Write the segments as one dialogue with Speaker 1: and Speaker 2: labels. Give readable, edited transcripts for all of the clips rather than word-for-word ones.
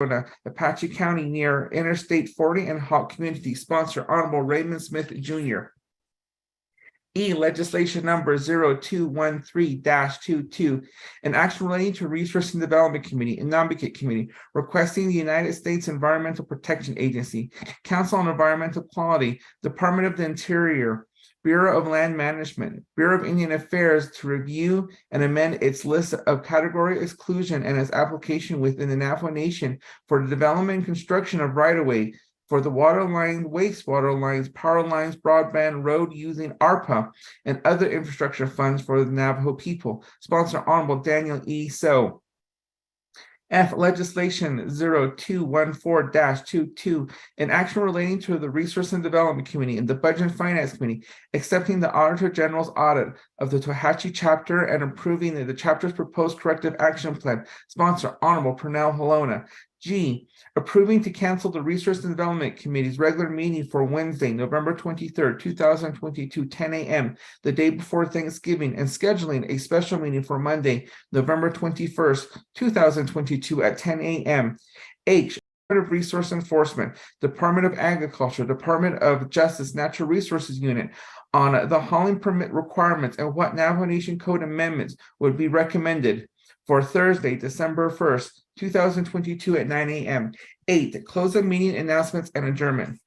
Speaker 1: Apache County near Interstate 40 and Hawk Community. Sponsor Honorable Raymond Smith Jr. E, legislation number 0213-22, an action relating to Research and Development Committee and Non-Becate Committee, requesting the United States Environmental Protection Agency, Council on Environmental Quality, Department of the Interior, Bureau of Land Management, Bureau of Indian Affairs to review and amend its list of category exclusion and its application within the Navajo Nation for the development and construction of right-of-way for the water line, wastewater lines, power lines, broadband, road using ARPA and other infrastructure funds for the Navajo people. Sponsor Honorable Daniel E. So. F, legislation 0214-22, an action relating to the Resource and Development Committee and the Budget and Finance Committee, accepting the Auditor General's audit of the Tohachi chapter and approving the chapter's proposed corrective action plan. Sponsor Honorable Pernell Halona. G, approving to cancel the Resource and Development Committee's regular meeting for Wednesday, November 23rd, 2022, 10 a.m., the day before Thanksgiving, and scheduling a special meeting for Monday, November 21st, 2022 at 10 a.m. H, Department of Resource Enforcement, Department of Agriculture, Department of Justice, Natural Resources Unit, on the hauling permit requirements and what Navajo Nation Code amendments would be recommended for Thursday, December 1st, 2022 at 9 a.m. 8, close of meeting announcements and adjournment.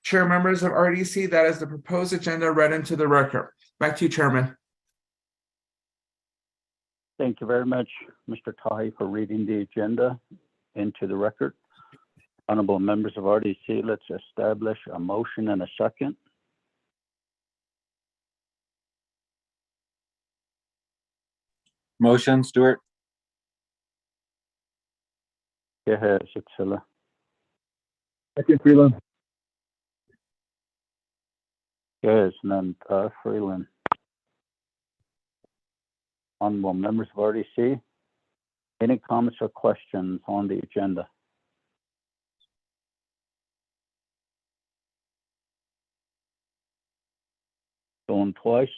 Speaker 1: Chair, members of RDC, that is the proposed agenda read into the record. Back to you, Chairman.
Speaker 2: Thank you very much, Mr. Tahi, for reading the agenda into the record. Honorable members of RDC, let's establish a motion and a second.
Speaker 3: Motion, Stewart.
Speaker 2: Go ahead, Sitsila.
Speaker 4: Second, Freeland.
Speaker 2: Yes, none, Freeland. Honorable members of RDC, any comments or questions on the agenda? Going twice.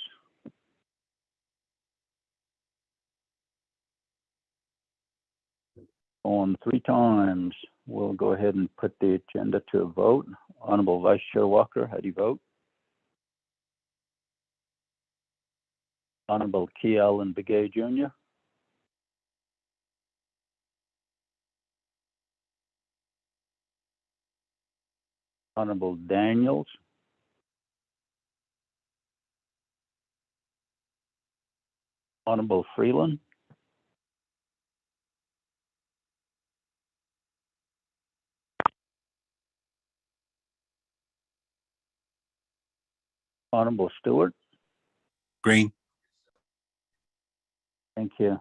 Speaker 2: On 3 times. We'll go ahead and put the agenda to a vote. Honorable Vice Chair Walker, how do you vote? Honorable Key Allen Begay Jr. Honorable Daniels. Honorable Freeland. Honorable Stewart.
Speaker 3: Green.
Speaker 2: Thank you.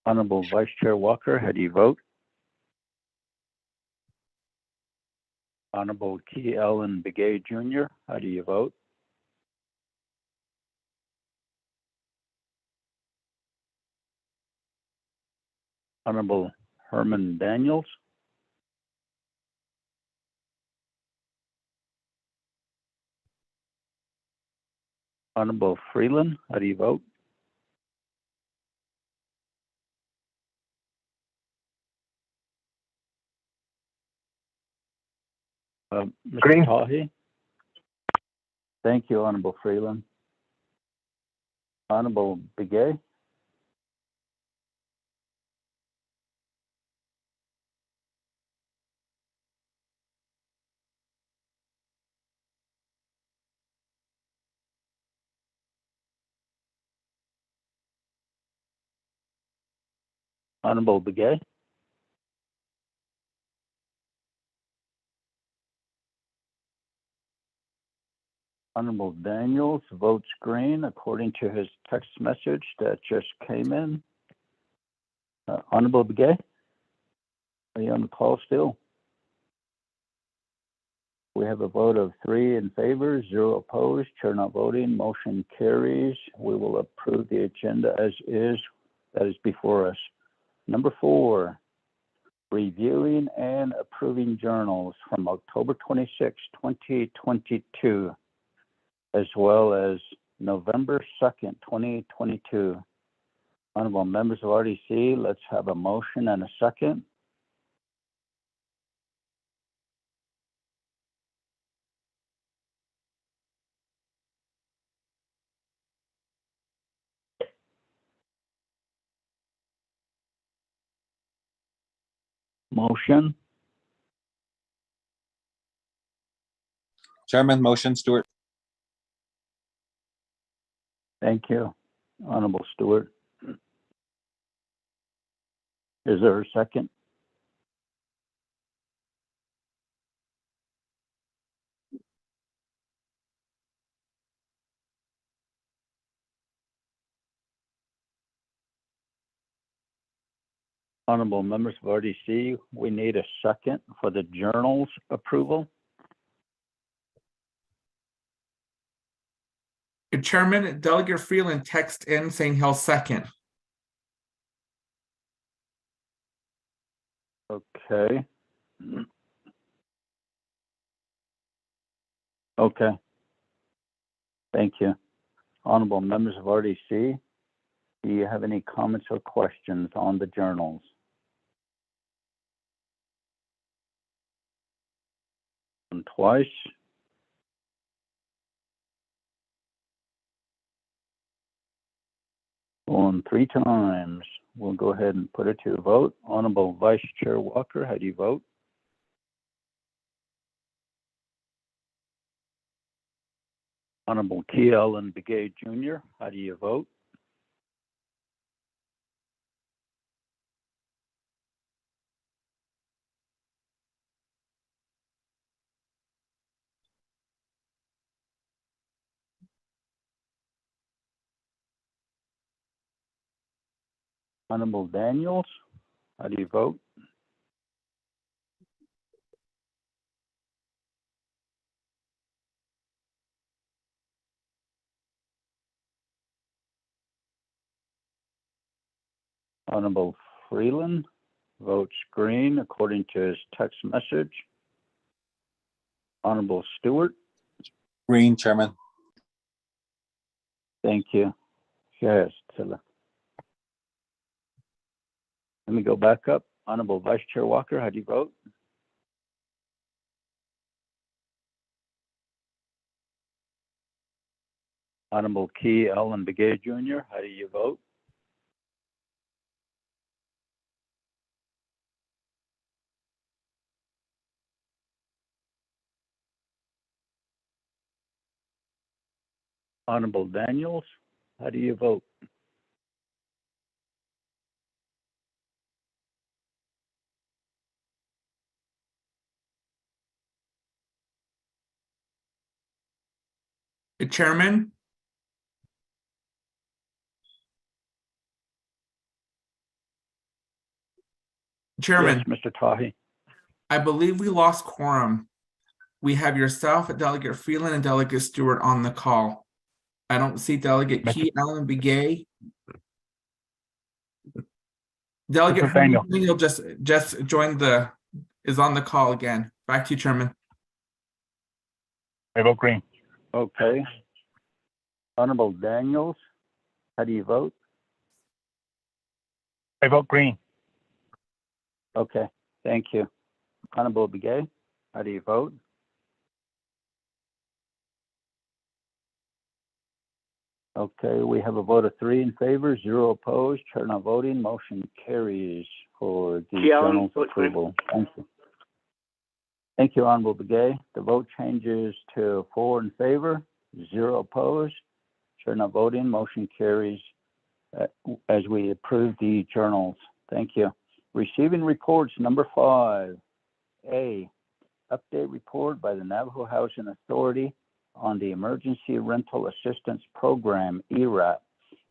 Speaker 2: Honorable Vice Chair Walker, how do you vote? Honorable Key Allen Begay Jr., how do you vote? Honorable Herman Daniels. Honorable Freeland, how do you vote? Mr.
Speaker 4: Green.
Speaker 2: Tahi? Thank you, Honorable Freeland. Honorable Begay? Honorable Begay? Honorable Daniels votes green according to his text message that just came in. Honorable Begay? Are you on the call still? We have a vote of 3 in favor, 0 opposed, chair not voting, motion carries. We will approve the agenda as is, that is before us. Number 4, reviewing and approving journals from October 26, 2022, as well as November 2nd, 2022. Honorable members of RDC, let's have a motion and a second. Motion,
Speaker 3: Chairman, motion Stewart.
Speaker 2: thank you. Honorable Stewart. Is there a second? Honorable members of RDC, we need a second for the journals approval.
Speaker 1: Chairman, Delegate Freeland text in saying he'll second.
Speaker 2: Okay. Okay. Thank you. Honorable members of RDC, do you have any comments or questions on the journals? And twice. Going 3 times. We'll go ahead and put it to a vote. Honorable Vice Chair Walker, how do you vote? Honorable T. Allen Begay Jr., how do you vote? Honorable Daniels, how do you vote? Honorable Freeland votes green according to his text message. Honorable Stewart,
Speaker 3: Green, Chairman.
Speaker 2: thank you. Yes, Tilla. Let me go back up. Honorable Vice Chair Walker, how do you vote? Honorable Key Allen Begay Jr., how do you vote? Honorable Daniels, how do you vote?
Speaker 1: Chairman,
Speaker 2: Yes, Mr. Tahi.
Speaker 1: I believe we lost quorum. We have yourself, Delegate Freeland, and Delegate Stewart on the call. I don't see Delegate Key Allen Begay. Delegate
Speaker 4: Mr. Daniel.
Speaker 1: Daniel just joined is on the call again. Back to you, Chairman.
Speaker 4: I vote green.
Speaker 2: Okay. Honorable Daniels, how do you vote?
Speaker 4: I vote green.
Speaker 2: Okay, thank you. Honorable Begay, how do you vote? Okay, we have a vote of 3 in favor, 0 opposed, chair not voting, motion carries for the journal's approval. Thank you. Thank you, Honorable Begay. The vote changes to 4 in favor, 0 opposed, chair not voting, motion carries as we approve the journals. Thank you. Receiving reports, number 5. A, update report by the Navajo Housing Authority on the Emergency Rental Assistance Program, ERAP,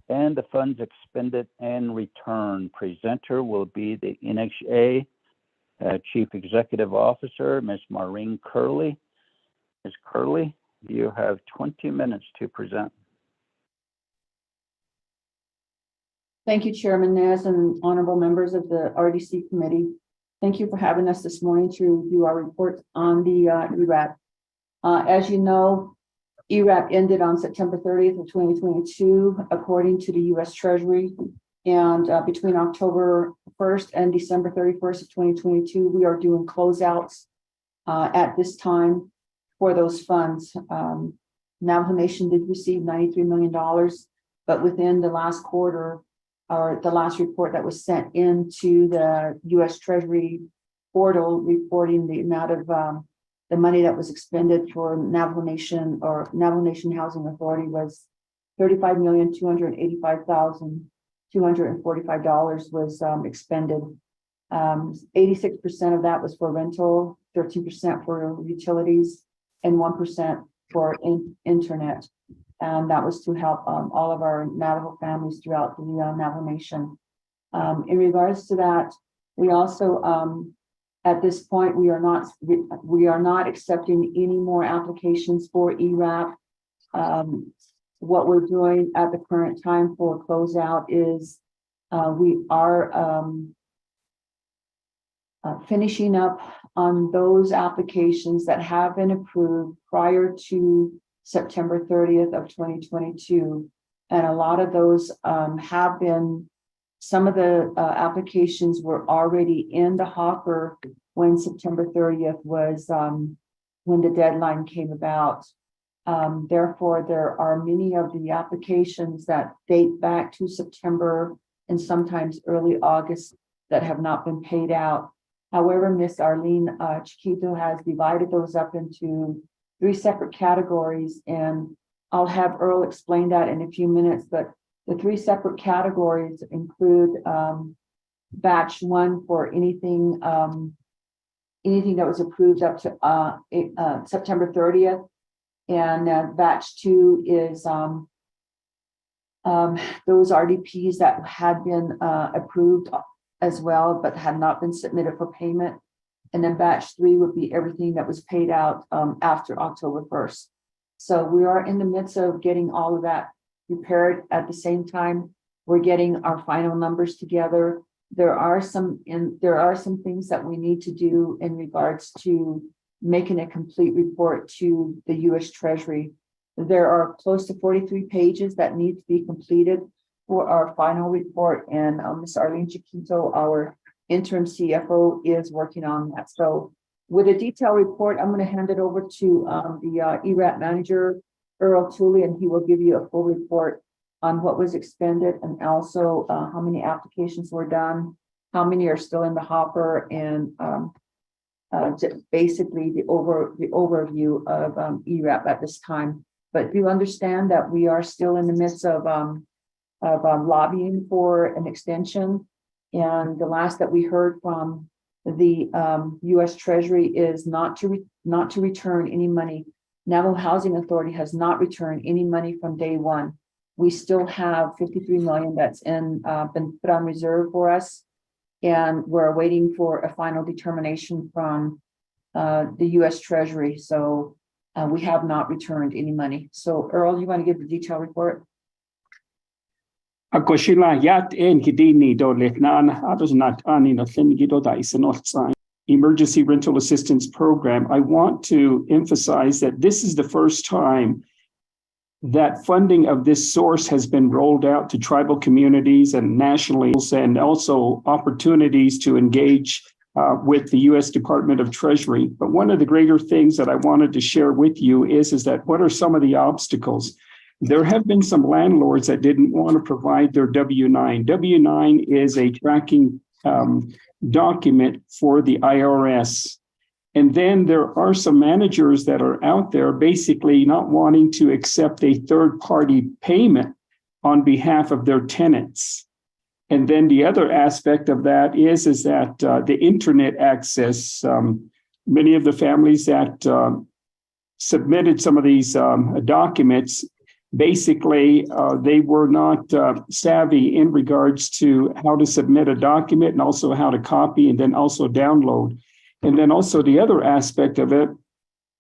Speaker 2: and the funds expended and returned. Presenter will be the NHA Chief Executive Officer, Ms. Maureen Curley. Ms. Curley, you have 20 minutes to present.
Speaker 5: Thank you, Chairman Nez and honorable members of the RDC committee. Thank you for having us this morning to do our report on the ERAP. As you know, ERAP ended on September 30th of 2022, according to the U.S. Treasury. And between October 1st and December 31st of 2022, we are doing closeouts at this time for those funds. Navajo Nation did receive $93 million, but within the last quarter, or the last report that was sent into the U.S. Treasury portal reporting the amount of the money that was expended for Navajo Nation Housing Authority was $35,285,245 was expended. 86% of that was for rental, 13% for utilities, and 1% for internet. And that was to help all of our Navajo families throughout the Navajo Nation. In regards to that, we also, at this point, we are not accepting any more applications for ERAP. What we're doing at the current time for closeout is we are finishing up on those applications that have been approved prior to September 30th of 2022. And a lot of those have been, some of the applications were already in the hopper when September 30th was when the deadline came about. Therefore, there are many of the applications that date back to September and sometimes early August that have not been paid out. However, Ms. Arlene Chiquito has divided those up into 3 separate categories, and I'll have Earl explain that in a few minutes, but the 3 separate categories include batch 1 for anything that was approved up to September 30th, and batch 2 is those RDPs that had been approved as well, but had not been submitted for payment. And then batch 3 would be everything that was paid out after October 1st. So we are in the midst of getting all of that prepared. At the same time, we're getting our final numbers together. There are some things that we need to do in regards to making a complete report to the U.S. Treasury. There are close to 43 pages that need to be completed for our final report, and Ms. Arlene Chiquito, our interim CFO, is working on that. So with a detailed report, I'm going to hand it over to the ERAP manager, Earl Tooley, and he will give you a full report on what was expended and also how many applications were done, how many are still in the hopper, and basically the overview of ERAP at this time. But do understand that we are still in the midst of lobbying for an extension. And the last that we heard from the U.S. Treasury is not to return any money. Navajo Housing Authority has not returned any money from day one. We still have $53 million that's been put on reserve for us, and we're waiting for a final determination from the U.S. Treasury. So we have not returned any money. So Earl, you want to give the detailed report?
Speaker 6: Emergency Rental Assistance Program. I want to emphasize that this is the first time that funding of this source has been rolled out to tribal communities and nationally, and also opportunities to engage with the U.S. Department of Treasury. But one of the greater things that I wanted to share with you is that what are some of the obstacles? There have been some landlords that didn't want to provide their W-9. W-9 is a tracking document for the IRS. And then there are some managers that are out there basically not wanting to accept a third-party payment on behalf of their tenants. And then the other aspect of that is that the internet access, many of the families that submitted some of these documents, basically, they were not savvy in regards to how to submit a document and also how to copy and then also download. And then also the other aspect of it,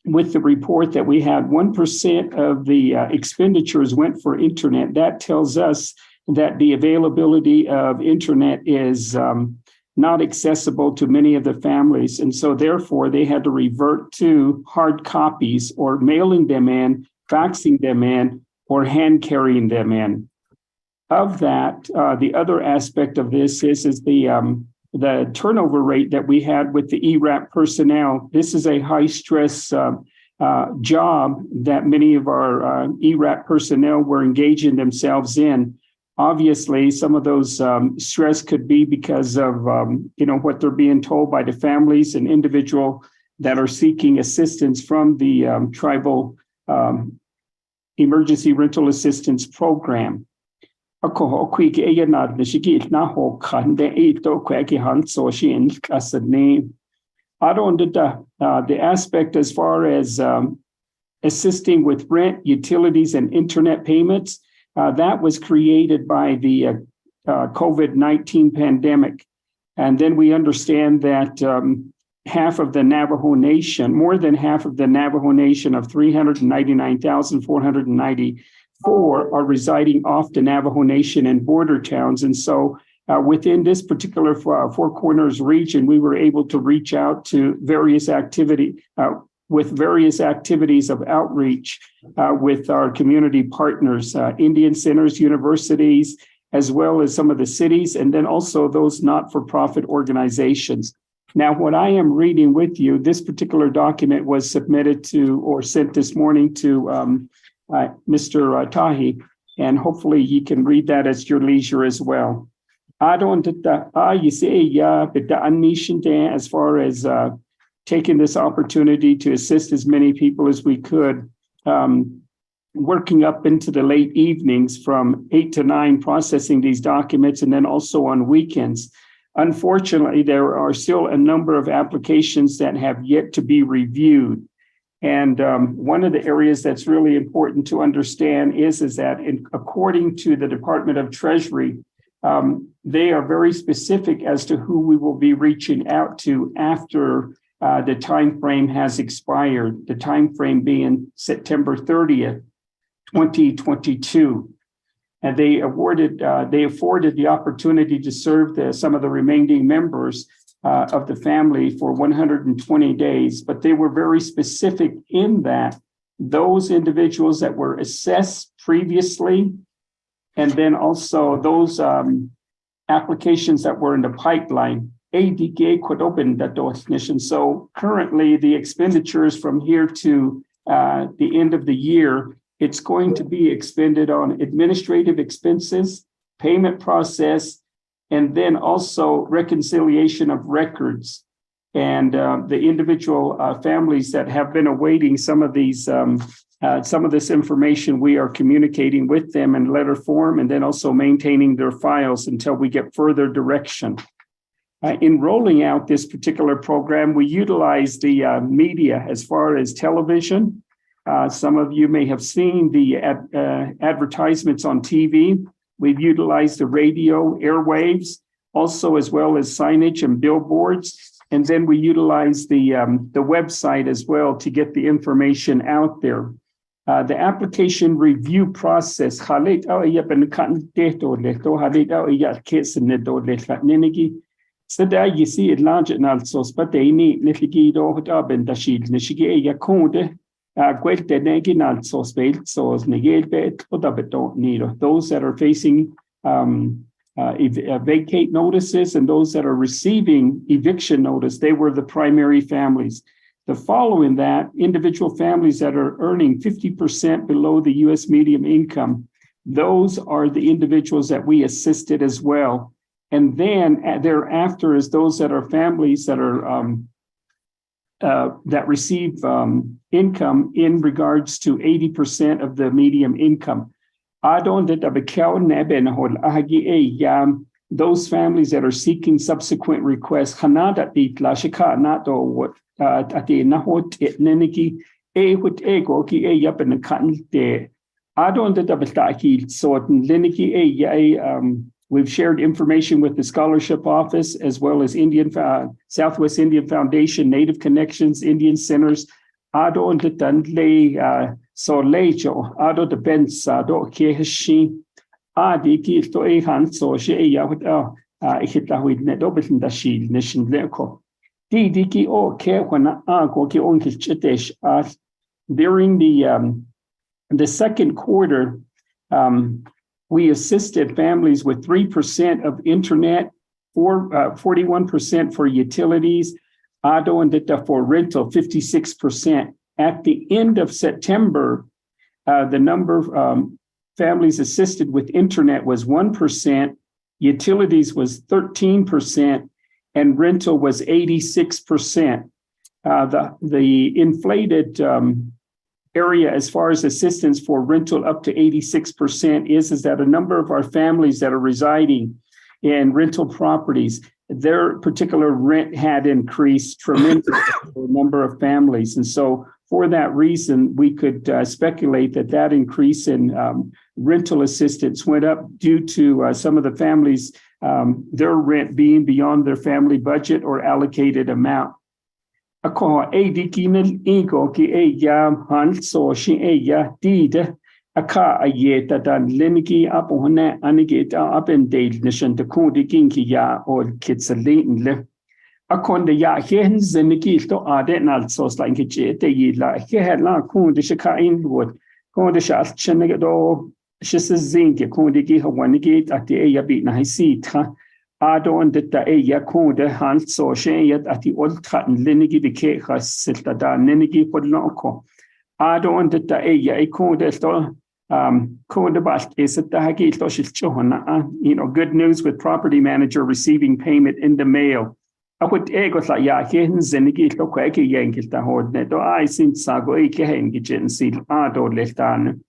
Speaker 6: with the report that we had, 1% of the expenditures went for internet. That tells us that the availability of internet is not accessible to many of the families. And so therefore, they had to revert to hard copies or mailing them in, faxing them in, or hand carrying them in. Of that, the other aspect of this is the turnover rate that we had with the ERAP personnel. This is a high stress job that many of our ERAP personnel were engaging themselves in. Obviously, some of those stress could be because of what they're being told by the families and individual that are seeking assistance from the tribal emergency rental assistance program. The aspect as far as assisting with rent, utilities, and internet payments, that was created by the COVID-19 pandemic. And then we understand that half of the Navajo Nation, more than half of the Navajo Nation of 399,494 are residing off the Navajo Nation in border towns. And so within this particular Four Corners region, we were able to reach out to various activities of outreach with our community partners, Indian centers, universities, as well as some of the cities, and then also those not-for-profit organizations. Now, what I am reading with you, this particular document was submitted to or sent this morning to Mr. Tahi, and hopefully you can read that at your leisure as well. As far as taking this opportunity to assist as many people as we could, working up into the late evenings from 8 to 9, processing these documents, and then also on weekends. Unfortunately, there are still a number of applications that have yet to be reviewed. And one of the areas that's really important to understand is that according to the Department of Treasury, they are very specific as to who we will be reaching out to after the time frame has expired, the time frame being September 30th, 2022. And they afforded the opportunity to serve some of the remaining members of the family for 120 days. But they were very specific in that those individuals that were assessed previously, and then also those applications that were in the pipeline. So currently the expenditures from here to the end of the year, it's going to be expended on administrative expenses, payment process, and then also reconciliation of records. And the individual families that have been awaiting some of this information, we are communicating with them in letter form, and then also maintaining their files until we get further direction. In rolling out this particular program, we utilize the media as far as television. Some of you may have seen the advertisements on TV. We've utilized the radio airwaves, also as well as signage and billboards. And then we utilize the website as well to get the information out there. The application review process. Sada you see it large and also spatini nitligido abend dashid nishige yakunde guelte neginal so spelt so negilbet odabeto nido. Those that are facing vacate notices and those that are receiving eviction notice, they were the primary families. The following that, individual families that are earning 50% below the U.S. median income, those are the individuals that we assisted as well. And then thereafter is those that are families that are that receive income in regards to 80% of the median income. Those families that are seeking subsequent requests, we've shared information with the Scholarship Office as well as Southwest Indian Foundation, Native Connections, Indian Centers. During the second quarter, we assisted families with 3% of internet, 41% for utilities, for rental, 56%. At the end of September, the number families assisted with internet was 1%, utilities was 13%, and rental was 86%. The inflated area as far as assistance for rental up to 86% is that a number of our families that are residing in rental properties, their particular rent had increased tremendously for a number of families. And so for that reason, we could speculate that increase in rental assistance went up due to some of the families, their rent being beyond their family budget or allocated amount. Ako edikinal ego ki yam han so shi ya did aka ayeta dan leniki apone anigeta up in date nation the kundi kinki ya or kitsalin le akon de ya hen zeniki to adet nal so like je te yila he la kundi shika in wood kundi shas chenegado shizzinki kundi ki hawanigi at the ya bit na sita Adon that the ya kundi han so she yet at the old cotton leniki the cake has silta da neniki for loco Adon that the ya kundi to good news with property manager receiving payment in the mail. I would ego like ya hens and get look like a yankil the horde net or I since sago a hanging seal ado left on.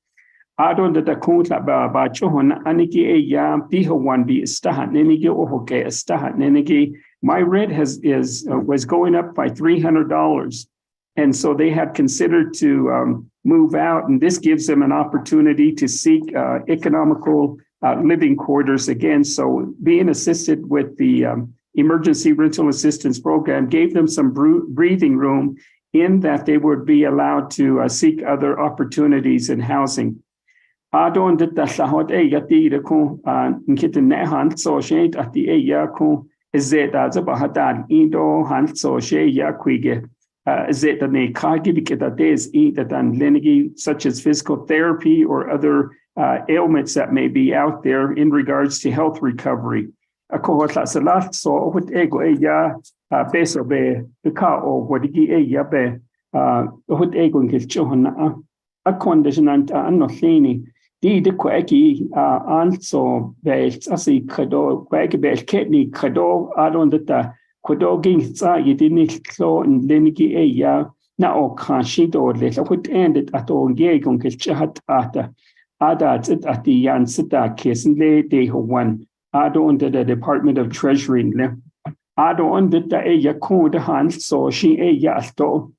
Speaker 6: Adon that the coat about John Aniki a yam piho one be stahat nenigi or hoke a stahat nenigi. My rent was going up by $300. And so they had considered to move out, and this gives them an opportunity to seek economical living quarters again. So being assisted with the emergency rental assistance program gave them some breathing room in that they would be allowed to seek other opportunities in housing. Adon did the sahot yati the ko nkit nehan so shade at the yako is it as a bahadan indo han so she yakwige. Is it that they that is either than lenigi, such as physical therapy or other ailments that may be out there in regards to health recovery? A cohort las a lot so what ego ya beso be the car or what ya be what ego in Kilchohana a condition and annothini. The quacky also belt as a cado, quacky belt kidney cado, I don't that. Quadoging you didn't claw and leniki a ya now can't she or let what ended at all yegon chat at adat it at the yan sita case and lay day who one ado under the Department of Treasury ado under the a ya code hands so she a yasto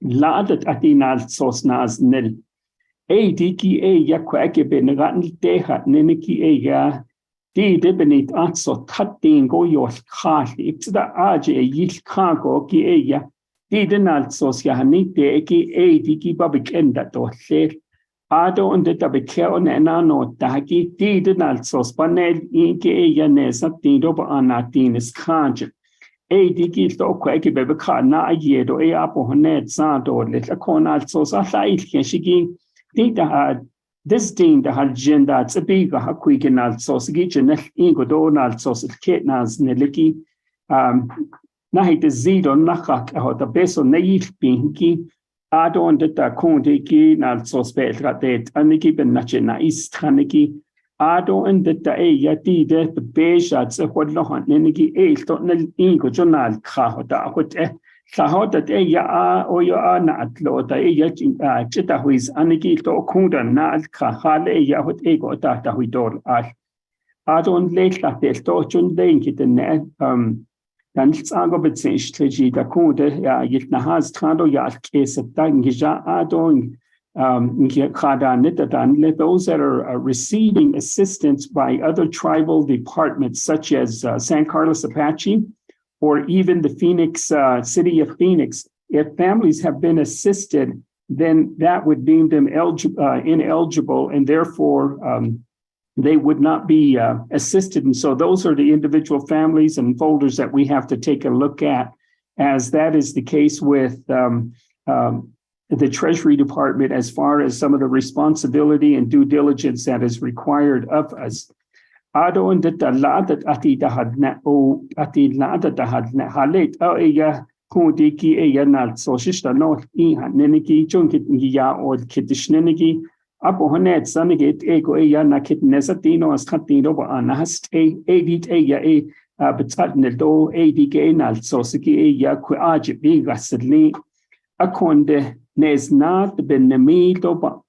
Speaker 6: ladet at the nal sauce nas nil a diki a ya quacky ben ran dehat neniki a ya Di beneath so cutting go your car it's the arge a yield cargo ki a ya di not so sianite eki a diki public end that or say Ado on the tabicel and no daki di not so spanel inke a yanes not over on natin is conjure. A diki to quacky baby car na a year do a apple net sand or little corner so side can she give this thing the agenda it's a big quick and also signature ingo donald so kit nas neliki nahi the zid on nakak or the best on naif pinky adon the kondiki not so spell that and keep a nachina is taniki adon the yati the beige at a what lohan neniki a ingo journal ka what Sahot that ya or you are not low the chita who is aniki to kunda not kahale ya what ego data we don't ask. I don't late that there's torchun link it in then it's agobit strategy the kuda ya yit nahas trando ya case at Dangija adon kada nitadan let those that are receiving assistance by other tribal departments such as San Carlos Apache or even the Phoenix, city of Phoenix, if families have been assisted, then that would deem them ineligible, and therefore they would not be assisted. And so those are the individual families and folders that we have to take a look at, as that is the case with the Treasury Department as far as some of the responsibility and due diligence that is required of us. Ado and the ladat ati dahadna o ati lada dahadna halet o eya kudiki eya nal so shista no i neniki chunkit ya or kidishneniki Apo honet sanigit ego ya nakit nesatino as katino ba anast edit ya betat nedo edige nal sosiki ya ku ajibi gasli akonde nes not ben nemito ba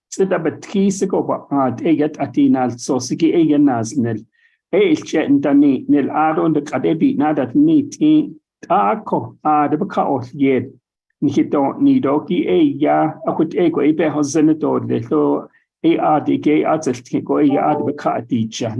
Speaker 6: sida betkisiko ba egat atinal sosiki nasnel chetntani nel adon de kadebi nadat niti tako de baka yed Nihito nidoki ya akut ego ibe hozeneto de so adike atiko adbekaticha.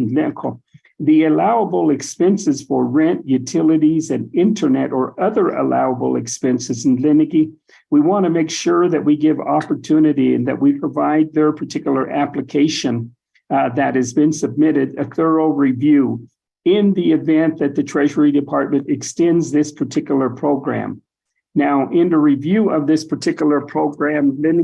Speaker 6: The allowable expenses for rent, utilities, and internet or other allowable expenses in Leniki, we want to make sure that we give opportunity and that we provide their particular application that has been submitted a thorough review in the event that the Treasury Department extends this particular program. Now, in the review of this particular program, one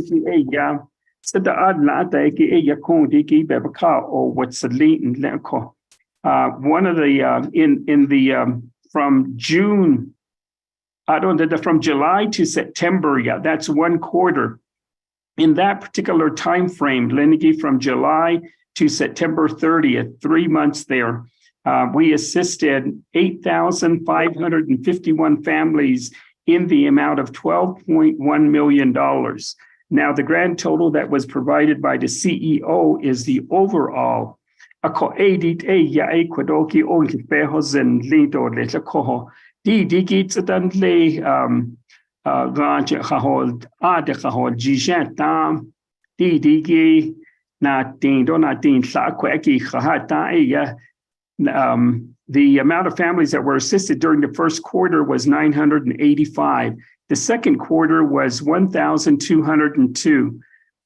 Speaker 6: of the from June, from July to September, that's one quarter. In that particular time frame, from July to September 30th, 3 months there, we assisted 8,551 families in the amount of $12.1 million. Now, the grand total that was provided by the CEO is the overall. The amount of families that were assisted during the first quarter was 985. The second quarter was 1,202.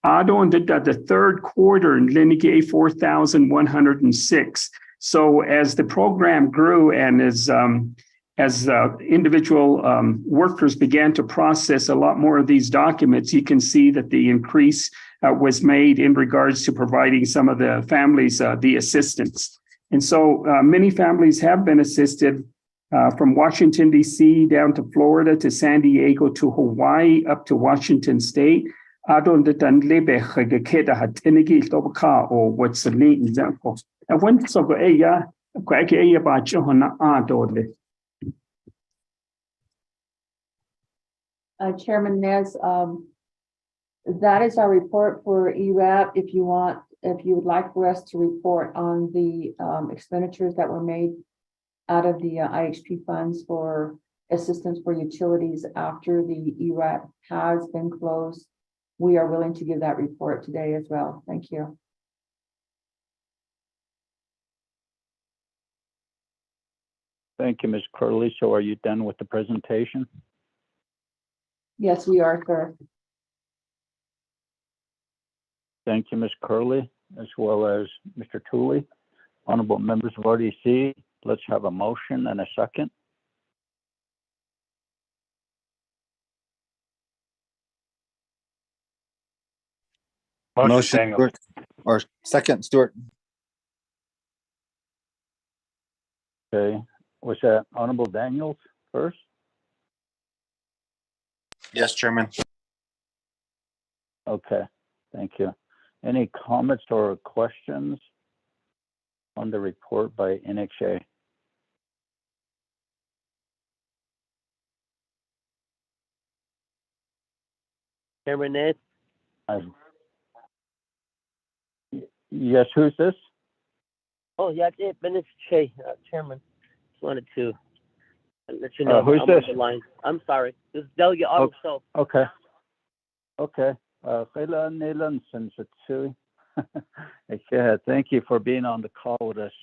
Speaker 6: The third quarter in Lenike 4,106. So as the program grew and as individual workers began to process a lot more of these documents, you can see that the increase was made in regards to providing some of the families the assistance. And so many families have been assisted from Washington, D.C. down to Florida, to San Diego, to Hawaii, up to Washington State. Or what's the name example? I went so
Speaker 5: Chairman Nez, that is our report for ERAP. If you would like for us to report on the expenditures that were made out of the IHP funds for assistance for utilities after the ERAP has been closed, we are willing to give that report today as well. Thank you.
Speaker 2: Thank you, Ms. Curley. So are you done with the presentation?
Speaker 5: Yes, we are, sir.
Speaker 2: Thank you, Ms. Curley, as well as Mr. Tooley. Honorable members of RDC, let's have a motion and a second.
Speaker 3: Motion, Stewart. Or second, Stewart.
Speaker 2: Okay, was that Honorable Daniels first?
Speaker 3: Yes, Chairman.
Speaker 2: Okay, thank you. Any comments or questions on the report by NHA?
Speaker 7: Chairman Ned?
Speaker 2: Yes, who's this?
Speaker 7: Oh, yeah, it's Che, Chairman. Just wanted to let you know
Speaker 2: who's
Speaker 7: I'm
Speaker 2: this?
Speaker 7: on the line. I'm sorry. This is Delegate Otto.
Speaker 2: Okay. Okay. Yeah, thank you for being on the call with us,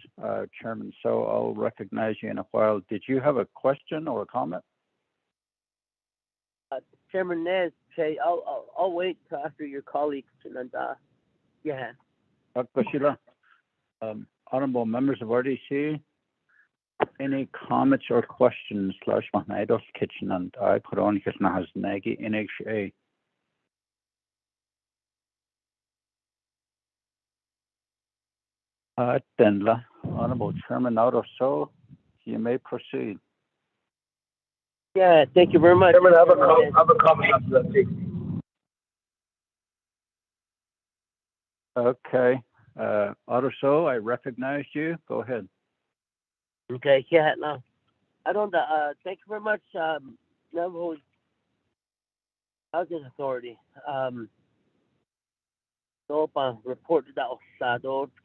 Speaker 2: Chairman. So I'll recognize you in a while. Did you have a question or a comment?
Speaker 7: Chairman Nez, Che, I'll wait till after your colleagues and yeah.
Speaker 2: Honorable members of RDC, any comments or questions? Kitchen and I put on NHA. Honorable Chairman so you may proceed.
Speaker 7: Yeah, thank you very much.
Speaker 4: Chairman, I have a comment after that, please.
Speaker 2: Okay. Autoso, I recognized you. Go ahead.
Speaker 7: Okay, yeah, now. I don't, thank you very much, Navajo Housing Authority. So, reported that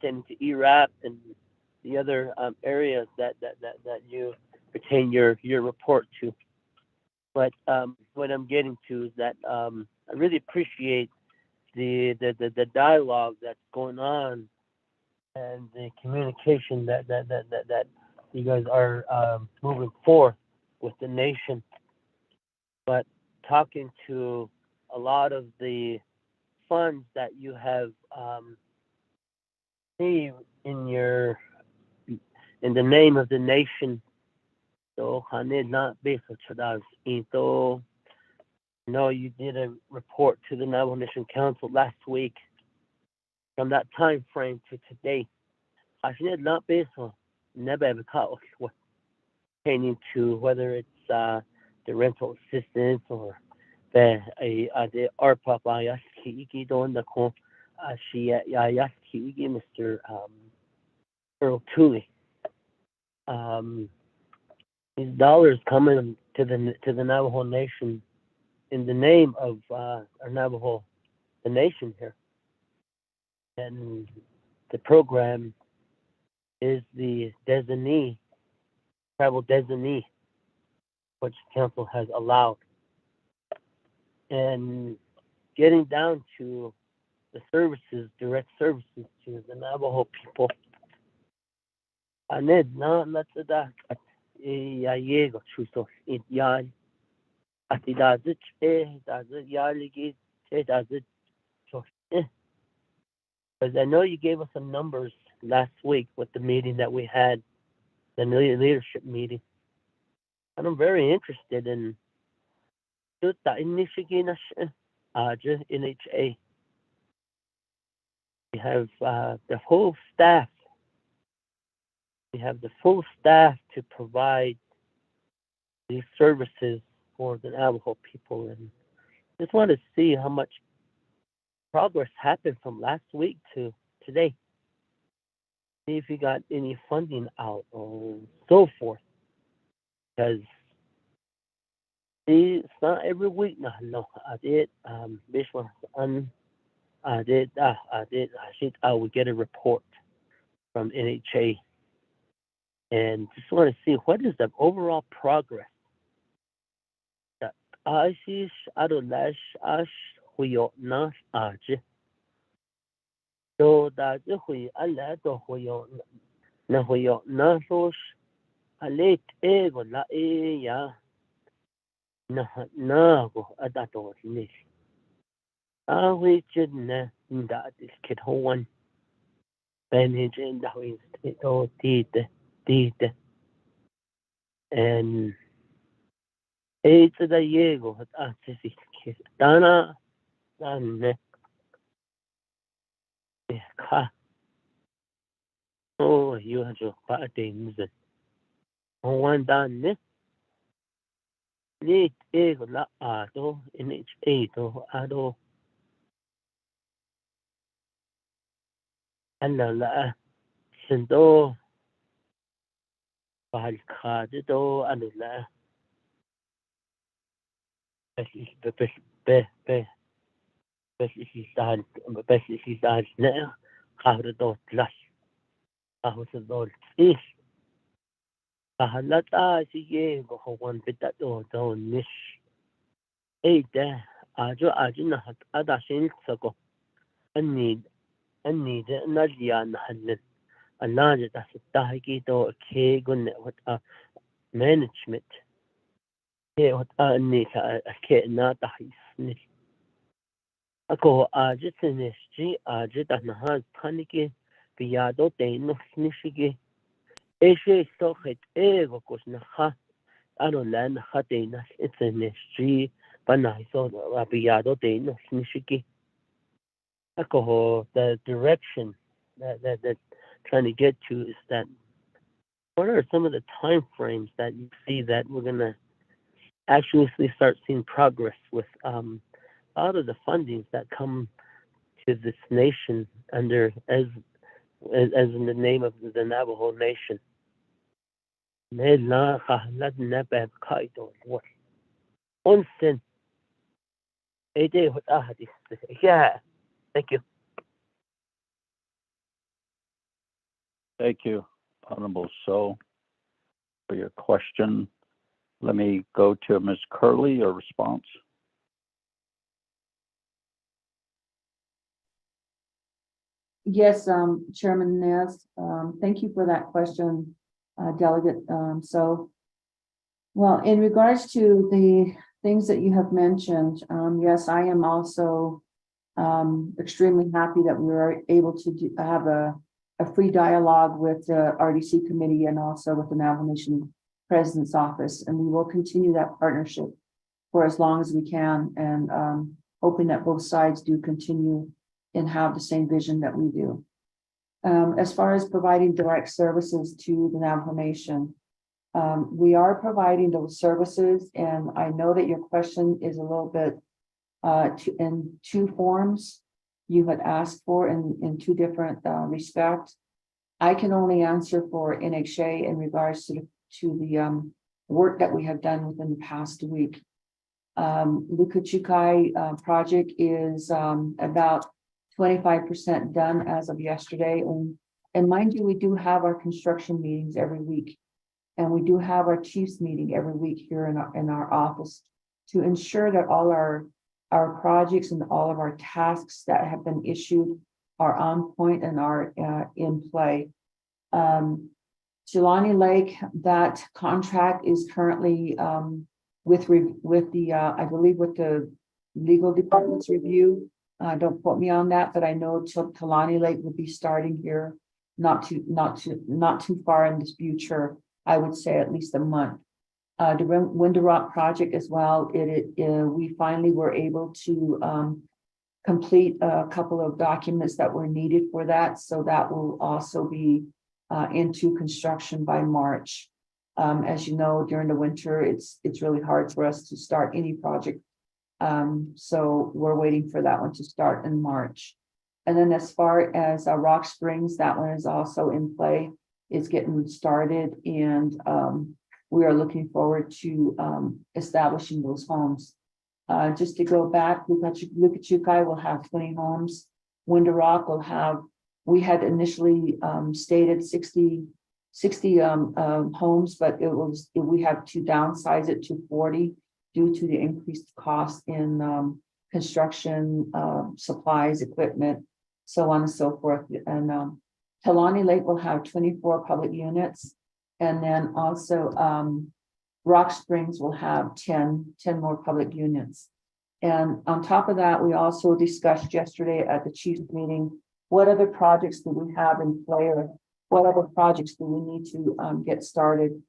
Speaker 7: pertaining to ERAP and the other areas that you pertain your report to. But what I'm getting to is that I really appreciate the dialogue that's going on and the communication that you guys are moving forth with the nation. But talking to a lot of the funds that you have saved in the name of the nation. So Hanid not based on so you did a report to the Navajo Nation Council last week. From that time frame to today, I should not based on never ever caught pertaining to whether it's the rental assistance or the ARPA by Yaski doing the call Yaski Mr. Earl Tooley. These dollars coming to the Navajo Nation in the name of our Navajo, the nation here. And the program is the designee, tribal designee, which council has allowed. And getting down to the services, direct services to the Navajo people. Aned na natsadak at yego chuso it yan at idazit dazit yaligi dazit so because I know you gave us some numbers last week with the meeting that we had, the leadership meeting. And I'm very interested in NHA. We have the whole staff. We have the full staff to provide these services for the Navajo people. And just want to see how much progress happened from last week to today. See if you got any funding out or so forth. Because it's not every week now. No, I did. This one, I would get a report from NHA, and just want to see what is the overall progress. That Ashish Adolash Ash Huyo Na Aje. So that Hui Allah to Huyo Na Huyo Na Rosh Alet Ego La Ya Na go Adato Nish. We should not that is kid one. Benage and that is it did. And it's the Diego at Dana Dan oh, you have your things. One done Lit Ego La Ado NHA to Ado. Allah Sendo Balkado Allah بس نه خبر داد لاش خبر داد ایش حالت آسیه بخوان بدو دانش ایده آجو نه اداشین سکو اني ده نجيان حلن الناجة تستحقي تو كي قلنا وتا management كي وتا اني كي ناتا حيسنش اكو آجت نشجي آجت انها تانيكي بيادو تينو سنشيكي ايشي سوخت ايغو كوش نخا انو لا نخا تيناش اتنشجي بناي سو بيادو تينو سنشيكي Echo, the direction that trying to get to is that what are some of the time frames that you see that we're gonna actually start seeing progress with out of the fundings that come this nation under as in the name of the Navajo Nation. Onsen. Yeah. Thank you.
Speaker 2: Thank you, Honorable So, for your question. Let me go to Ms. Curley, your response.
Speaker 5: Yes, Chairman Nez, thank you for that question, Delegate. Well, in regards to the things that you have mentioned, yes, I am also extremely happy that we were able to have a free dialogue with the RDC committee and also with the Navajo Nation President's Office, and we will continue that partnership for as long as we can, and hoping that both sides do continue and have the same vision that we do. As far as providing direct services to the Navajo Nation, we are providing those services, and I know that your question is a little bit in two forms. You had asked for in two different respects. I can only answer for NHA in regards to the work that we have done within the past week. Lukachukai project is about 25% done as of yesterday. And mind you, we do have our construction meetings every week. And we do have our chiefs meeting every week here in our office to ensure that all our projects and all of our tasks that have been issued are on point and are in play. Jelani Lake, that contract is currently with the I believe with the legal department's review. Don't quote me on that, but I know Jelani Lake will be starting here not too far in the future. I would say at least a month. The Window Rock project as well. We finally were able to complete a couple of documents that were needed for that, so that will also be into construction by March. As you know, during the winter, it's really hard for us to start any project. So we're waiting for that one to start in March. And then as far as Rock Springs, that one is also in play. It's getting started, and we are looking forward to establishing those homes. Just to go back, Lukachukai will have 20 homes. Window Rock will have, we had initially stated 60 homes, but we have to downsize it to 40 due to the increased cost in construction, supplies, equipment, so on and so forth. And Talani Lake will have 24 public units. And then also Rock Springs will have 10 more public units. And on top of that, we also discussed yesterday at the chief's meeting, what other projects do we have in play, or what other projects do we need to get started?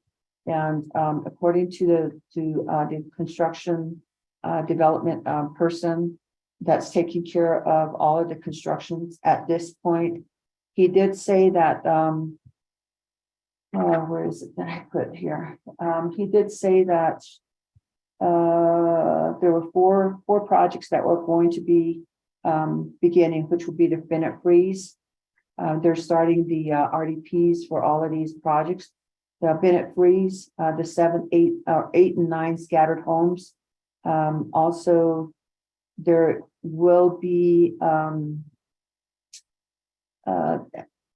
Speaker 5: And according to the construction development person that's taking care of all of the constructions at this point, he did say that, where is it that I put here? He did say that there were four projects that were going to be beginning, which would be the Bennett Freeze. They're starting the RDPs for all of these projects. The Bennett Freeze, the 7, 8, and 9 scattered homes. Also, there will be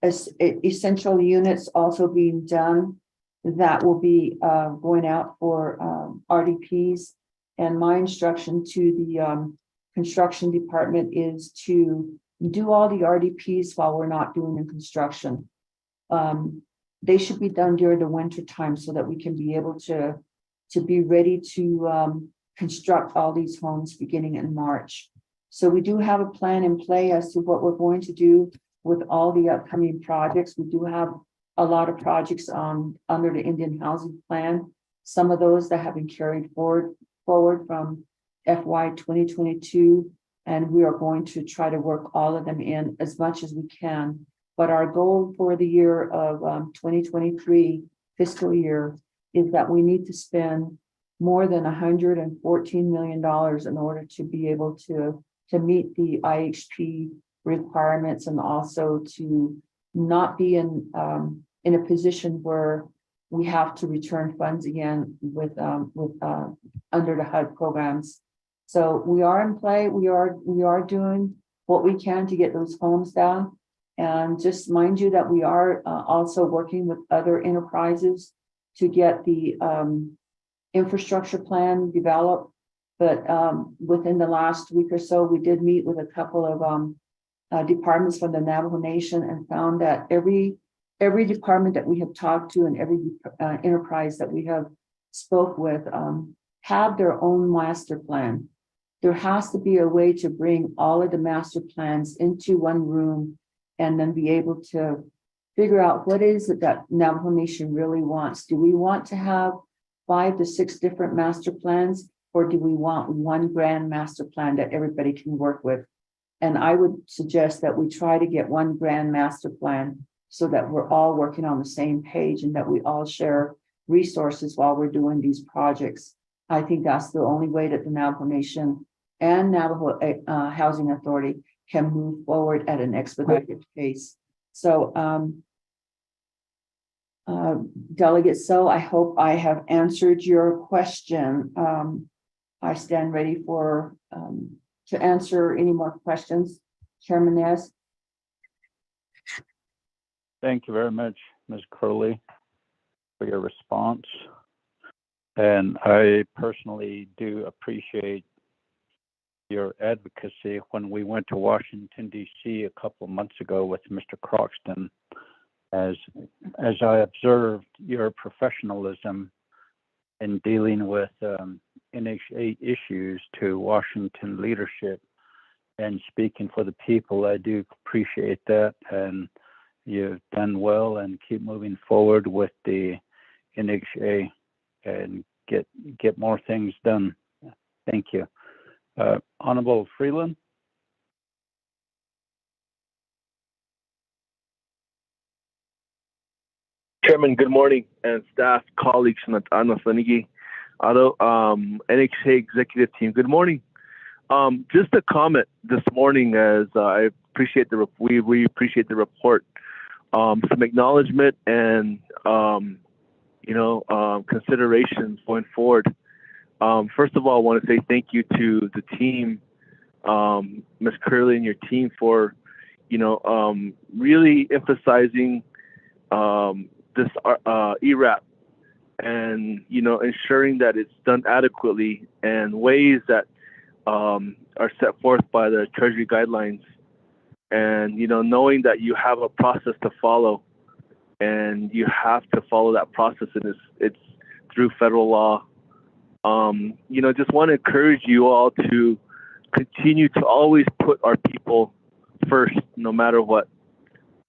Speaker 5: essential units also being done that will be going out for RDPs. And my instruction to the construction department is to do all the RDPs while we're not doing the construction. They should be done during the winter time so that we can be able to be ready to construct all these homes beginning in March. So we do have a plan in play as to what we're going to do with all the upcoming projects. We do have a lot of projects under the Indian Housing Plan. Some of those that have been carried forward from FY 2022, and we are going to try to work all of them in as much as we can. But our goal for the year of 2023 fiscal year is that we need to spend more than $114 million in order to be able to meet the IHP requirements, and also to not be in a position where we have to return funds again with under the HUD programs. So we are in play. We are doing what we can to get those homes down. And just mind you that we are also working with other enterprises to get the infrastructure plan developed. But within the last week or so, we did meet with a couple of departments from the Navajo Nation and found that every department that we have talked to and every enterprise that we have spoke with have their own master plan. There has to be a way to bring all of the master plans into one room and then be able to figure out what is it that Navajo Nation really wants. Do we want to have 5 to 6 different master plans, or do we want one grand master plan that everybody can work with? And I would suggest that we try to get one grand master plan so that we're all working on the same page and that we all share resources while we're doing these projects. I think that's the only way that the Navajo Nation and Navajo Housing Authority can move forward at an expedited pace. So, Delegate So, I hope I have answered your question. I stand ready for to answer any more questions. Chairman Nez.
Speaker 2: Thank you very much, Ms. Curley, for your response. And I personally do appreciate your advocacy when we went to Washington, D.C. a couple of months ago with Mr. Croxton. As I observed your professionalism in dealing with NHA issues to Washington leadership and speaking for the people, I do appreciate that. And you've done well, and keep moving forward with the NHA and get more things done. Thank you. Honorable Freeland.
Speaker 8: Chairman, good morning, and staff, colleagues from the NHA executive team. Good morning. Just a comment this morning, as I appreciate we appreciate the report. Some acknowledgement and considerations going forward. First of all, I want to say thank you to the team, Ms. Curley and your team, for really emphasizing this ERAP and ensuring that it's done adequately and ways that are set forth by the Treasury guidelines, and knowing that you have a process to follow and you have to follow that process, and it's through federal law. Just want to encourage you all to continue to always put our people first, no matter what.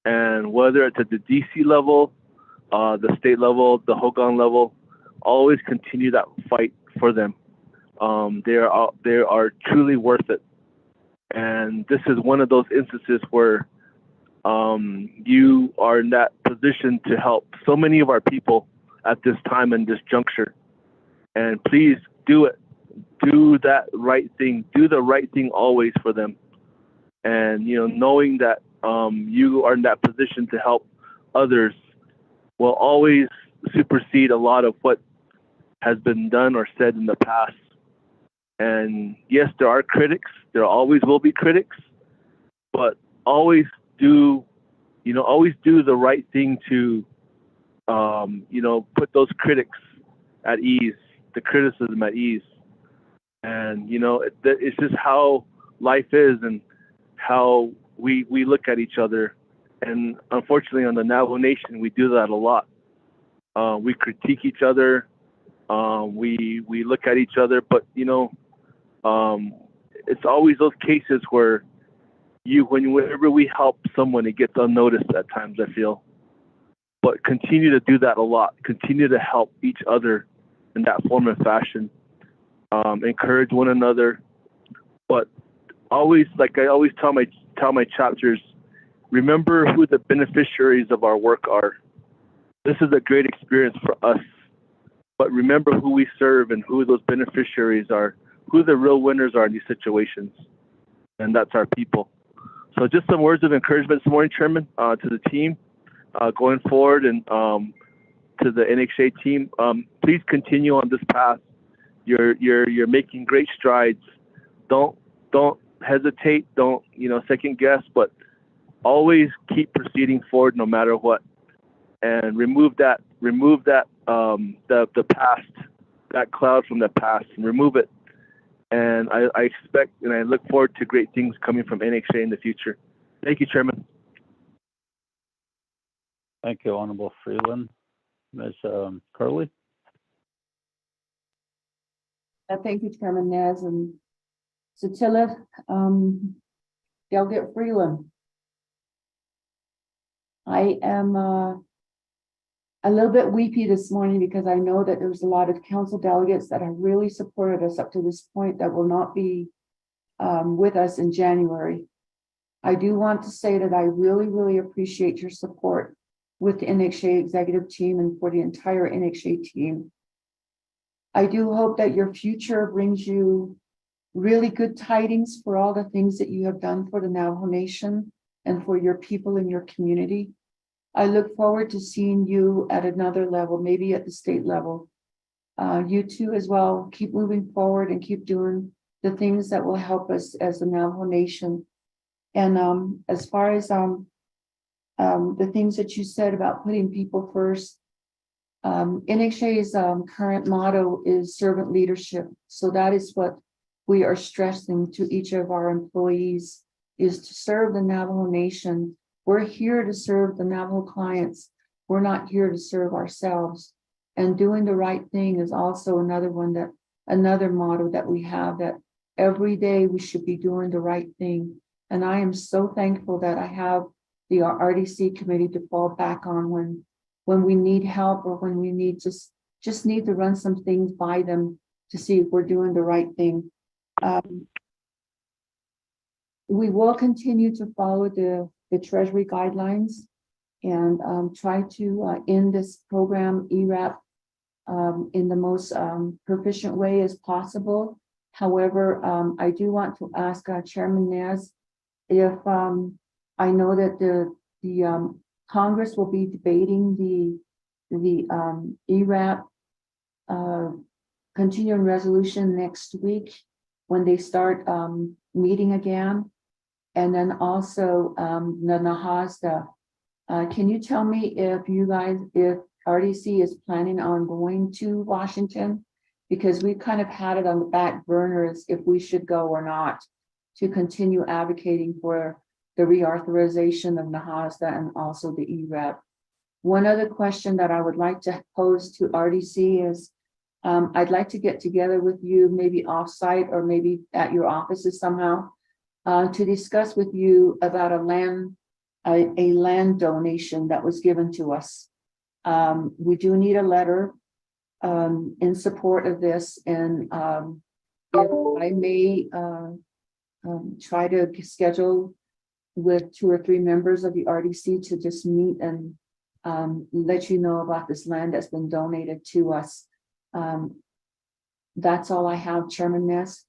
Speaker 8: And whether it's at the DC level, the state level, the Hogan level, always continue that fight for them. They are truly worth it. And this is one of those instances where you are in that position to help so many of our people at this time and this juncture. And please do it. Do that right thing. Do the right thing always for them. And, knowing that you are in that position to help others will always supersede a lot of what has been done or said in the past. And yes, there are critics. There always will be critics, but always do the right thing to, put those critics at ease, the criticism at ease. And, it's just how life is and how we look at each other. And unfortunately, on the Navajo Nation, we do that a lot. We critique each other. We look at each other, but, it's always those cases where whenever we help someone, it gets unnoticed at times, I feel. But continue to do that a lot. Continue to help each other in that form and fashion. Encourage one another. But always, like I always tell my chapters, remember who the beneficiaries of our work are. This is a great experience for us. But remember who we serve and who those beneficiaries are, who the real winners are in these situations. And that's our people. So So just some words of encouragement this morning, Chairman, to the team going forward, and to the NHA team. Please continue on this path. You're making great strides. Don't hesitate. Don't second guess, but always keep proceeding forward no matter what, and remove the past, that cloud from the past, and remove it. And I expect and I look forward to great things coming from NHA in the future. Thank you, Chairman.
Speaker 2: Thank you, Honorable Freeland. Ms. Curley?
Speaker 5: Thank you, Chairman Nez and Satilla, Delegate Freeland. I am a little bit weepy this morning because I know that there's a lot of council delegates that have really supported us up to this point that will not be with us in January. I do want to say that I really, really appreciate your support with the NHA executive team and for the entire NHA team. I do hope that your future brings you really good tidings for all the things that you have done for the Navajo Nation and for your people in your community. I look forward to seeing you at another level, maybe at the state level. You too as well, keep moving forward and keep doing the things that will help us as the Navajo Nation. And as far as the things that you said about putting people first, NHA's current motto is servant leadership. So that is what we are stressing to each of our employees, is to serve the Navajo Nation. We're here to serve the Navajo clients. We're not here to serve ourselves. And doing the right thing is also another motto that we have, that every day we should be doing the right thing. And I am so thankful that I have the RDC committee to fall back on when we need help, or when we need just need to run some things by them to see if we're doing the right thing. We will continue to follow the Treasury guidelines and try to end this program ERAP in the most proficient way as possible. However, I do want to ask Chairman Nez if I know that the Congress will be debating the ERAP continuing resolution next week when they start meeting again. And then also the NAHASDA. Can you tell me if RDC is planning on going to Washington? Because we kind of had it on the back burners if we should go or not, to continue advocating for the reauthorization of NAHASDA and also the ERAP. One other question that I would like to pose to RDC is, I'd like to get together with you, maybe offsite or maybe at your offices somehow, to discuss with you about a land donation that was given to us. We do need a letter in support of this, and if I may try to schedule with 2 or 3 members of the RDC to just meet and let you know about this land that's been donated to us. That's all I have, Chairman Nez.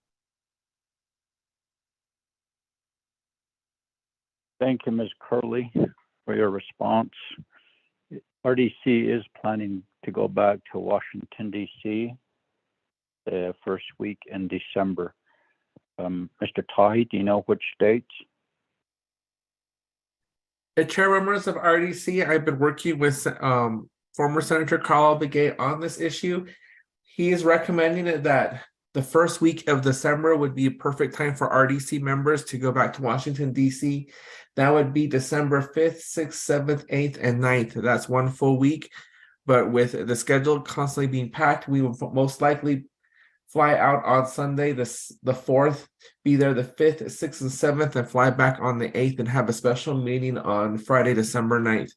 Speaker 2: Thank you, Ms. Curley, for your response. RDC is planning to go back to Washington, D.C. the first week in December. Mr. Tohachi, do you know which dates?
Speaker 1: Chair, members of RDC, I've been working with former Senator Carl Begay on this issue. He is recommending that the first week of December would be a perfect time for RDC members to go back to Washington, D.C. That would be December 5th, 6th, 7th, 8th, and 9th. That's one full week. But with the schedule constantly being packed, we will most likely fly out on Sunday, the 4th, be there the 5th, 6th, and 7th, and fly back on the 8th and have a special meeting on Friday, December 9th.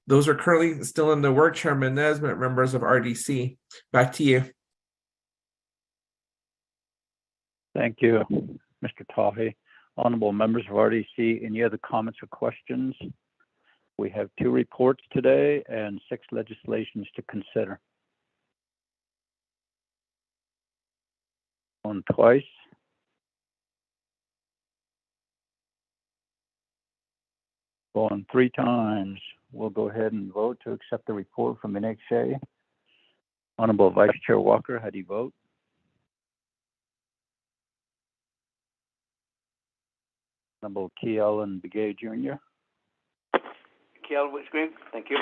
Speaker 1: Those are currently still in the work, Chairman Nez, members of RDC. Back to you.
Speaker 2: Thank you, Mr. Tahe. Honorable members of RDC, any other comments or questions? We have 2 reports today and 6 legislations to consider. On twice. Going 3 times. We'll go ahead and vote to accept the report from NXA. Honorable Vice Chair Walker, how do you vote? Honorable Kiel and Begay Jr.
Speaker 9: Kiel with screen. Thank you.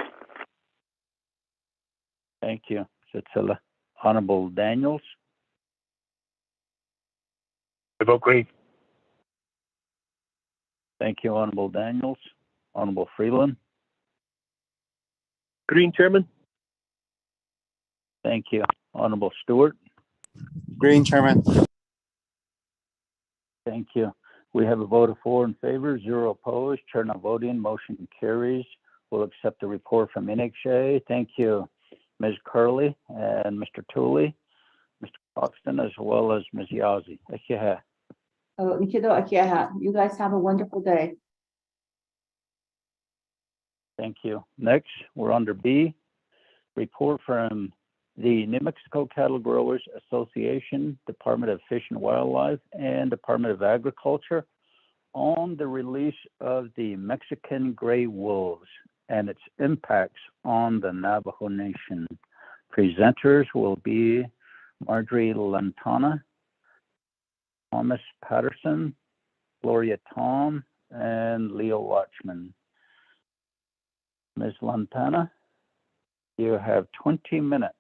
Speaker 2: Thank you. Sitzela. Honorable Daniels.
Speaker 9: I vote green.
Speaker 2: Thank you, Honorable Daniels. Honorable Freeland.
Speaker 8: Green, Chairman.
Speaker 2: Thank you. Honorable Stewart.
Speaker 3: Green, Chairman.
Speaker 2: Thank you. We have a vote of 4 in favor, 0 opposed, chair not voting, motion carries. We'll accept the report from NXA. Thank you, Ms. Curley and Mr. Tooley, Mr. Croxton, as well as Ms. Yazzie.
Speaker 5: You guys have a wonderful day.
Speaker 2: Thank you. Next, we're under B, report from the New Mexico Cattle Growers Association, Department of Fish and Wildlife, and Department of Agriculture on the release of the Mexican gray wolves and its impacts on the Navajo Nation. Presenters will be Marjorie Lantana, Thomas Patterson, Gloria Tom, and Leo Watchman. Ms. Lantana, you have 20 minutes.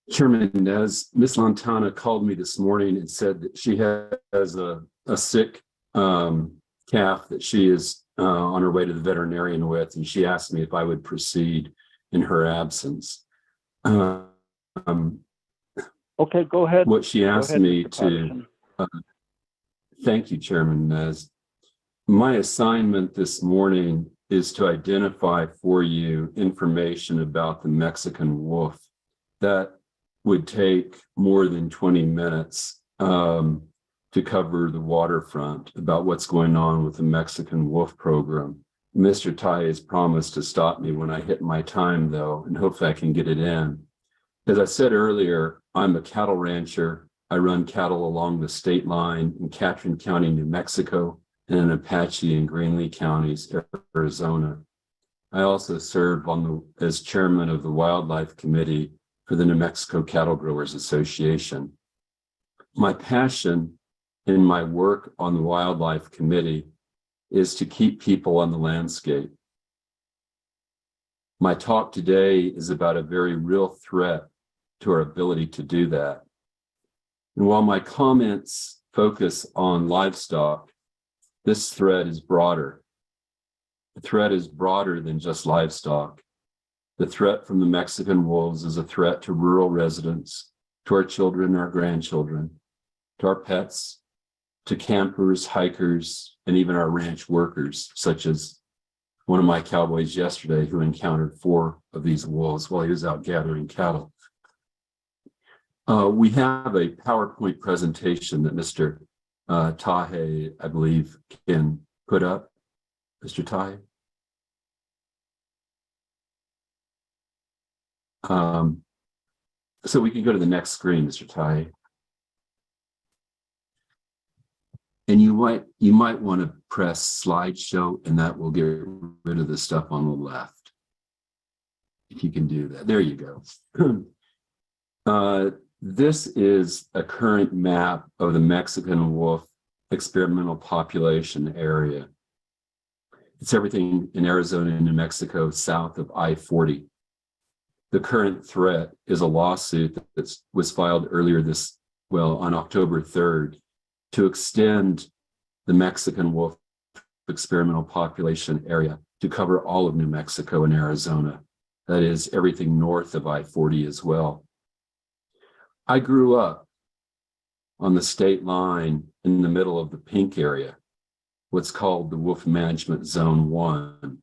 Speaker 10: Chairman, as Ms. Lantana called me this morning and said that she has a sick calf that she is on her way to the veterinarian with, and she asked me if I would proceed in her absence.
Speaker 2: Okay, go ahead.
Speaker 10: What she asked me to, thank you, Chairman. As my assignment this morning is to identify for you information about the Mexican wolf that would take more than 20 minutes to cover the waterfront about what's going on with the Mexican wolf program. Mr. Tai has promised to stop me when I hit my time, though, and hopefully I can get it in. As I said earlier, I'm a cattle rancher. I run cattle along the state line in Catron County, New Mexico, and in Apache and Greenlee counties, Arizona. I also serve as chairman of the Wildlife Committee for the New Mexico Cattle Growers Association. My passion in my work on the Wildlife Committee is to keep people on the landscape. My talk today is about a very real threat to our ability to do that. And while my comments focus on livestock, this threat is broader. The threat is broader than just livestock. The threat from the Mexican wolves is a threat to rural residents, to our children, our grandchildren, to our pets, to campers, hikers, and even our ranch workers, such as one of my cowboys yesterday who encountered 4 of these wolves while he was out gathering cattle. We have a PowerPoint presentation that Mr. Tahe, I believe, can put up. Mr. Tahe? So we can go to the next screen, Mr. Tahe. And you might want to press slideshow, and that will get rid of the stuff on the left. If you can do that. There you go. This is a current map of the Mexican wolf experimental population area. It's everything in Arizona and New Mexico south of I-40. The current threat is a lawsuit that was filed earlier on October 3rd, to extend the Mexican wolf experimental population area to cover all of New Mexico and Arizona. That is everything north of I-40 as well. I grew up on the state line in the middle of the pink area, what's called the Wolf Management Zone 1.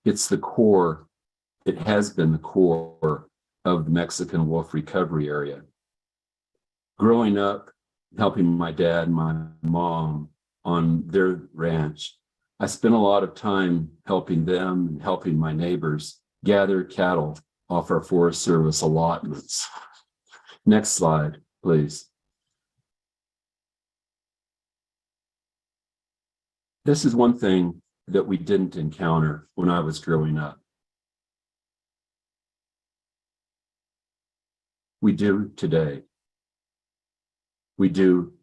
Speaker 10: It's the core, it has been the core of the Mexican wolf recovery area. Growing up, helping my dad and my mom on their ranch, I spent a lot of time helping them and helping my neighbors gather cattle off our Forest Service allotments. Next slide, please. This is one thing that we didn't encounter when I was growing up. We do today. We do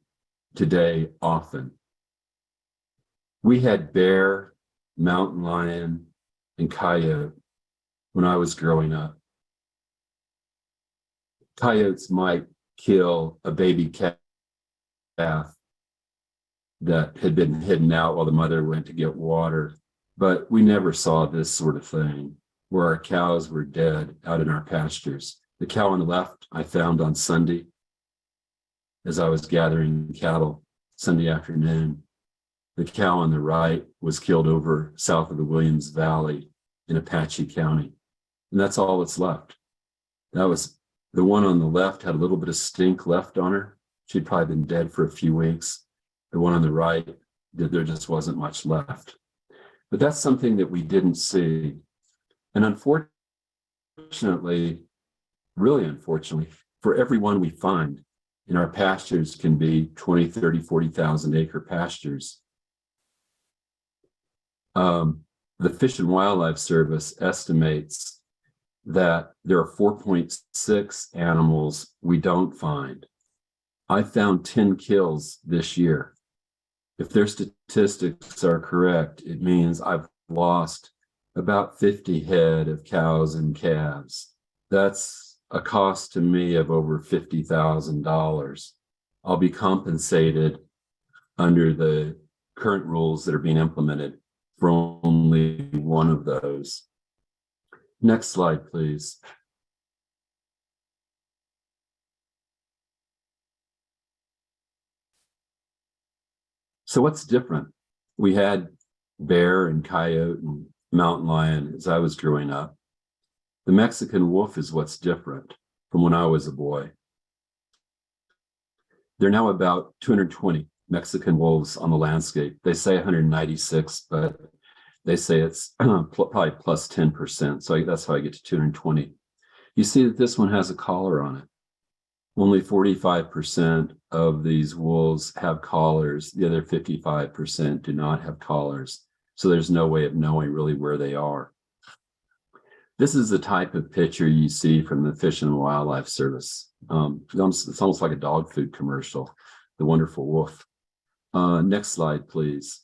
Speaker 10: today often. We had bear, mountain lion, and coyote when I was growing up. Coyotes might kill a baby calf that had been hidden out while the mother went to get water, but we never saw this sort of thing where our cows were dead out in our pastures. The cow on the left I found on Sunday as I was gathering cattle Sunday afternoon. The cow on the right was killed over south of the Williams Valley in Apache County. And that's all that's left. That was the one on the left had a little bit of stink left on her. She'd probably been dead for a few weeks. The one on the right, there just wasn't much left. But that's something that we didn't see. And unfortunately, really unfortunately, for every one we find in our pastures can be 20, 30, 40,000 acre pastures. The Fish and Wildlife Service estimates that there are 4.6 animals we don't find. I found 10 kills this year. If their statistics are correct, it means I've lost about 50 head of cows and calves. That's a cost to me of over $50,000. I'll be compensated under the current rules that are being implemented for only one of those. Next slide, please. So what's different? We had bear and coyote and mountain lion as I was growing up. The Mexican wolf is what's different from when I was a boy. There are now about 220 Mexican wolves on the landscape. They say 196, but they say it's probably plus 10%. So that's how I get to 220. You see that this one has a collar on it. Only 45% of these wolves have collars. The other 55% do not have collars. So there's no way of knowing really where they are. This is the type of picture you see from the Fish and Wildlife Service. It's almost like a dog food commercial, the wonderful wolf. Next slide, please.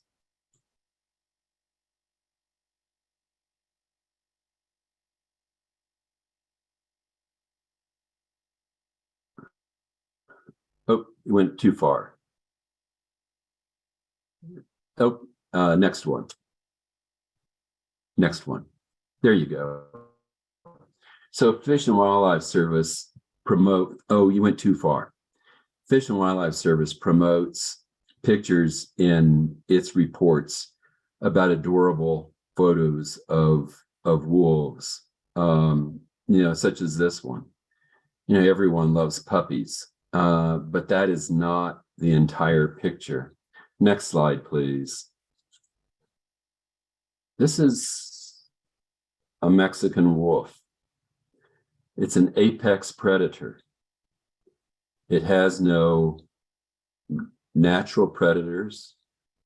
Speaker 10: Oh, it went too far. Oh, next one. Next one. There you go. So Fish and Wildlife Service you went too far. Fish and Wildlife Service promotes pictures in its reports about adorable photos of wolves, such as this one. Everyone loves puppies, but that is not the entire picture. Next slide, please. This is a Mexican wolf. It's an apex predator. It has no natural predators,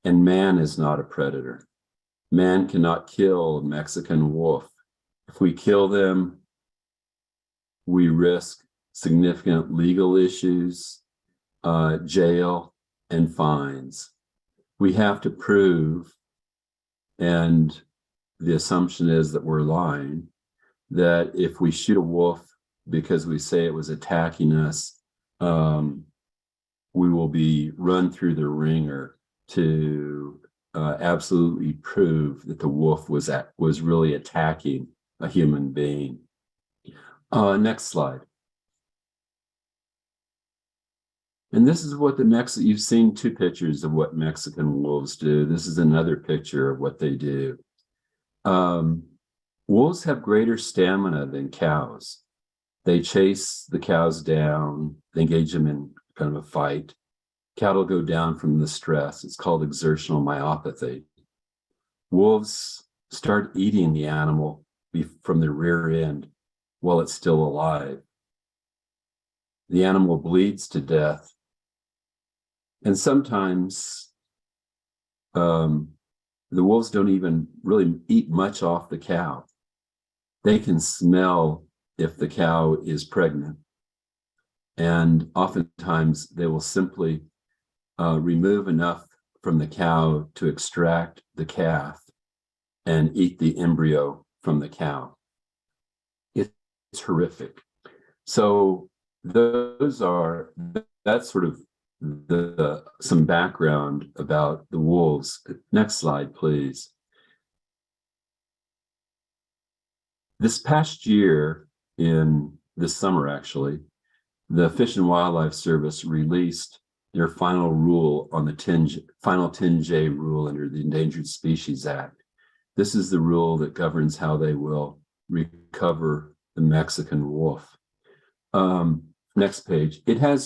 Speaker 10: and man is not a predator. Man cannot kill a Mexican wolf. If we kill them, we risk significant legal issues, jail, and fines. We have to prove, and the assumption is that we're lying, that if we shoot a wolf because we say it was attacking us, we will be run through the ringer to absolutely prove that the wolf was really attacking a human being. Next slide. And this is what you've seen two pictures of what Mexican wolves do. This is another picture of what they do. Wolves have greater stamina than cows. They chase the cows down, they engage them in kind of a fight. Cattle go down from the stress. It's called exertional myopathy. Wolves start eating the animal from the rear end while it's still alive. The animal bleeds to death. And sometimes the wolves don't even really eat much off the cow. They can smell if the cow is pregnant. And oftentimes they will simply remove enough from the cow to extract the calf and eat the embryo from the cow. It's horrific. So that's sort of some background about the wolves. Next slide, please. This past year, in this summer actually, the Fish and Wildlife Service released their final rule on the final 10J rule under the Endangered Species Act. This is the rule that governs how they will recover the Mexican wolf. Next page. They have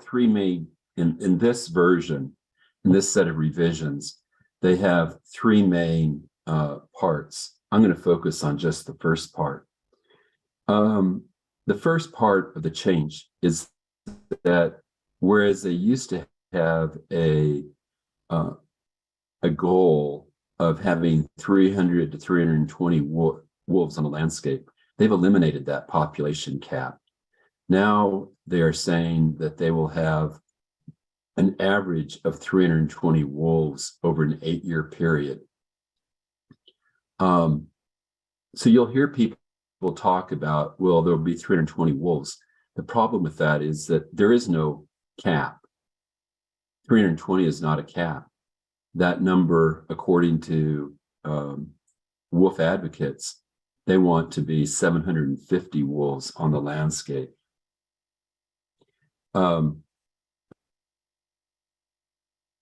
Speaker 10: three main, in this version, in this set of revisions, they have three main parts. I'm going to focus on just the first part. The first part of the change is that whereas they used to have a goal of having 300 to 320 wolves on the landscape, they've eliminated that population cap. Now they are saying that they will have an average of 320 wolves over an 8-year period. So you'll hear people talk about, well, there'll be 320 wolves. The problem with that is that there is no cap. 320 is not a cap. That number, according to wolf advocates, they want to be 750 wolves on the landscape.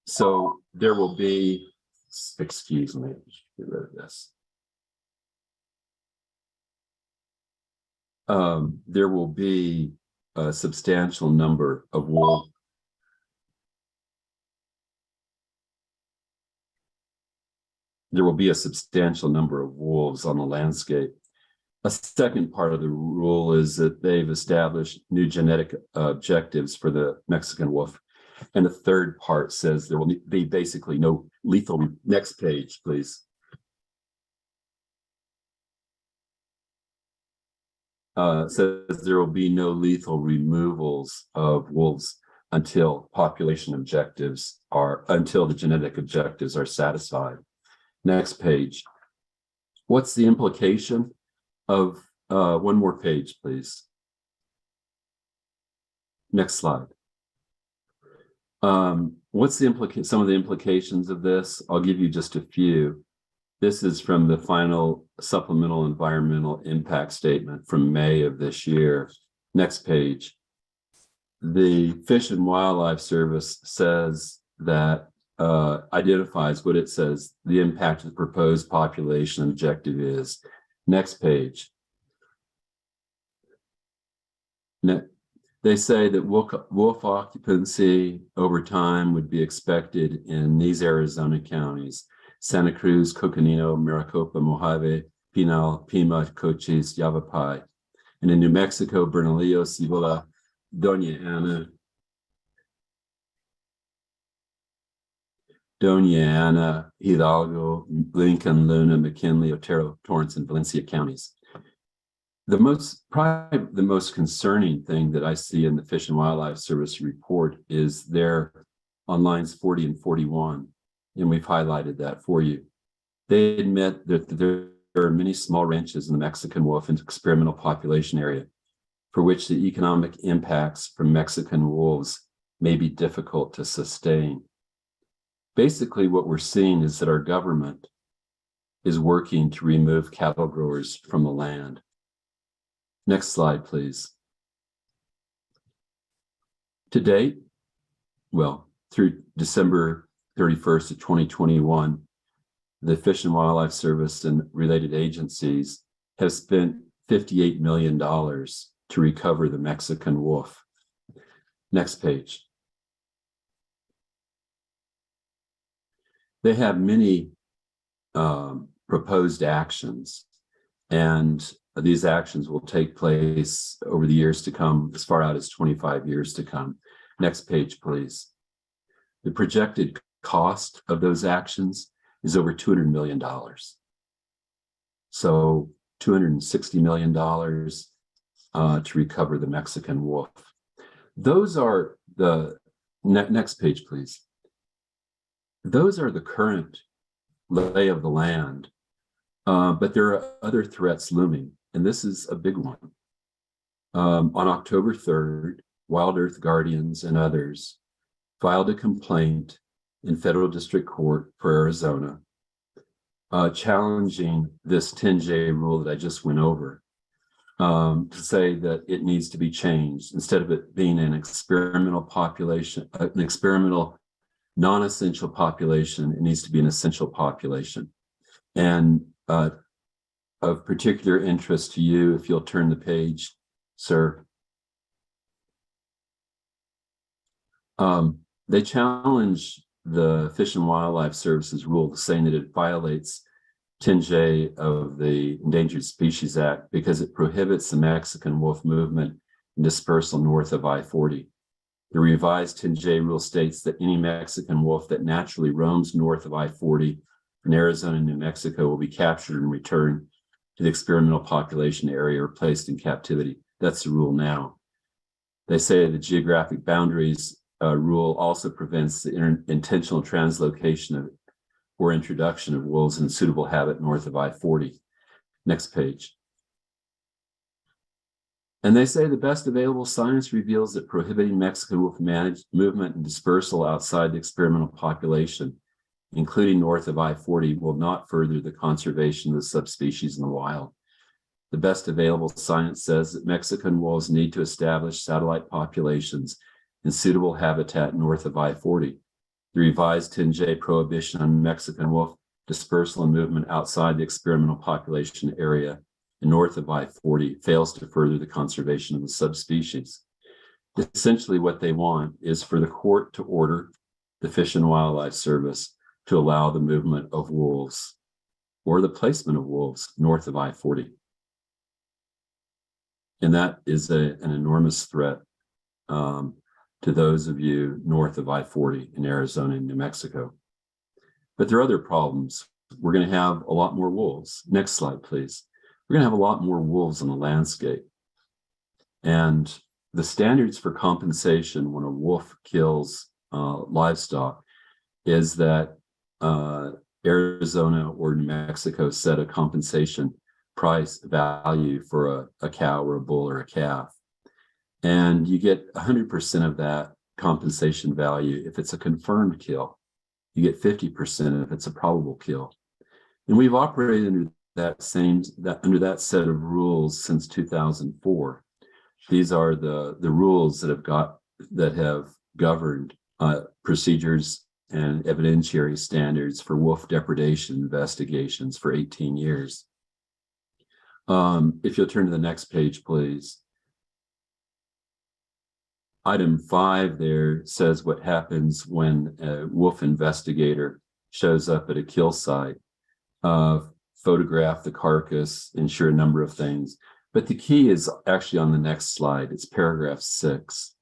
Speaker 10: So there will be, excuse me, get rid of this. There will be a substantial number of wolves. There will be a substantial number of wolves on the landscape. A second part of the rule is that they've established new genetic objectives for the Mexican wolf. And the third part says there will be basically no lethal. Next page, please. Says there will be no lethal removals of wolves until until the genetic objectives are satisfied. Next page. What's the implication of, one more page, please. Next slide. What's some of the implications of this? I'll give you just a few. This is from the final supplemental environmental impact statement from May of this year. Next page. The Fish and Wildlife Service says that identifies what it says the impact of the proposed population objective is. Next page. They say that wolf occupancy over time would be expected in these Arizona counties: Santa Cruz, Coconino, Maricopa, Mojave, Pinal, Pima, Cochise, Yavapai. And in New Mexico, Bernalillo, Cibola, Doña Ana, Hidalgo, Lincoln, Luna, McKinley, Otero, Torrance, and Valencia counties. Probably the most concerning thing that I see in the Fish and Wildlife Service report is there on lines 40 and 41, and we've highlighted that for you. They admit that there are many small ranches in the Mexican wolf and experimental population area for which the economic impacts from Mexican wolves may be difficult to sustain. Basically, what we're seeing is that our government is working to remove cattle growers from the land. Next slide, please. To date, well, through December 31st of 2021, the Fish and Wildlife Service and related agencies have spent $58 million to recover the Mexican wolf. Next page. They have many proposed actions, and these actions will take place over the years to come, as far out as 25 years to come. Next page, please. The projected cost of those actions is over $200 million. So $260 million to recover the Mexican wolf. Those are the next page, please. Those are the current lay of the land, but there are other threats looming, and this is a big one. On October 3rd, Wild Earth Guardians and others filed a complaint in federal district court for Arizona, challenging this 10J rule that I just went over, to say that it needs to be changed. Instead of it being an experimental population, an experimental non-essential population, it needs to be an essential population. And of particular interest to you, if you'll turn the page, sir. They challenge the Fish and Wildlife Services rule, saying that it violates 10J of the Endangered Species Act because it prohibits the Mexican wolf movement and dispersal north of I-40. The revised 10J rule states that any Mexican wolf that naturally roams north of I-40 in Arizona and New Mexico will be captured and returned to the experimental population area or placed in captivity. That's the rule now. They say the geographic boundaries rule also prevents the intentional translocation of or introduction of wolves in suitable habitat north of I-40. Next page. And they say the best available science reveals that prohibiting Mexican wolf movement and dispersal outside the experimental population, including north of I-40, will not further the conservation of the subspecies in the wild. The best available science says that Mexican wolves need to establish satellite populations in suitable habitat north of I-40. The revised 10J prohibition on Mexican wolf dispersal and movement outside the experimental population area and north of I-40 fails to further the conservation of the subspecies. Essentially, what they want is for the court to order the Fish and Wildlife Service to allow the movement of wolves or the placement of wolves north of I-40. And that is an enormous threat to those of you north of I-40 in Arizona and New Mexico. But there are other problems. We're going to have a lot more wolves. Next slide, please. We're going to have a lot more wolves in the landscape. And the standards for compensation when a wolf kills livestock is that Arizona or New Mexico set a compensation price value for a cow or a bull or a calf. And you get 100% of that compensation value if it's a confirmed kill. You get 50% if it's a probable kill. And we've operated under that set of rules since 2004. These are the rules that have governed procedures and evidentiary standards for wolf depredation investigations for 18 years. If you'll turn to the next page, please. Item 5 there says what happens when a wolf investigator shows up at a kill site, photograph the carcass, ensure a number of things. But the key is actually on the next slide. It's paragraph 6.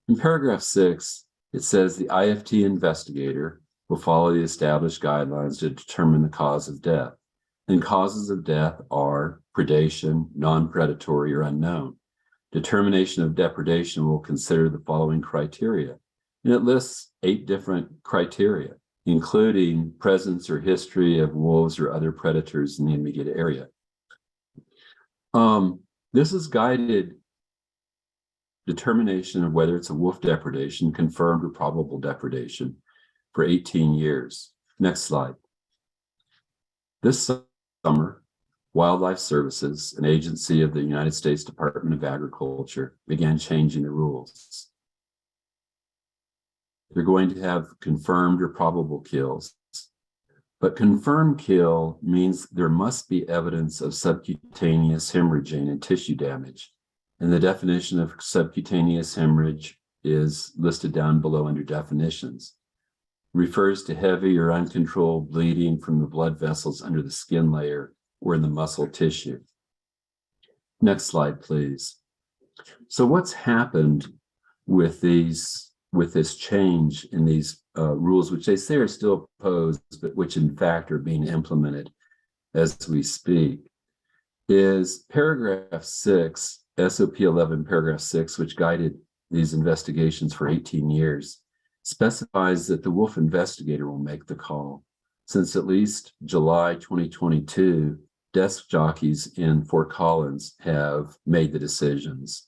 Speaker 10: In paragraph 6, it says the IFT investigator will follow the established guidelines to determine the cause of death. And causes of death are predation, non-predatory, or unknown. Determination of depredation will consider the following criteria. And it lists 8 different criteria, including presence or history of wolves or other predators in the immediate area. This is guided determination of whether it's a wolf depredation, confirmed or probable depredation, for 18 years. Next slide. This summer, Wildlife Services, an agency of the United States Department of Agriculture, began changing the rules. They're going to have confirmed or probable kills. But confirmed kill means there must be evidence of subcutaneous hemorrhaging and tissue damage. And the definition of subcutaneous hemorrhage is listed down below under definitions. Refers to heavy or uncontrolled bleeding from the blood vessels under the skin layer or in the muscle tissue. Next slide, please. So what's happened with these with this change in these rules, which they say are still proposed, but which in fact are being implemented as we speak, is paragraph 6, SOP 11, paragraph 6, which guided these investigations for 18 years, specifies that the wolf investigator will make the call. Since at least July 2022, desk jockeys in Fort Collins have made the decisions.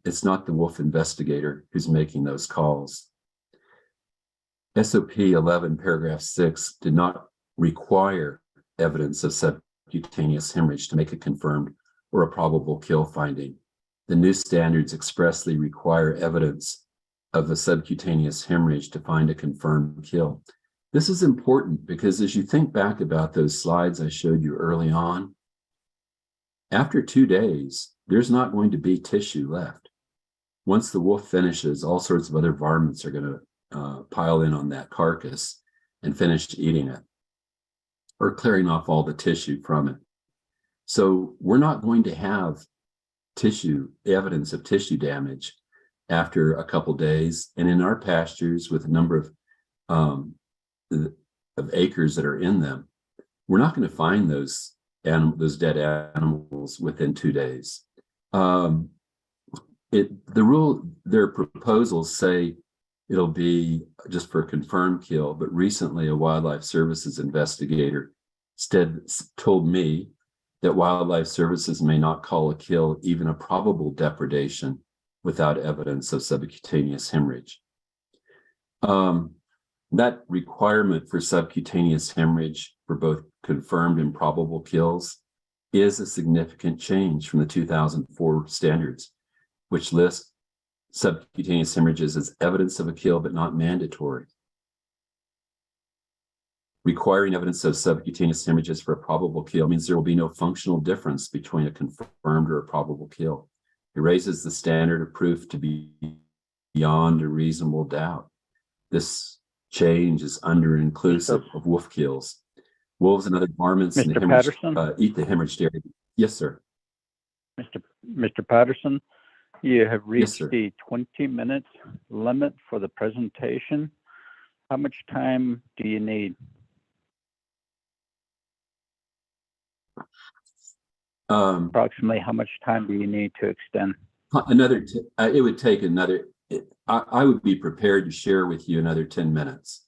Speaker 10: It's not the wolf investigator who's making those calls. SOP 11, paragraph 6 did not require evidence of subcutaneous hemorrhage to make a confirmed or a probable kill finding. The new standards expressly require evidence of a subcutaneous hemorrhage to find a confirmed kill. This is important because as you think back about those slides I showed you early on, after 2 days, there's not going to be tissue left. Once the wolf finishes, all sorts of other varmints are going to pile in on that carcass and finish eating it or clearing off all the tissue from it. So we're not going to have evidence of tissue damage after a couple days. And in our pastures with a number of acres that are in them, we're not going to find those dead animals within 2 days. Their proposals say it'll be just for a confirmed kill, but recently a wildlife services investigator told me that wildlife services may not call a kill even a probable depredation without evidence of subcutaneous hemorrhage. That requirement for subcutaneous hemorrhage for both confirmed and probable kills is a significant change from the 2004 standards, which list subcutaneous hemorrhages as evidence of a kill, but not mandatory. Requiring evidence of subcutaneous hemorrhages for a probable kill means there will be no functional difference between a confirmed or a probable kill. It raises the standard of proof to be beyond a reasonable doubt. This change is under-inclusive of wolf kills. Wolves and other varmints in the
Speaker 2: Patterson?
Speaker 10: Eat the hemorrhaged area. Yes, sir.
Speaker 2: Mr. Patterson, you have reached
Speaker 10: sir.
Speaker 2: the 20-minute limit for the presentation. How much time do you need? Approximately how much time do you need to extend?
Speaker 10: It would take another, I would be prepared to share with you another 10 minutes.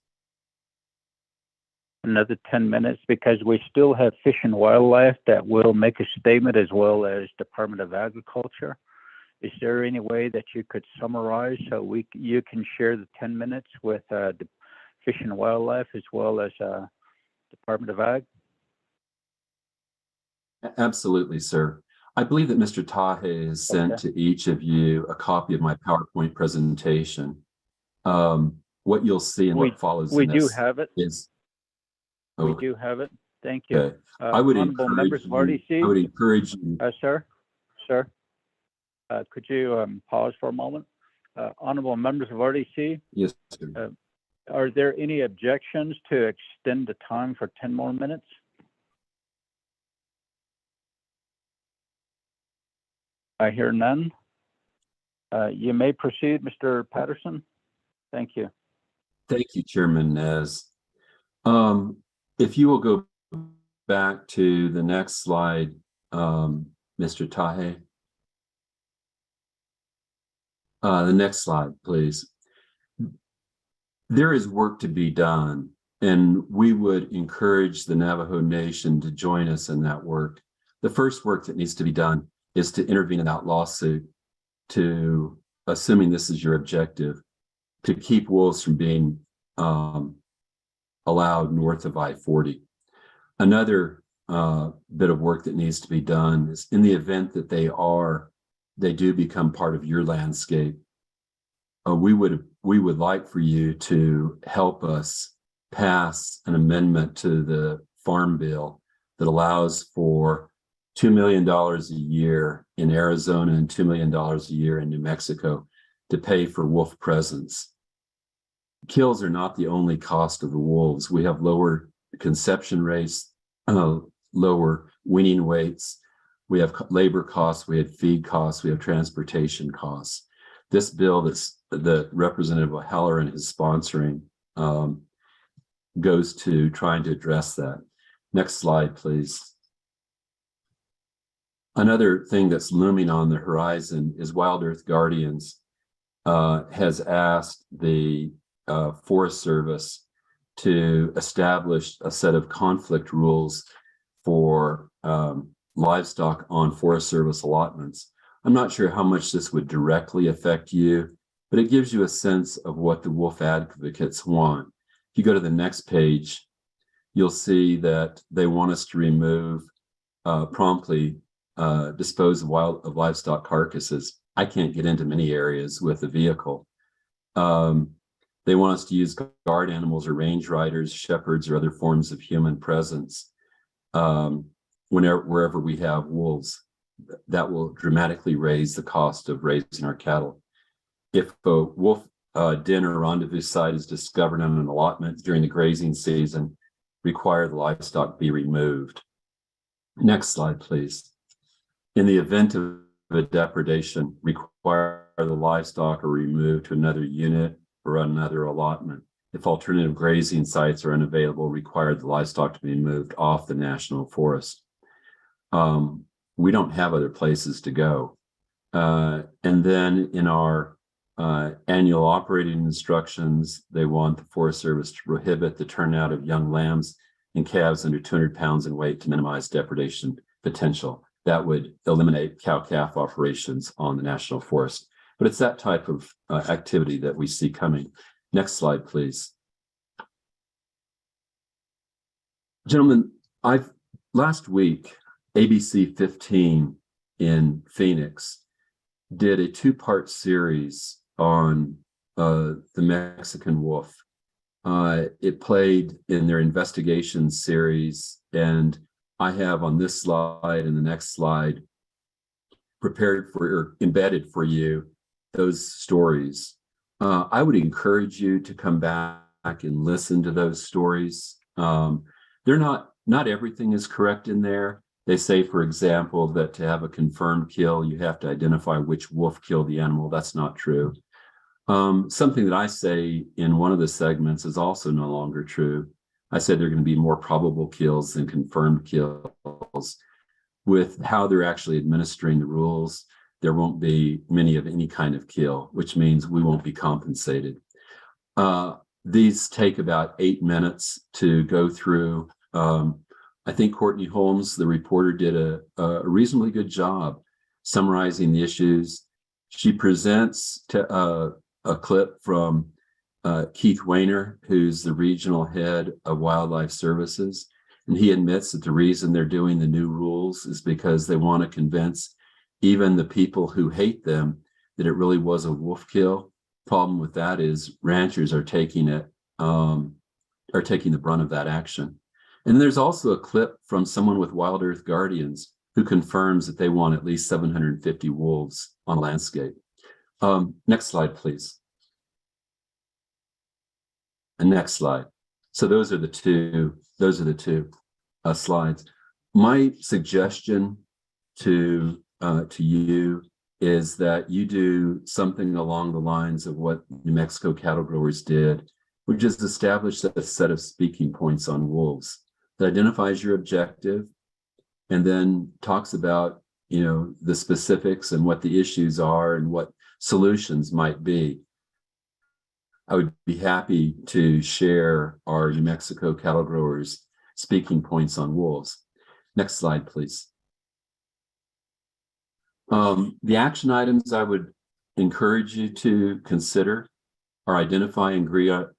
Speaker 2: Another 10 minutes, because we still have Fish and Wildlife that will make a statement, as well as Department of Agriculture. Is there any way that you could summarize so you can share the 10 minutes with the Fish and Wildlife as well as Department of Ag?
Speaker 10: Absolutely, sir. I believe that Mr. Tahe has sent to each of you a copy of my PowerPoint presentation. What you'll see and what follows
Speaker 2: we do have it.
Speaker 10: We
Speaker 2: do have it. Thank you.
Speaker 10: Okay. I would
Speaker 2: members of RDC.
Speaker 10: I would encourage you.
Speaker 2: Sir, could you pause for a moment? Honorable members of RDC.
Speaker 10: Yes, sir.
Speaker 2: Are there any objections to extend the time for 10 more minutes? I hear none. You may proceed, Mr. Patterson. Thank you.
Speaker 10: Thank you, Chairman Nez. If you will go back to the next slide, Mr. Tahe. The next slide, please. There is work to be done, and we would encourage the Navajo Nation to join us in that work. The first work that needs to be done is to intervene in that lawsuit, to, assuming this is your objective, to keep wolves from being allowed north of I-40. Another bit of work that needs to be done is, in the event that they do become part of your landscape, we would like for you to help us pass an amendment to the Farm Bill that allows for $2 million a year in Arizona and $2 million a year in New Mexico to pay for wolf presence. Kills are not the only cost of the wolves. We have lower conception rates, lower weaning weights. We have labor costs, we have feed costs, we have transportation costs. This bill that's that Representative O'Halloran is sponsoring goes to trying to address that. Next slide, please. Another thing that's looming on the horizon is Wild Earth Guardians has asked the Forest Service to establish a set of conflict rules for livestock on Forest Service allotments. I'm not sure how much this would directly affect you, but it gives you a sense of what the wolf advocates want. If you go to the next page, you'll see that they want us to remove promptly dispose of livestock carcasses. I can't get into many areas with a vehicle. They want us to use guard animals or range riders, shepherds, or other forms of human presence wherever we have wolves. That will dramatically raise the cost of raising our cattle. If a wolf den or rendezvous site is discovered on an allotment during the grazing season, require the livestock be removed. Next slide, please. In the event of a depredation, require the livestock are removed to another unit or another allotment. If alternative grazing sites are unavailable, require the livestock to be moved off the national forest. We don't have other places to go. And then in our annual operating instructions, they want the Forest Service to prohibit the turnout of young lambs and calves under 200 pounds in weight to minimize depredation potential. That would eliminate cow-calf operations on the national forest. But it's that type of activity that we see coming. Next slide, please. Gentlemen, last week, ABC 15 in Phoenix did a two-part series on the Mexican wolf. It played in their investigation series, and I have on this slide and the next slide prepared for or embedded for you those stories. I would encourage you to come back and listen to those stories. They're not everything is correct in there. They say, for example, that to have a confirmed kill, you have to identify which wolf killed the animal. That's not true. Something that I say in one of the segments is also no longer true. I said there are going to be more probable kills than confirmed kills. With how they're actually administering the rules, there won't be many of any kind of kill, which means we won't be compensated. These take about 8 minutes to go through. I think Courtney Holmes, the reporter, did a reasonably good job summarizing the issues. She presents a clip from Keith Wayner, who's the regional head of Wildlife Services. And he admits that the reason they're doing the new rules is because they want to convince even the people who hate them that it really was a wolf kill. Problem with that is ranchers are taking the brunt of that action. And there's also a clip from someone with Wild Earth Guardians who confirms that they want at least 750 wolves on a landscape. Next slide, please. And next slide. So those are the two slides. My suggestion to you is that you do something along the lines of what New Mexico cattle growers did, which is establish a set of speaking points on wolves that identifies your objective and then talks about, the specifics and what the issues are and what solutions might be. I would be happy to share our New Mexico cattle growers' speaking points on wolves. Next slide, please. The action items I would encourage you to consider are identify and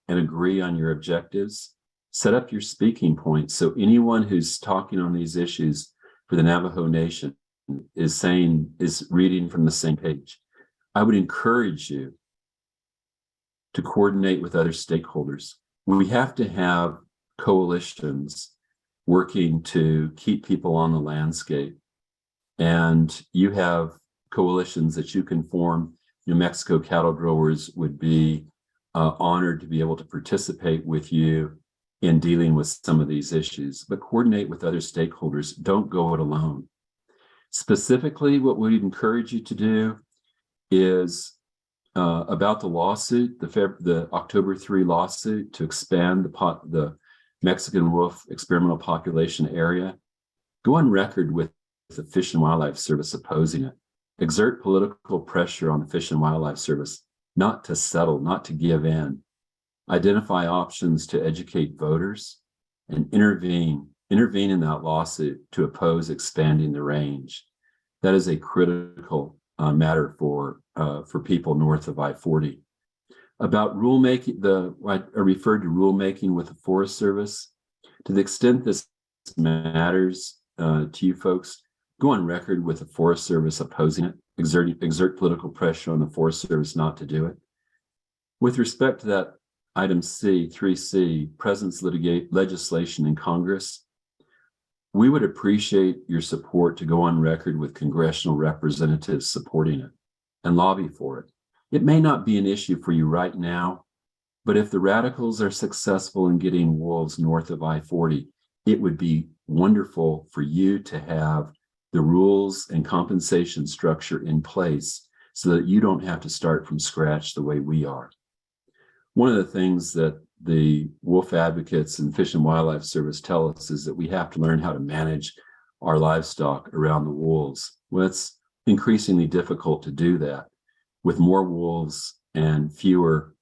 Speaker 10: agree on your objectives. Set up your speaking points so anyone who's talking on these issues for the Navajo Nation is reading from the same page. I would encourage you to coordinate with other stakeholders. We have to have coalitions working to keep people on the landscape. And you have coalitions that you can form. New Mexico cattle growers would be honored to be able to participate with you in dealing with some of these issues, but coordinate with other stakeholders. Don't go it alone. Specifically, what we'd encourage you to do is about the lawsuit, the October 3 lawsuit to expand the Mexican wolf experimental population area. Go on record with the Fish and Wildlife Service opposing it. Exert political pressure on the Fish and Wildlife Service not to settle, not to give in. Identify options to educate voters and intervene in that lawsuit to oppose expanding the range. That is a critical matter for people north of I-40. About rulemaking, I referred to rulemaking with the Forest Service. To the extent this matters to you folks, go on record with the Forest Service opposing it. Exert political pressure on the Forest Service not to do it. With respect to that item C, 3C, presence legislation in Congress, we would appreciate your support to go on record with congressional representatives supporting it and lobby for it. It may not be an issue for you right now, but if the radicals are successful in getting wolves north of I-40, it would be wonderful for you to have the rules and compensation structure in place so that you don't have to start from scratch the way we are. One of the things that the wolf advocates and Fish and Wildlife Service tell us is that we have to learn how to manage our livestock around the wolves. Well, it's increasingly difficult to do that with more wolves and fewer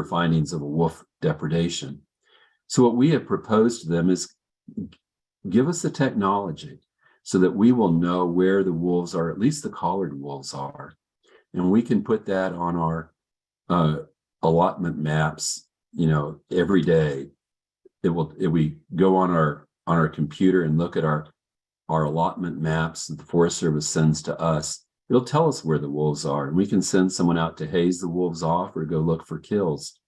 Speaker 10: findings of a wolf depredation. So what we have proposed to them is give us the technology so that we will know where the wolves are, at least the collared wolves are. And we can put that on our allotment maps, every day. If we go on our computer and look at our allotment maps that the Forest Service sends to us, it'll tell us where the wolves are. And we can send someone out to haze the wolves off or go look for kills.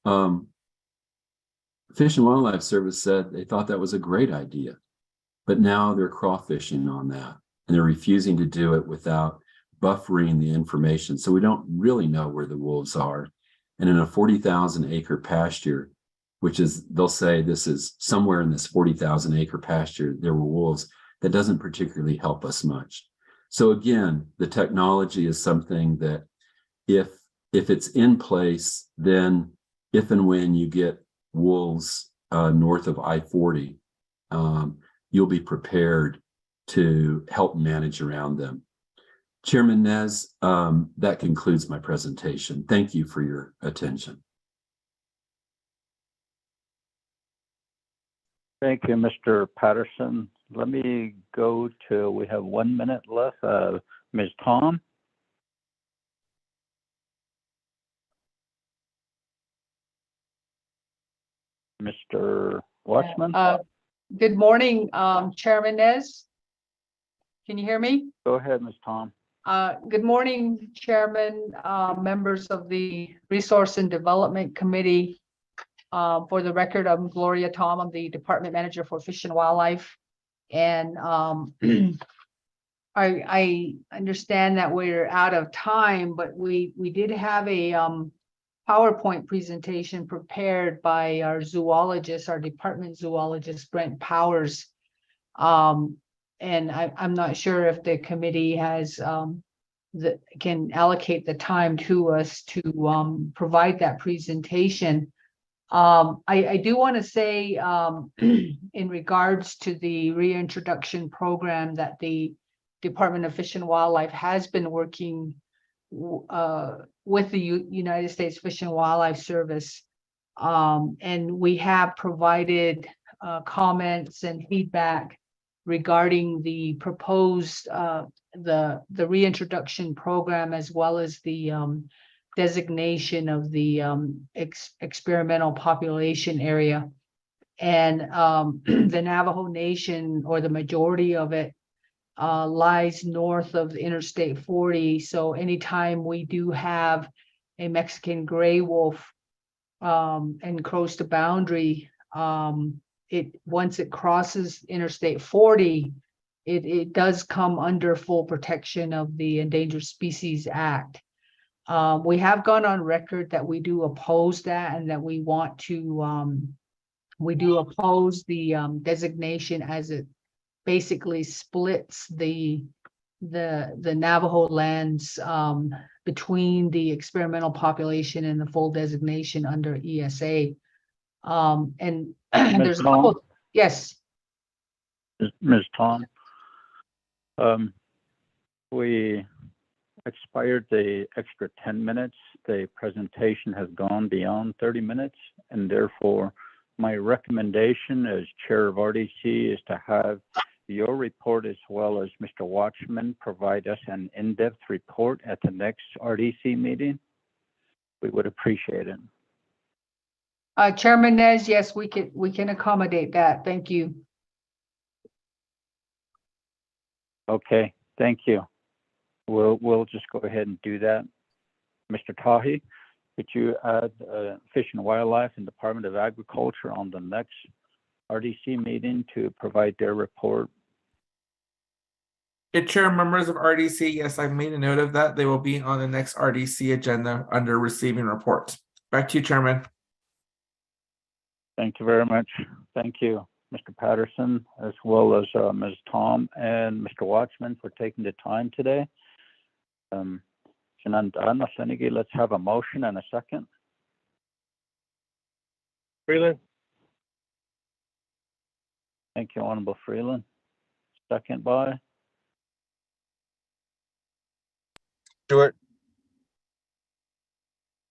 Speaker 10: Fish and Wildlife Service said they thought that was a great idea, but now they're crawfishing on that and they're refusing to do it without buffering the information. So we don't really know where the wolves are. And in a 40,000 acre pasture, which is, they'll say this is somewhere in this 40,000 acre pasture, there were wolves, that doesn't particularly help us much. So again, the technology is something that if it's in place, then if and when you get wolves north of I-40, you'll be prepared to help manage around them. Chairman Nez, that concludes my presentation. Thank you for your attention.
Speaker 2: Thank you, Mr. Patterson. Let me go to, we have 1 minute left. Ms. Tom? Mr. Watchman?
Speaker 11: Good morning, Chairman Nez. Can you hear me?
Speaker 2: Go ahead, Ms. Tom.
Speaker 11: Good morning, Chairman, members of the Resource and Development Committee. For the record, I'm Gloria Tom. I'm the Department Manager for Fish and Wildlife. And I understand that we're out of time, but we did have a PowerPoint presentation prepared by our zoologist, our department zoologist, Brent Powers. And I'm not sure if the committee has can allocate the time to us to provide that presentation. I do want to say in regards to the reintroduction program that the Department of Fish and Wildlife has been working with the United States Fish and Wildlife Service. And we have provided comments and feedback regarding the proposed the reintroduction program, as well as the designation of the experimental population area. And the Navajo Nation, or the majority of it, lies north of Interstate 40. So anytime we do have a Mexican gray wolf encroach the boundary, once it crosses Interstate 40, it does come under full protection of the Endangered Species Act. We have gone on record that we do oppose that, and that we want to, we do oppose the designation, as it basically splits the the Navajo lands between the experimental population and the full designation under ESA. And there's a couple, yes.
Speaker 2: Ms. Tom, we expired the extra 10 minutes. The presentation has gone beyond 30 minutes, and therefore my recommendation as chair of RDC is to have your report as well as Mr. Watchman provide us an in-depth report at the next RDC meeting. We would appreciate it.
Speaker 11: Chairman Nez, yes, we can accommodate that. Thank you.
Speaker 2: Okay, thank you. We'll just go ahead and do that. Mr. Tahi, could you add Fish and Wildlife and Department of Agriculture on the next RDC meeting to provide their report?
Speaker 1: Chair, members of RDC, yes, I've made a note of that. They will be on the next RDC agenda under receiving reports. Back to you, Chairman.
Speaker 2: Thank you very much. Thank you, Mr. Patterson, as well as Ms. Tom and Mr. Watchman for taking the time today. Let's have a motion and a second.
Speaker 8: Freeland.
Speaker 2: Thank you, Honorable Freeland. Second by
Speaker 3: Stewart.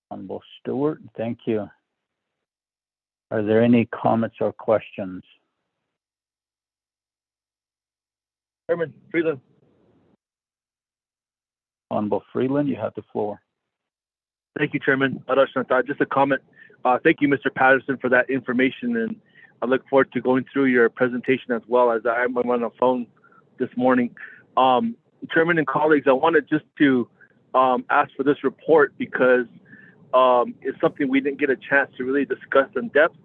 Speaker 2: Honorable Stewart. Thank you. Are there any comments or questions?
Speaker 8: Chairman Freeland.
Speaker 2: Honorable Freeland, you have the floor.
Speaker 8: Thank you, Chairman. Just a comment. Thank you, Mr. Patterson, for that information, and I look forward to going through your presentation as well as I'm on the phone this morning. Chairman and colleagues, I wanted just to ask for this report because it's something we didn't get a chance to really discuss in depth,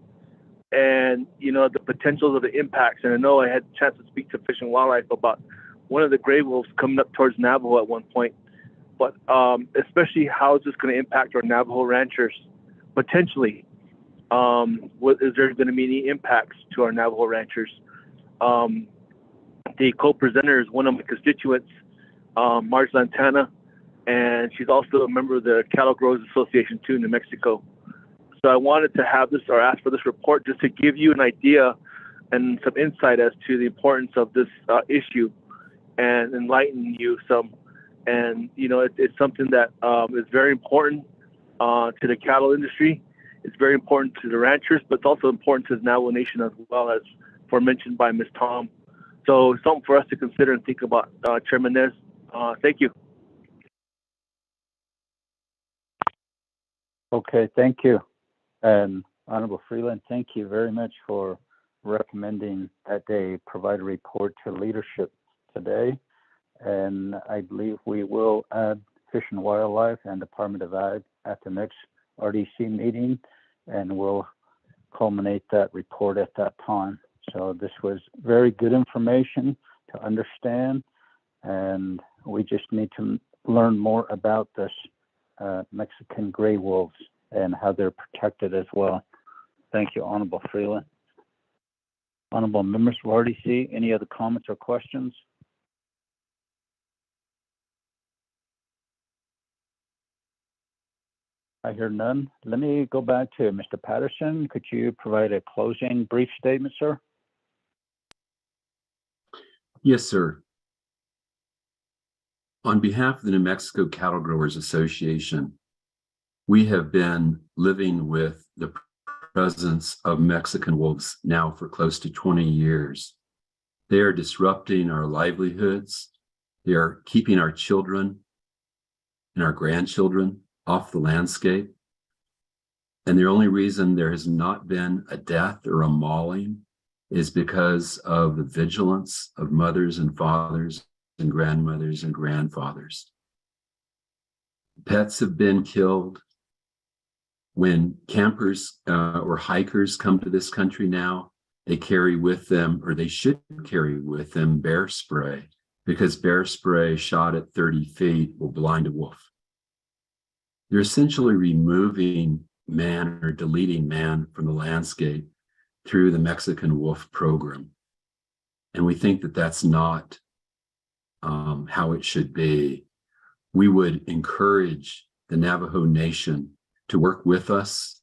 Speaker 8: and the potentials of the impacts. And I know I had a chance to speak to Fish and Wildlife about one of the gray wolves coming up towards Navajo at one point, but especially how is this going to impact our Navajo ranchers potentially? Is there going to be any impacts to our Navajo ranchers? The co-presenter is one of my constituents, Marge Lantana, and she's also a member of the Cattle Growers Association too in New Mexico. So I wanted to have this or ask for this report just to give you an idea and some insight as to the importance of this issue and enlighten you some. And, it's something that is very important to the cattle industry. It's very important to the ranchers, but it's also important to the Navajo Nation as well, as aforementioned by Ms. Tom. So something for us to consider and think about, Chairman Nez. Thank you.
Speaker 2: Okay, thank you. And Honorable Freeland, thank you very much for recommending that they provide a report to leadership today. And I believe we will add Fish and Wildlife and Department of Ag at the next RDC meeting, and we'll culminate that report at that time. So this was very good information to understand, and we just need to learn more about this Mexican gray wolves and how they're protected as well. Thank you, Honorable Freeland. Honorable members of RDC, any other comments or questions? I hear none. Let me go back to Mr. Patterson. Could you provide a closing brief statement, sir?
Speaker 10: Yes, sir. On behalf of the New Mexico Cattle Growers Association, we have been living with the presence of Mexican wolves now for close to 20 years. They are disrupting our livelihoods. They are keeping our children and our grandchildren off the landscape. And the only reason there has not been a death or a mauling is because of the vigilance of mothers and fathers and grandmothers and grandfathers. Pets have been killed. When campers or hikers come to this country now, they carry with them, or they should carry with them, bear spray, because bear spray shot at 30 feet will blind a wolf. You're essentially removing man or deleting man from the landscape through the Mexican wolf program. And we think that that's not how it should be, we would encourage the Navajo Nation to work with us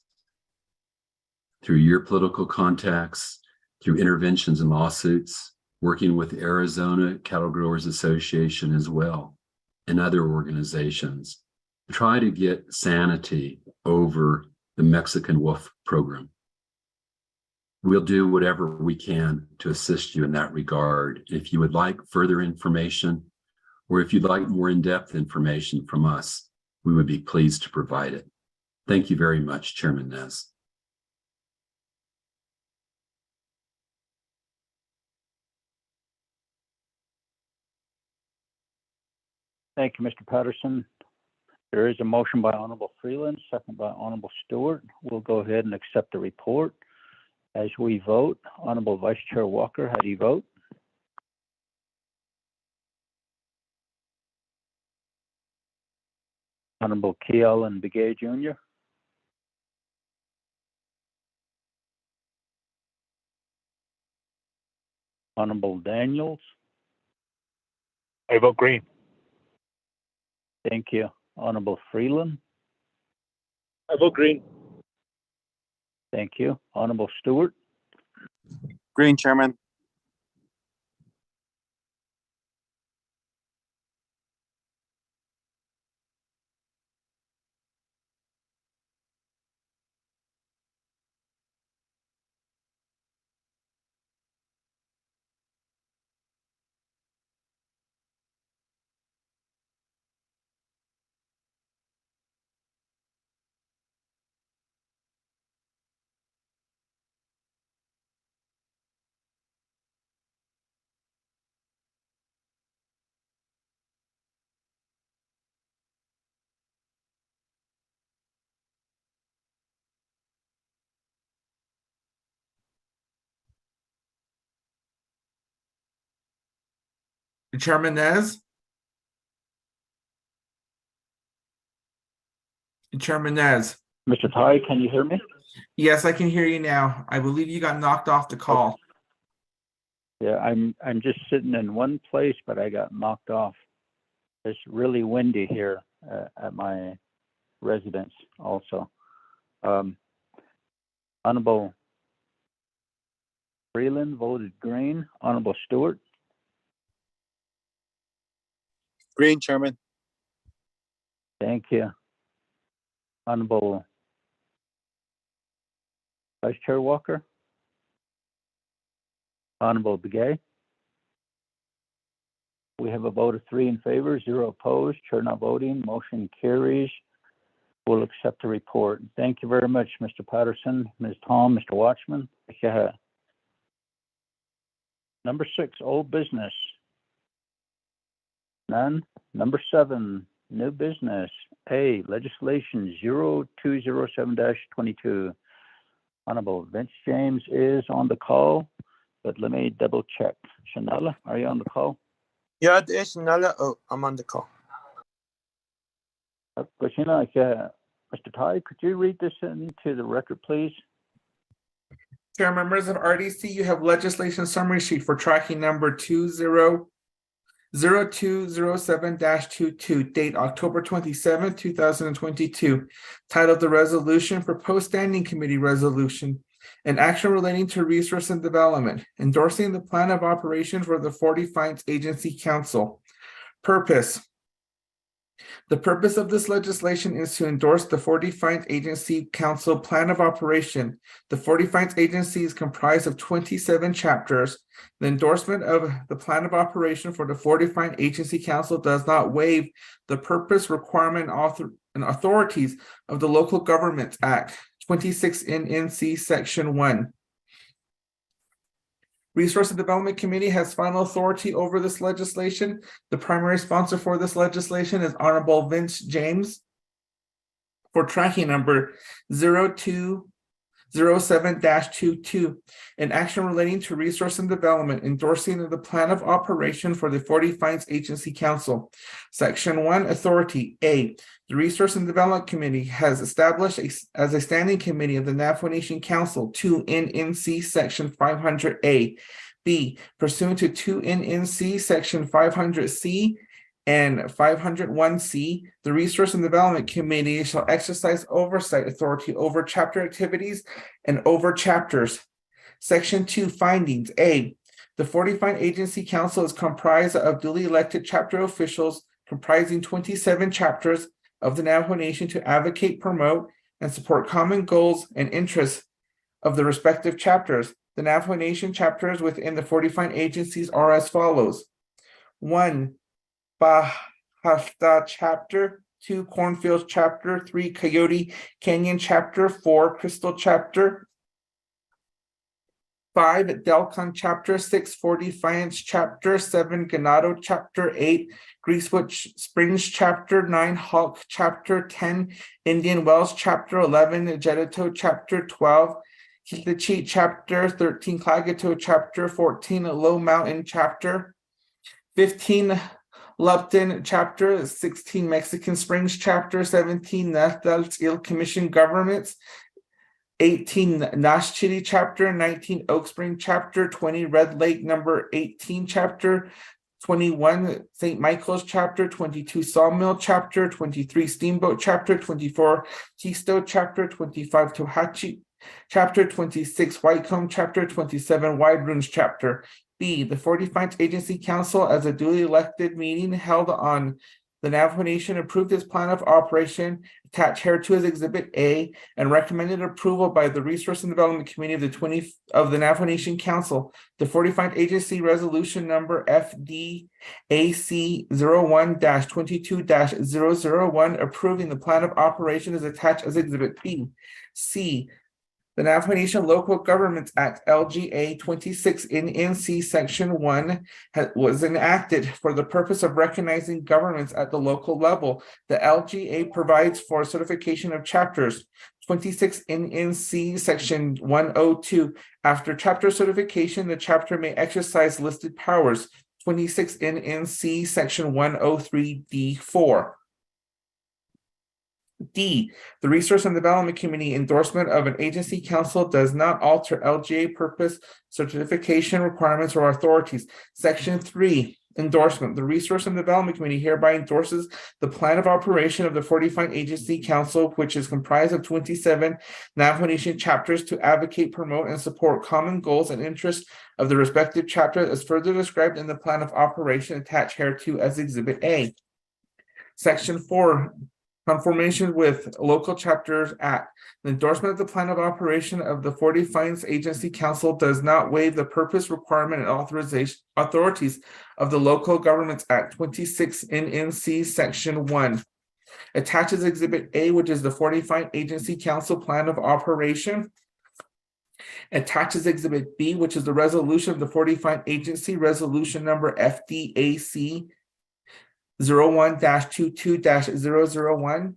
Speaker 10: through your political contacts, through interventions and lawsuits, working with Arizona Cattle Growers Association as well, and other organizations, try to get sanity over the Mexican wolf program. We'll do whatever we can to assist you in that regard. If you would like further information, or if you'd like more in-depth information from us, we would be pleased to provide it. Thank you very much, Chairman Nez.
Speaker 2: Thank you, Mr. Patterson. There is a motion by Honorable Freeland, second by Honorable Stewart. We'll go ahead and accept the report. As we vote, Honorable Vice Chair Walker, how do you vote? Honorable Kiel and Begay Jr. Honorable Daniels.
Speaker 9: I vote green.
Speaker 2: Thank you. Honorable Freeland.
Speaker 9: I vote green.
Speaker 2: Thank you. Honorable Stewart.
Speaker 3: Green, Chairman.
Speaker 1: Chairman Nez? Chairman Nez?
Speaker 2: Mr. Ty, can you hear me?
Speaker 1: Yes, I can hear you now. I believe you got knocked off the call.
Speaker 2: Yeah, I'm just sitting in one place, but I got knocked off. It's really windy here at my residence also. Honorable Freeland voted green. Honorable Stewart.
Speaker 3: Green, Chairman.
Speaker 2: Thank you. Honorable Vice Chair Walker. Honorable Begay. We have a vote of 3 in favor, 0 opposed, chair not voting, motion carries. We'll accept the report. Thank you very much, Mr. Patterson, Ms. Tom, Mr. Watchman. Number 6, old business. None. Number 7, new business. A, legislation 0207-22. Honorable Vince James is on the call, but let me double check. Shanala, are you on the call?
Speaker 3: Yeah, it's Nala. Oh, I'm on the call.
Speaker 2: Mr. Ty, could you read this into the record, please?
Speaker 1: Chair, members of RDC, you have legislation summary sheet for tracking number 200207-22, date October 27, 2022, titled the resolution, proposed standing committee resolution, an action relating to resource and development, endorsing the plan of operation for the 4 Defiance Agency Council. Purpose. The purpose of this legislation is to endorse the 4 Defiance Agency Council Plan of Operation. The 4 Defiance Agency is comprised of 27 chapters. The endorsement of the Plan of Operation for the 4 Defiance Agency Council does not waive the purpose, requirement, and authorities of the Local Governments Act, 26 NC Section 1. Resource and Development Committee has final authority over this legislation. The primary sponsor for this legislation is Honorable Vince James for tracking number 0207-22, an action relating to resource and development, endorsing of the plan of operation for the 4 Defiance Agency Council. Section 1, authority. A, the Resource and Development Committee has established as a standing committee of the Navajo Nation Council 2 NNC Section 500A. B, pursuant to 2 NNC Section 500C and 501C, the Resource and Development Committee shall exercise oversight authority over chapter activities and over chapters. Section 2, findings. A, the Fortifying Agency Council is comprised of duly elected chapter officials comprising 27 chapters of the Navajo Nation to advocate, promote, and support common goals and interests of the respective chapters. The Navajo Nation chapters within the Fortifying Agencies are as follows. 1, Bahasta chapter, 2, Cornfields chapter, 3, Coyote Canyon chapter, 4, Crystal chapter, 5, Delcon chapter, 6, Defiance chapter, 7, Ganado chapter, 8, Greasewood Springs chapter, 9, Hawk chapter, 10, Indian Wells chapter, 11, Jedito chapter, 12, Kilichi chapter, 13, Klagito chapter, 14, Low Mountain chapter, 15, Lupton chapter, 16, Mexican Springs chapter, 17, Nathal Commission governments, 18, Nashchitty chapter, 19, Oak Spring chapter, 20, Red Lake number 18 chapter, 21, St. Michael's chapter, 22, Sawmill chapter, 23, Steamboat chapter, 24, Keystone chapter, 25, Tohachi chapter, 26, Whitecomb chapter, 27, Wide Ruins chapter. B, the Fortifying Agency Council as a duly elected meeting held on the Navajo Nation approved its plan of operation attached hereto as Exhibit A and recommended approval by the Resource and Development Committee of the Navajo Nation Council. The Fortifying Agency Resolution Number FDAC 01-22-001 approving the plan of operation is attached as Exhibit B. C, the Navajo Nation Local Governments Act, LGA 26 NNC Section 1 was enacted for the purpose of recognizing governments at the local level. The LGA provides for certification of chapters. 26 NNC Section 102. After chapter certification, the chapter may exercise listed powers. 26 NNC Section 103D4. D, the Resource and Development Committee endorsement of an agency council does not alter LGA purpose, certification requirements, or authorities. Section 3, endorsement. The Resource and Development Committee hereby endorses the plan of operation of the Fortifying Agency Council, which is comprised of 27 Navajo Nation chapters to advocate, promote, and support common goals and interests of the respective chapters as further described in the plan of operation attached hereto as Exhibit A. Section 4, conformation with Local Chapters Act. The endorsement of the plan of operation of the Fortifying Agency Council does not waive the purpose, requirement, and authorization authorities of the Local Governments Act 26 NNC Section 1. Attaches Exhibit A, which is the Fortifying Agency Council plan of operation. Attaches Exhibit B, which is the resolution of the Fortifying Agency, resolution number FDAC 01-22-001.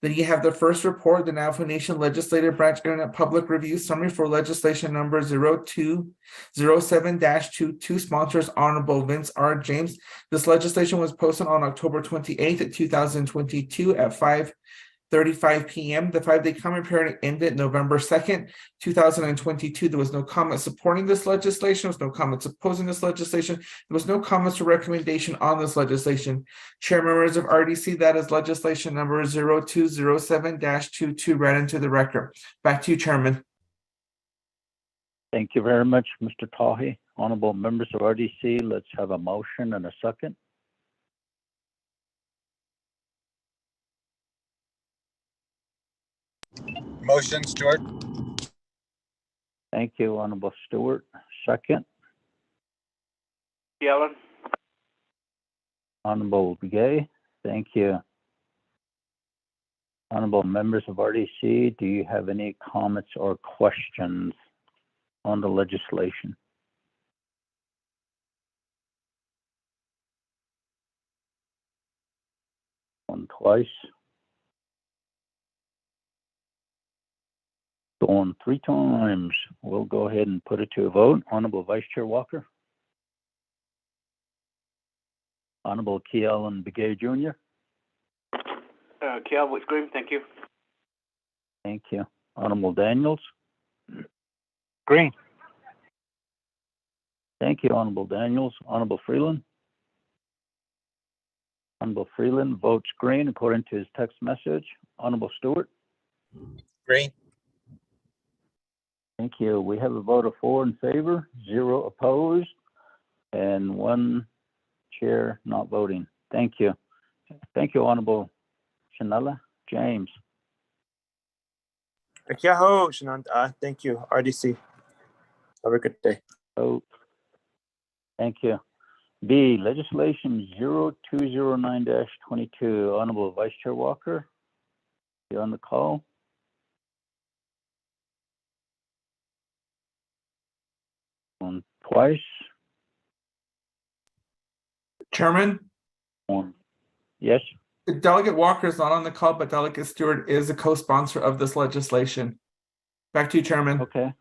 Speaker 1: Then you have the first report, the Navajo Nation Legislative Branch Internet Public Review Summary for legislation number 0207-22, sponsors Honorable Vince R. James. This legislation was posted on October 28th, 2022 at 5:35 p.m. The 5-day comment period ended November 2nd, 2022. There was no comment supporting this legislation. There was no comments opposing this legislation. There was no comments or recommendation on this legislation. Chair, members of RDC, that is legislation number 0207-22 read into the record. Back to you, Chairman.
Speaker 2: Thank you very much, Mr. Tahi. Honorable members of RDC, let's have a motion and a second.
Speaker 3: Motion, Stewart.
Speaker 2: Thank you, Honorable Stewart. Second.
Speaker 9: Yellen.
Speaker 2: Honorable Begay. Thank you. Honorable members of RDC, do you have any comments or questions on the legislation? One twice. Going 3 times. We'll go ahead and put it to a vote. Honorable Vice Chair Walker. Honorable Kealan Begay Jr.
Speaker 9: Kiel with green, thank you.
Speaker 2: Thank you. Honorable Daniels.
Speaker 9: Green.
Speaker 2: Thank you, Honorable Daniels. Honorable Freeland? Honorable Freeland votes green according to his text message. Honorable Stewart?
Speaker 3: Green.
Speaker 2: Thank you. We have a vote of 4 in favor, 0 opposed, and 1 chair not voting. Thank you. Thank you, Honorable Shanella. James?
Speaker 9: Yaho, Shanant. Thank you, RDC. Have a good day.
Speaker 2: Oh, thank you. B, legislation 0209-22. Honorable Vice Chair Walker, you on the call? Twice.
Speaker 1: Chairman,
Speaker 2: Yes.
Speaker 1: Delegate Walker is not on the call, but Delegate Stewart is a co-sponsor of this legislation. Back to you, Chairman.
Speaker 2: Okay.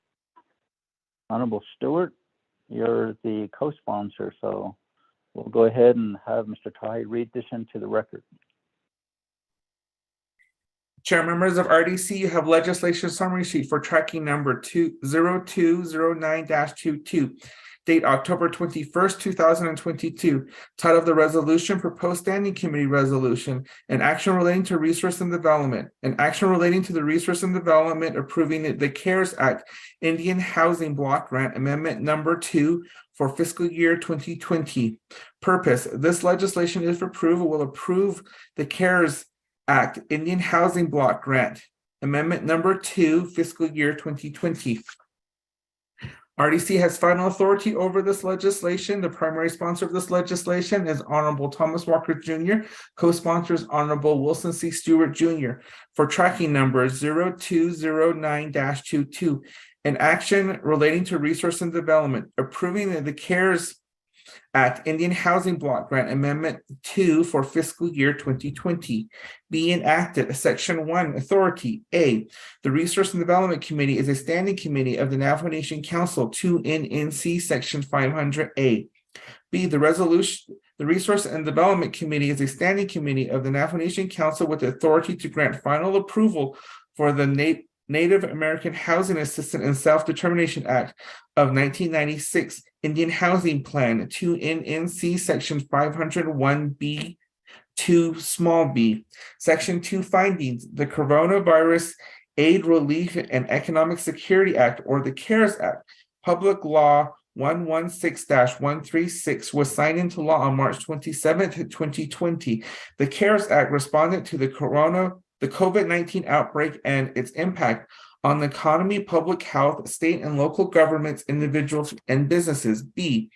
Speaker 2: Honorable Stewart, you're the co-sponsor, so we'll go ahead and have Mr. Tohachi read this into the record.
Speaker 1: Chair, members of RDC, you have legislation summary sheet for tracking number 0209-22, date October 21st, 2022. Title of the resolution, proposed standing committee resolution, an action relating to resource and development, an action relating to the resource and development approving the CARES Act Indian Housing Block Grant Amendment number 2 for fiscal year 2020. Purpose, this legislation, if approved, will approve the CARES Act Indian Housing Block Grant Amendment number 2 fiscal year 2020. RDC has final authority over this legislation. The primary sponsor of this legislation is Honorable Thomas Walker Jr. Co-sponsors Honorable Wilson C. Stewart Jr. for tracking number 0209-22, an action relating to resource and development, approving the CARES Act Indian Housing Block Grant Amendment 2 for fiscal year 2020. Be enacted. Section 1, authority. A, the Resource and Development Committee is a standing committee of the Navajo Nation Council 2 NNC Section 500A. B, the Resource and Development Committee is a standing committee of the Navajo Nation Council with the authority to grant final approval for the Native American Housing Assistance and Self-Determination Act of 1996 Indian Housing Plan 2 NNC Section 501B 2 small b. Section 2 findings. The Coronavirus Aid, Relief, and Economic Security Act, or the CARES Act, Public Law 116-136, was signed into law on March 27th, 2020. The CARES Act responded to the COVID-19 outbreak and its impact on the economy, public health, state and local governments, individuals, and businesses. B,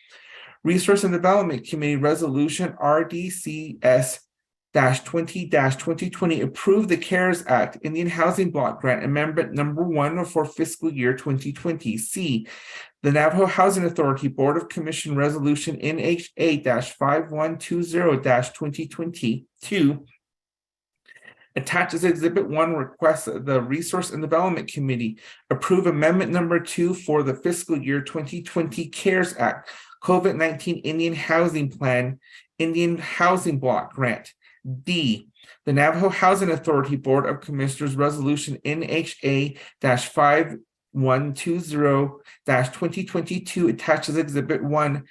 Speaker 1: Resource and Development Committee Resolution RDCS-20-2020 approved the CARES Act Indian Housing Block Grant Amendment number 1 for fiscal year 2020. C, the Navajo Housing Authority Board of Commission Resolution NHA-5120-2022 attaches Exhibit 1, requests the Resource and Development Committee approve Amendment number 2 for the fiscal year 2020 CARES Act COVID-19 Indian Housing Plan Indian Housing Block Grant. D, the Navajo Housing Authority Board of Commissioners Resolution NHA-5120-2022 attaches Exhibit 1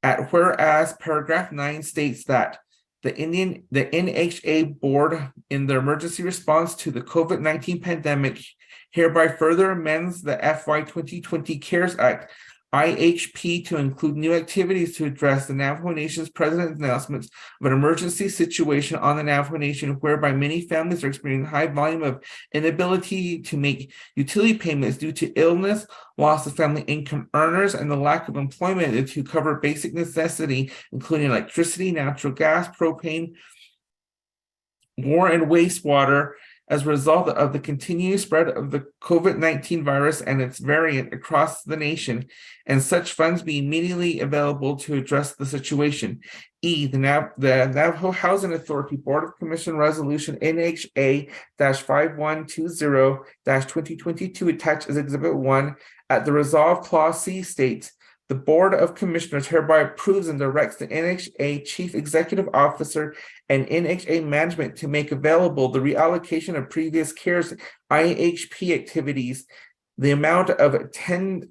Speaker 1: at whereas paragraph 9 states that the NHA board, in the emergency response to the COVID-19 pandemic, hereby further amends the FY 2020 CARES Act IHP to include new activities to address the Navajo Nation's president's announcements of an emergency situation on the Navajo Nation, whereby many families are experiencing high volume of inability to make utility payments due to illness, loss of family income earners, and the lack of employment to cover basic necessity, including electricity, natural gas, propane, water, and wastewater, as a result of the continued spread of the COVID-19 virus and its variant across the nation, and such funds be immediately available to address the situation. E, the Navajo Housing Authority Board of Commission Resolution NHA-5120-2022 attached as Exhibit 1 at the Resolve Clause C states, the Board of Commissioners hereby approves and directs the NHA Chief Executive Officer and NHA management to make available the reallocation of previous CARES IHP activities, the amount of $10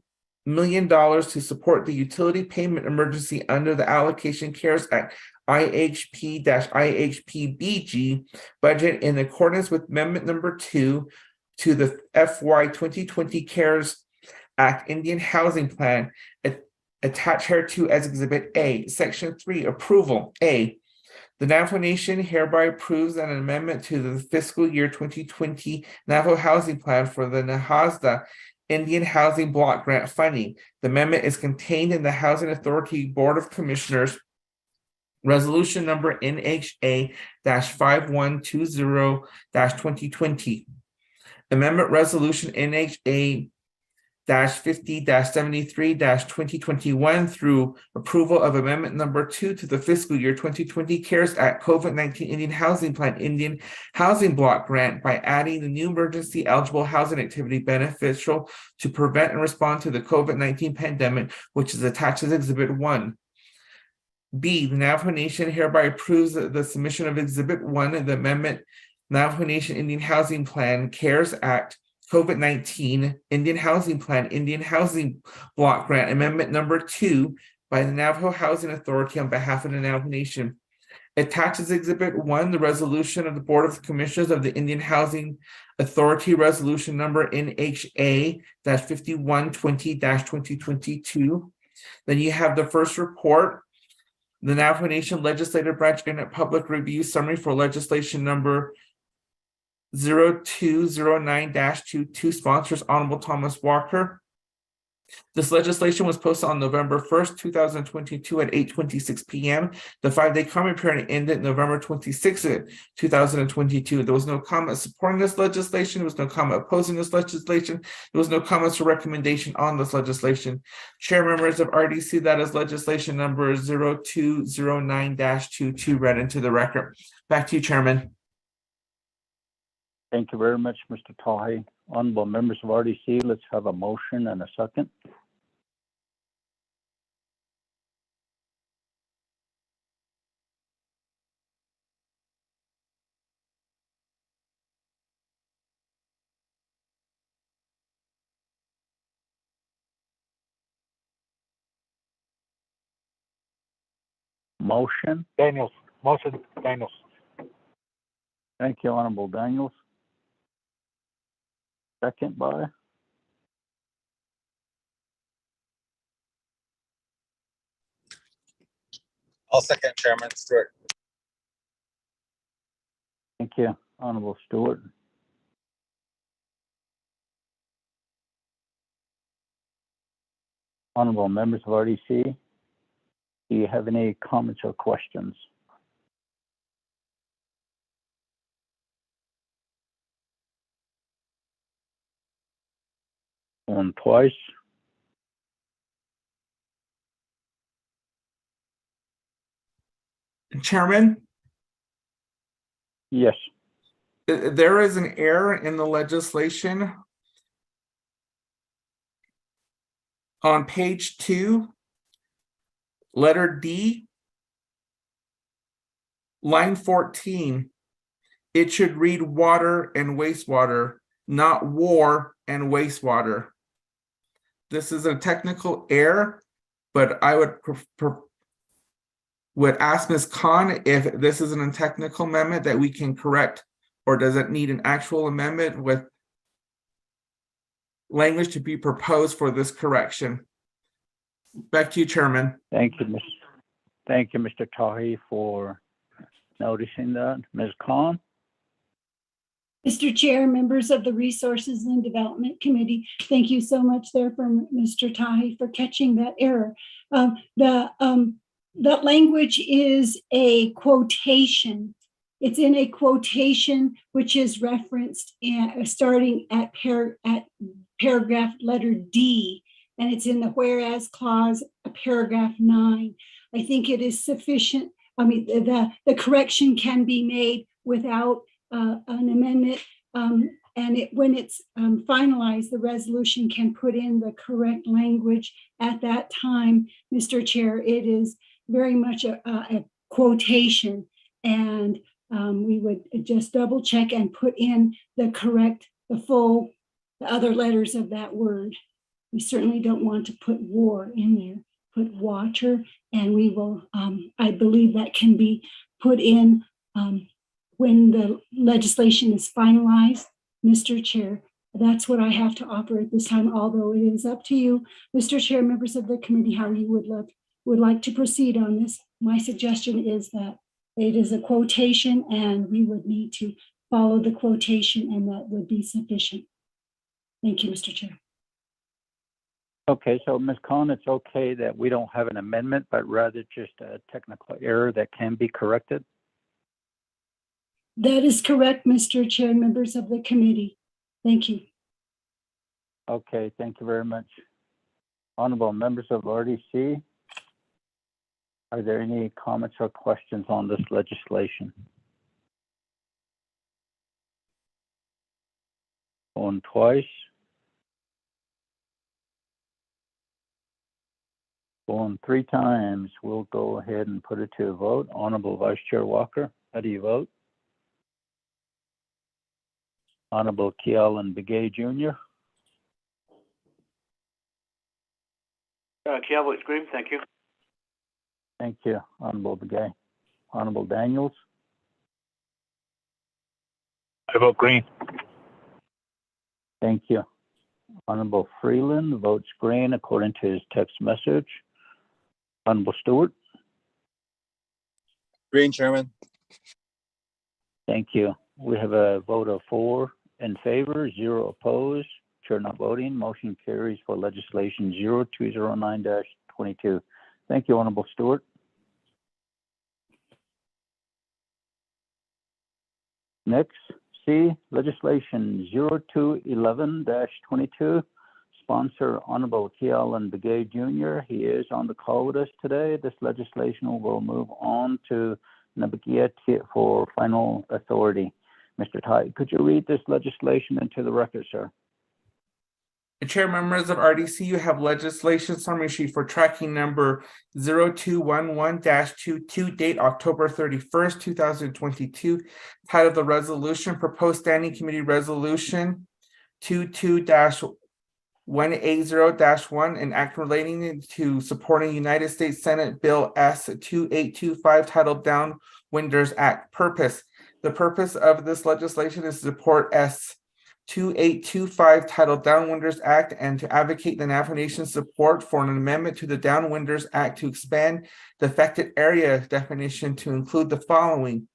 Speaker 1: million to support the utility payment emergency under the Allocation CARES Act IHP-IHPBG budget in accordance with Amendment Number 2 to the FY 2020 CARES Act Indian Housing Plan, attached hereto as Exhibit A. Section 3, approval. A. The Navajo Nation hereby approves an amendment to the fiscal year 2020 Navajo Housing Plan for the Nahasda Indian Housing Block Grant Funding. The amendment is contained in the Housing Authority Board of Commissioners Resolution number NHA-5120-2020. Amendment Resolution NHA-50-73-2021 through approval of Amendment Number 2 to the fiscal year 2020 CARES Act COVID-19 Indian Housing Plan Indian Housing Block Grant by adding the new emergency eligible housing activity beneficial to prevent and respond to the COVID-19 pandemic, which is attached as Exhibit 1. B, the Navajo Nation hereby approves the submission of Exhibit 1 the amendment Navajo Nation Indian Housing Plan CARES Act COVID-19 Indian Housing Plan Indian Housing Block Grant Amendment Number 2 by the Navajo Housing Authority on behalf of the Navajo Nation. Attaches Exhibit 1 the resolution of the Board of Commissioners of the Indian Housing Authority Resolution number NHA-5120-2022. Then you have the first report, the Navajo Nation Legislative Branch Internet Public Review Summary for Legislation number 0209-22, sponsors Honorable Thomas Walker. This legislation was posted on November 1st, 2022 at 8:26 p.m. The 5-day comment period ended November 26th, 2022. There was no comment supporting this legislation. There was no comment opposing this legislation. There was no comments or recommendation on this legislation. Chair members of RDC, that is legislation number 0209-22 read into the record. Back to you, Chairman.
Speaker 2: Thank you very much, Mr. Tahi. Honorable members of RDC, let's have a motion and a second. Motion.
Speaker 3: Daniels. Motion, Daniels.
Speaker 2: Thank you, Honorable Daniels. Second by.
Speaker 3: I'll second, Chairman Stewart.
Speaker 2: Thank you, Honorable Stewart. Honorable members of RDC, do you have any comments or questions? One twice.
Speaker 1: Chairman?
Speaker 2: Yes.
Speaker 1: There is an error in the legislation on page 2, letter D, line 14. It should read water and wastewater, not war and wastewater. This is a technical error, but I would ask Ms. Khan if this is a technical amendment that we can correct, or does it need an actual amendment with language to be proposed for this correction? Back to you, Chairman.
Speaker 2: Thank you, Mr. Tahi, for noticing that. Ms. Khan?
Speaker 12: Mr. Chair, members of the Resources and Development Committee, thank you so much there for Mr. Tahi for catching that error. That language is a quotation. It's in a quotation which is referenced starting at paragraph letter D, and it's in the whereas clause, paragraph 9. I think it is sufficient. I mean, the correction can be made without an amendment, and when it's finalized, the resolution can put in the correct language at that time. Mr. Chair, it is very much a quotation, and we would just double check and put in the correct, the other letters of that word. We certainly don't want to put war in there, put water, and we will, I believe that can be put in when the legislation is finalized. Mr. Chair, that's what I have to offer at this time, although it is up to you, Mr. Chair, members of the committee, how you would like to proceed on this. My suggestion is that it is a quotation and we would need to follow the quotation, and that would be sufficient. Thank you, Mr. Chair.
Speaker 2: Okay, so Ms. Khan, it's okay that we don't have an amendment, but rather just a technical error that can be corrected?
Speaker 12: That is correct, Mr. Chair, members of the committee. Thank you.
Speaker 2: Okay, thank you very much. Honorable members of RDC, are there any comments or questions on this legislation? Going twice. Going three times. We'll go ahead and put it to a vote. Honorable Vice Chair Walker, how do you vote? Honorable Kealan Begay Jr.
Speaker 13: Kealan votes green, thank you.
Speaker 2: Thank you, Honorable Begay. Honorable Daniels.
Speaker 3: I vote green.
Speaker 2: Thank you. Honorable Freeland votes green according to his text message. Honorable Stewart.
Speaker 9: Green, Chairman.
Speaker 2: Thank you. We have a vote of 4 in favor, 0 opposed. Chair not voting. Motion carries for legislation 0209-22. Thank you, Honorable Stewart. Next, C, legislation 0211-22. Sponsor Honorable Kealan Begay Jr. He is on the call with us today. This legislation will move on to Nabagia for final authority. Mr. Tai, could you read this legislation into the record, sir?
Speaker 1: Chair, members of RDC, you have legislation summary sheet for tracking number 0211-22, date October 31st, 2022. Title of the resolution, proposed standing committee resolution 22-180-1, an act relating to supporting United States Senate Bill S-2825 titled Downwinders Act. Purpose. The purpose of this legislation is to support S-2825 titled Downwinders Act and to advocate the Navajo Nation's support for an amendment to the Downwinders Act to expand the affected area definition to include the following: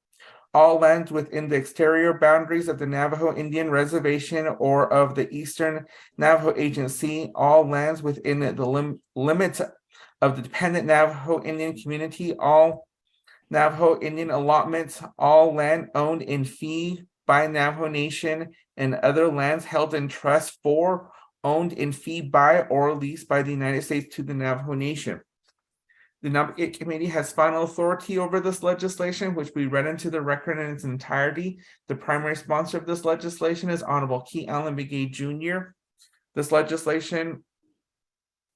Speaker 1: all lands within the exterior boundaries of the Navajo Indian Reservation or of the Eastern Navajo Agency, all lands within the limits of the dependent Navajo Indian community, all Navajo Indian allotments, all land owned in fee by Navajo Nation, and other lands held in trust for, owned in fee by, or leased by the United States to the Navajo Nation. The Navajo Committee has final authority over this legislation, which we read into the record in its entirety. The primary sponsor of this legislation is Honorable Kealan Begay Jr. This legislation,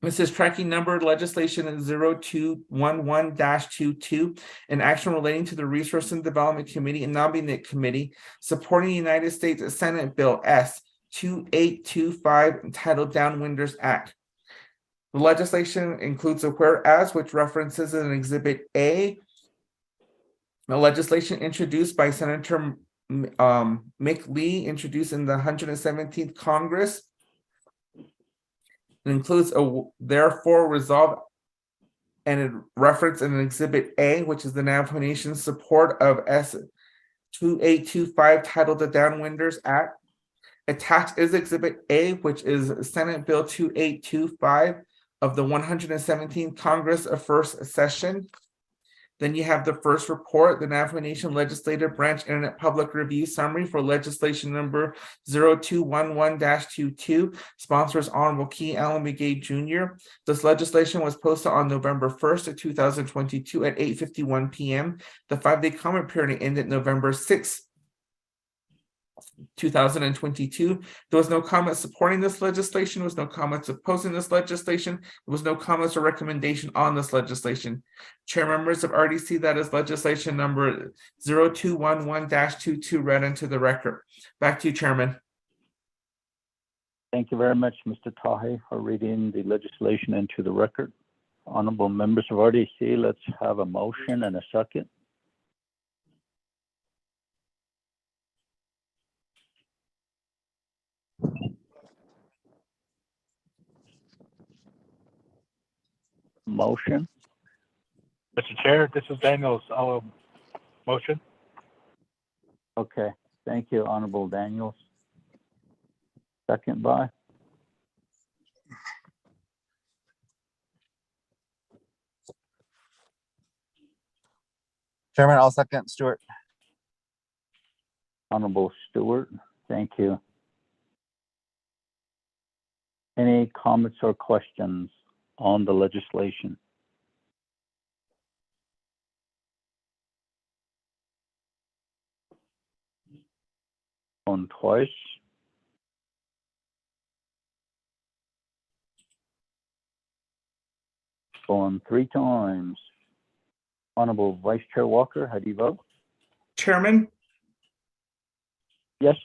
Speaker 1: this is tracking number legislation 0211-22, an action relating to the Resource and Development Committee and Nominate Committee supporting the United States Senate Bill S-2825 entitled Downwinders Act. The legislation includes a whereas, which references an Exhibit A. The legislation introduced by Senator Mick Lee, introduced in the 117th Congress. It includes a therefore resolve and it referenced an Exhibit A, which is the Navajo Nation's support of S-2825 titled the Downwinders Act. Attached is Exhibit A, which is Senate Bill 2825 of the 117th Congress of First Session. Then you have the first report, the Navajo Nation Legislative Branch Internet Public Review Summary for legislation number 0211-22, sponsors Honorable Kealan Begay Jr. This legislation was posted on November 1st of 2022 at 8:51 p.m. The 5-day comment period ended November 6th, 2022. There was no comment supporting this legislation. There was no comments opposing this legislation. There was no comments or recommendation on this legislation. Chair, members of RDC, that is legislation number 0211-22 read into the record. Back to you, Chairman.
Speaker 2: Thank you very much, Mr. Tahe, for reading the legislation into the record. Honorable members of RDC, let's have a motion and a second. Motion.
Speaker 3: Mr. Chair, this is Daniels. I'll motion.
Speaker 2: Okay, thank you, Honorable Daniels. Second by
Speaker 13: Chairman, I'll second Stewart.
Speaker 2: Honorable Stewart. Thank you. Any comments or questions on the legislation? On twice. Going 3 times. Honorable Vice Chair Walker, how do you vote?
Speaker 1: Chairman,
Speaker 2: Yes.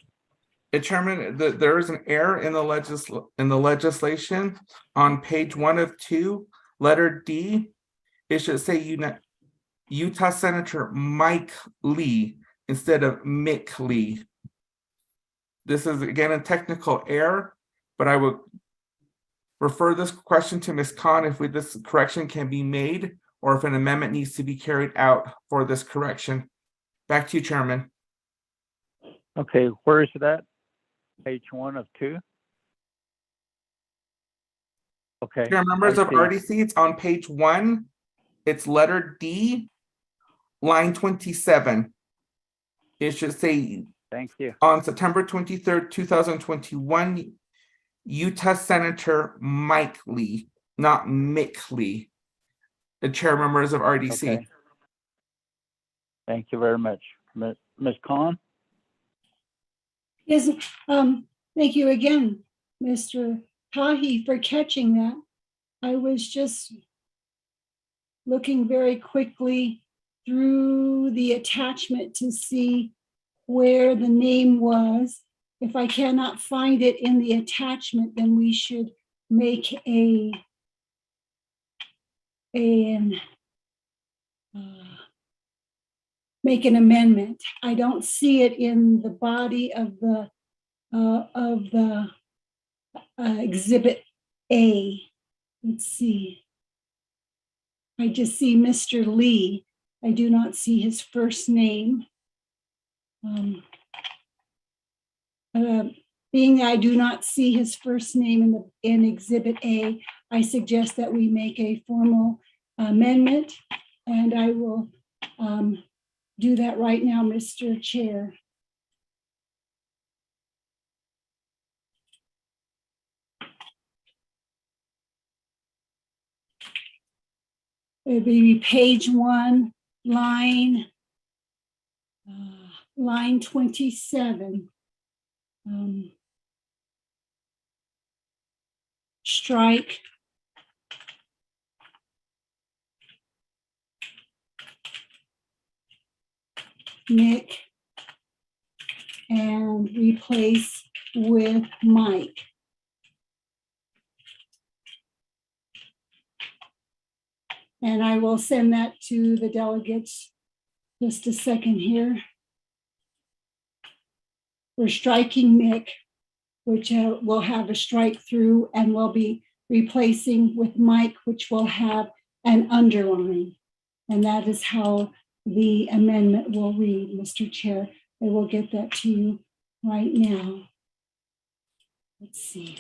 Speaker 1: Chairman, there is an error in the legislation on page 1 of 2, letter D. It should say Utah Senator Mike Lee instead of Mick Lee. This is again a technical error, but I would refer this question to Ms. Khan if this correction can be made or if an amendment needs to be carried out for this correction. Back to you, Chairman.
Speaker 2: Okay, where is it at? Page 1 of 2? Okay.
Speaker 1: Chair, members
Speaker 2: I
Speaker 1: of
Speaker 2: see.
Speaker 1: RDC, it's on page 1. It's letter D, line 27. It should say,
Speaker 2: Thank you.
Speaker 1: on September 23rd, 2021, Utah Senator Mike Lee, not Mick Lee. The chair, members of RDC.
Speaker 2: Okay. Thank you very much. Ms. Khan?
Speaker 12: Yes, thank you again, Mr. Tahi, for catching that. I was just looking very quickly through the attachment to see where the name was. If I cannot find it in the attachment, then we should make make an amendment. I don't see it in the body of the Exhibit A. Let's see. I just see Mr. Lee. I do not see his first name. Being I do not see his first name in Exhibit A, I suggest that we make a formal amendment, and I will do that right now, Mr. Chair. It would be page 1, line 27. Strike Nick and replace with Mike. And I will send that to the delegates. Just a second here. We're striking Mick, which will have a strike through, and we'll be replacing with Mike, which will have an underline. And that is how the amendment will read, Mr. Chair. I will get that to you right now. Let's see.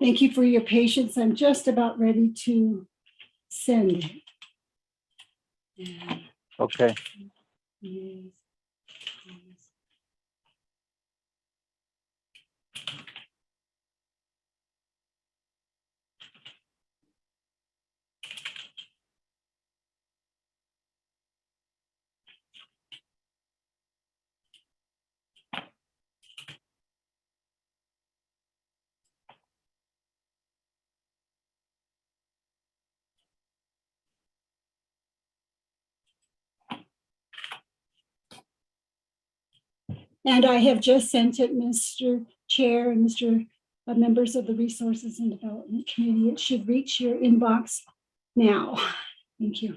Speaker 12: Thank you for your patience. I'm just about ready to send it.
Speaker 2: Okay.
Speaker 12: Yes. And I have just sent it, Mr. Chair and Mr. Members of the Resources and Development Committee. It should reach your inbox now. Thank you.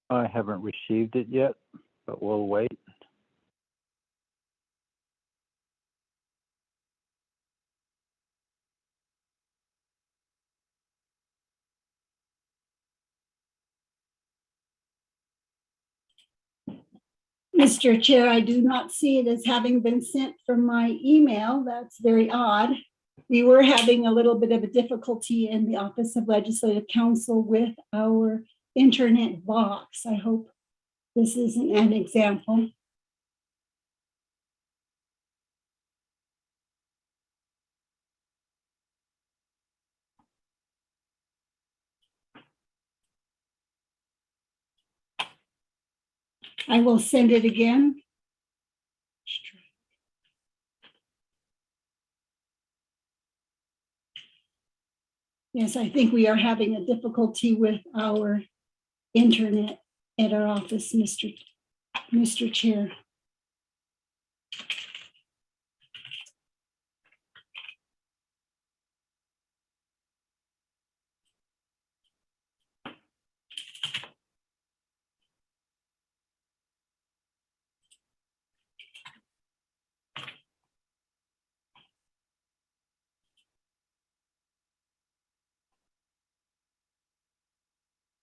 Speaker 2: I haven't received it yet, but we'll wait.
Speaker 12: Mr. Chair, I do not see it as having been sent from my email. That's very odd. We were having a little bit of a difficulty in the Office of Legislative Counsel with our internet box. I hope this isn't an example. I will send it again. Yes, I think we are having a difficulty with our internet at our office, Mr. Chair.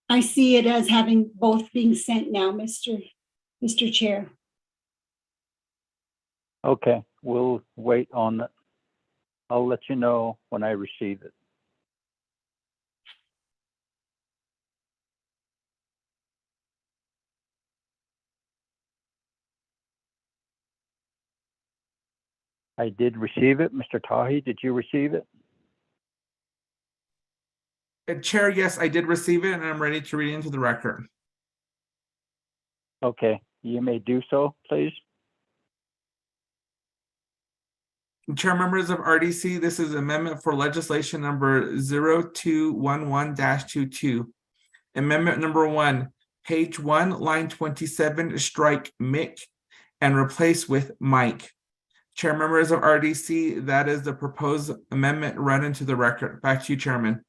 Speaker 12: I see it as having both being sent now, Mr. Chair.
Speaker 2: Okay, we'll wait on it. I'll let you know when I receive it. I did receive it. Mr. Tahi, did you receive it?
Speaker 1: Chair, yes, I did receive it and I'm ready to read into the record.
Speaker 2: Okay, you may do so, please.
Speaker 1: Chair, members of RDC, this is amendment for legislation number 0211-22. Amendment number 1, page 1, line 27, strike Mick and replace with Mike. Chair, members of RDC, that is the proposed amendment read into the record. Back to you, Chairman.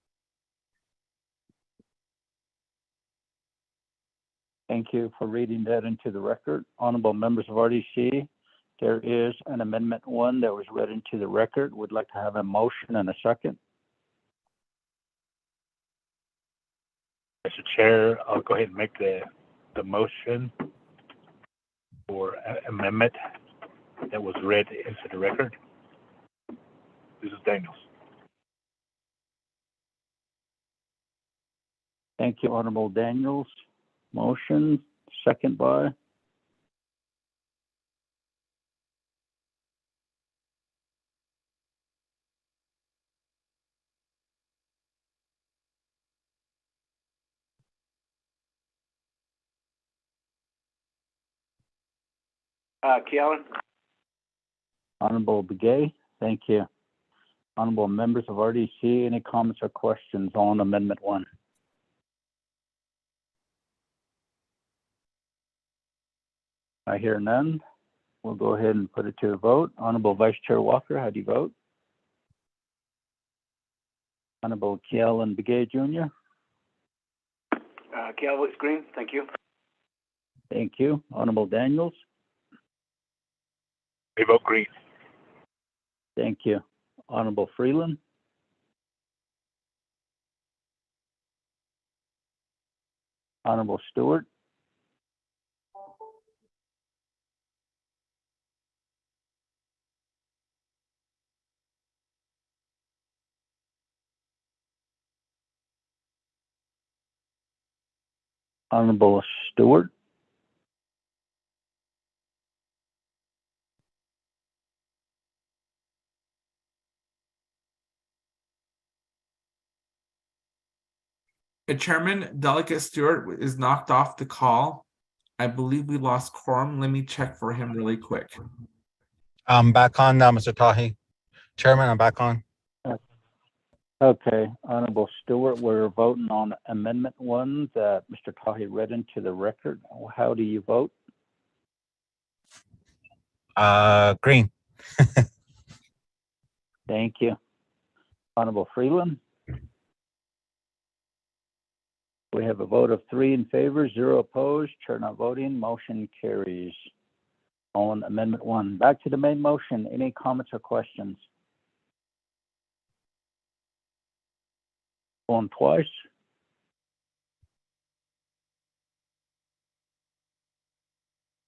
Speaker 2: Thank you for reading that into the record. Honorable members of RDC, there is an amendment 1 that was read into the record. Would like to have a motion and a second.
Speaker 3: Mr. Chair, I'll go ahead and make the motion for amendment that was read into the record. This is Daniels.
Speaker 2: Thank you, Honorable Daniels. Motion, second by
Speaker 13: Keelan.
Speaker 2: Honorable Begay. Thank you. Honorable members of RDC, any comments or questions on Amendment 1? I hear none. We'll go ahead and put it to a vote. Honorable Vice Chair Walker, how do you vote? Honorable Keelan Begay Jr.
Speaker 13: Keelan votes green. Thank you.
Speaker 2: Thank you. Honorable Daniels.
Speaker 3: They vote green.
Speaker 2: Thank you. Honorable Freeland. Honorable Stewart. Honorable Stewart.
Speaker 1: Chairman, Delegate Stewart is knocked off the call. I believe we lost quorum. Let me check for him really quick.
Speaker 14: I'm back on now, Mr. Tahi. Chairman, I'm back on.
Speaker 2: Okay, Honorable Stewart, we're voting on Amendment 1 that Mr. Tahi read into the record. How do you vote?
Speaker 14: Green.
Speaker 2: Thank you. Honorable Freeland? We have a vote of 3 in favor, 0 opposed, chair not voting, motion carries. On Amendment 1. Back to the main motion. Any comments or questions? Going twice.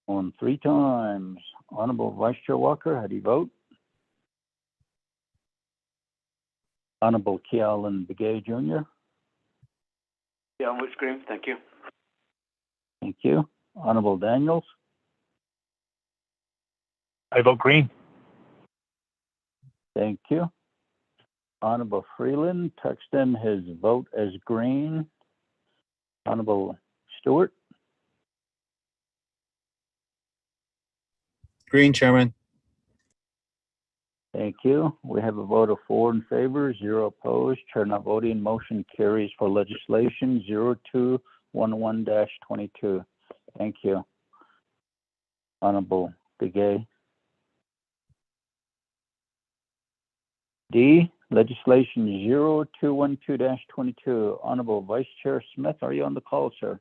Speaker 2: On 3 times. Honorable Vice Chair Walker, how do you vote? Honorable Kealan Begay Jr.
Speaker 13: Yeah, on which screen? Thank you.
Speaker 2: Thank you. Honorable Daniels.
Speaker 3: I vote green.
Speaker 2: Thank you. Honorable Freeland texted in his vote as green. Honorable Stewart.
Speaker 14: Green, Chairman.
Speaker 2: Thank you. We have a vote of 4 in favor, 0 opposed, chair not voting. Motion carries for legislation 0211-22. Thank you. Honorable Begay. D, legislation 0212-22. Honorable Vice Chair Smith, are you on the call, sir?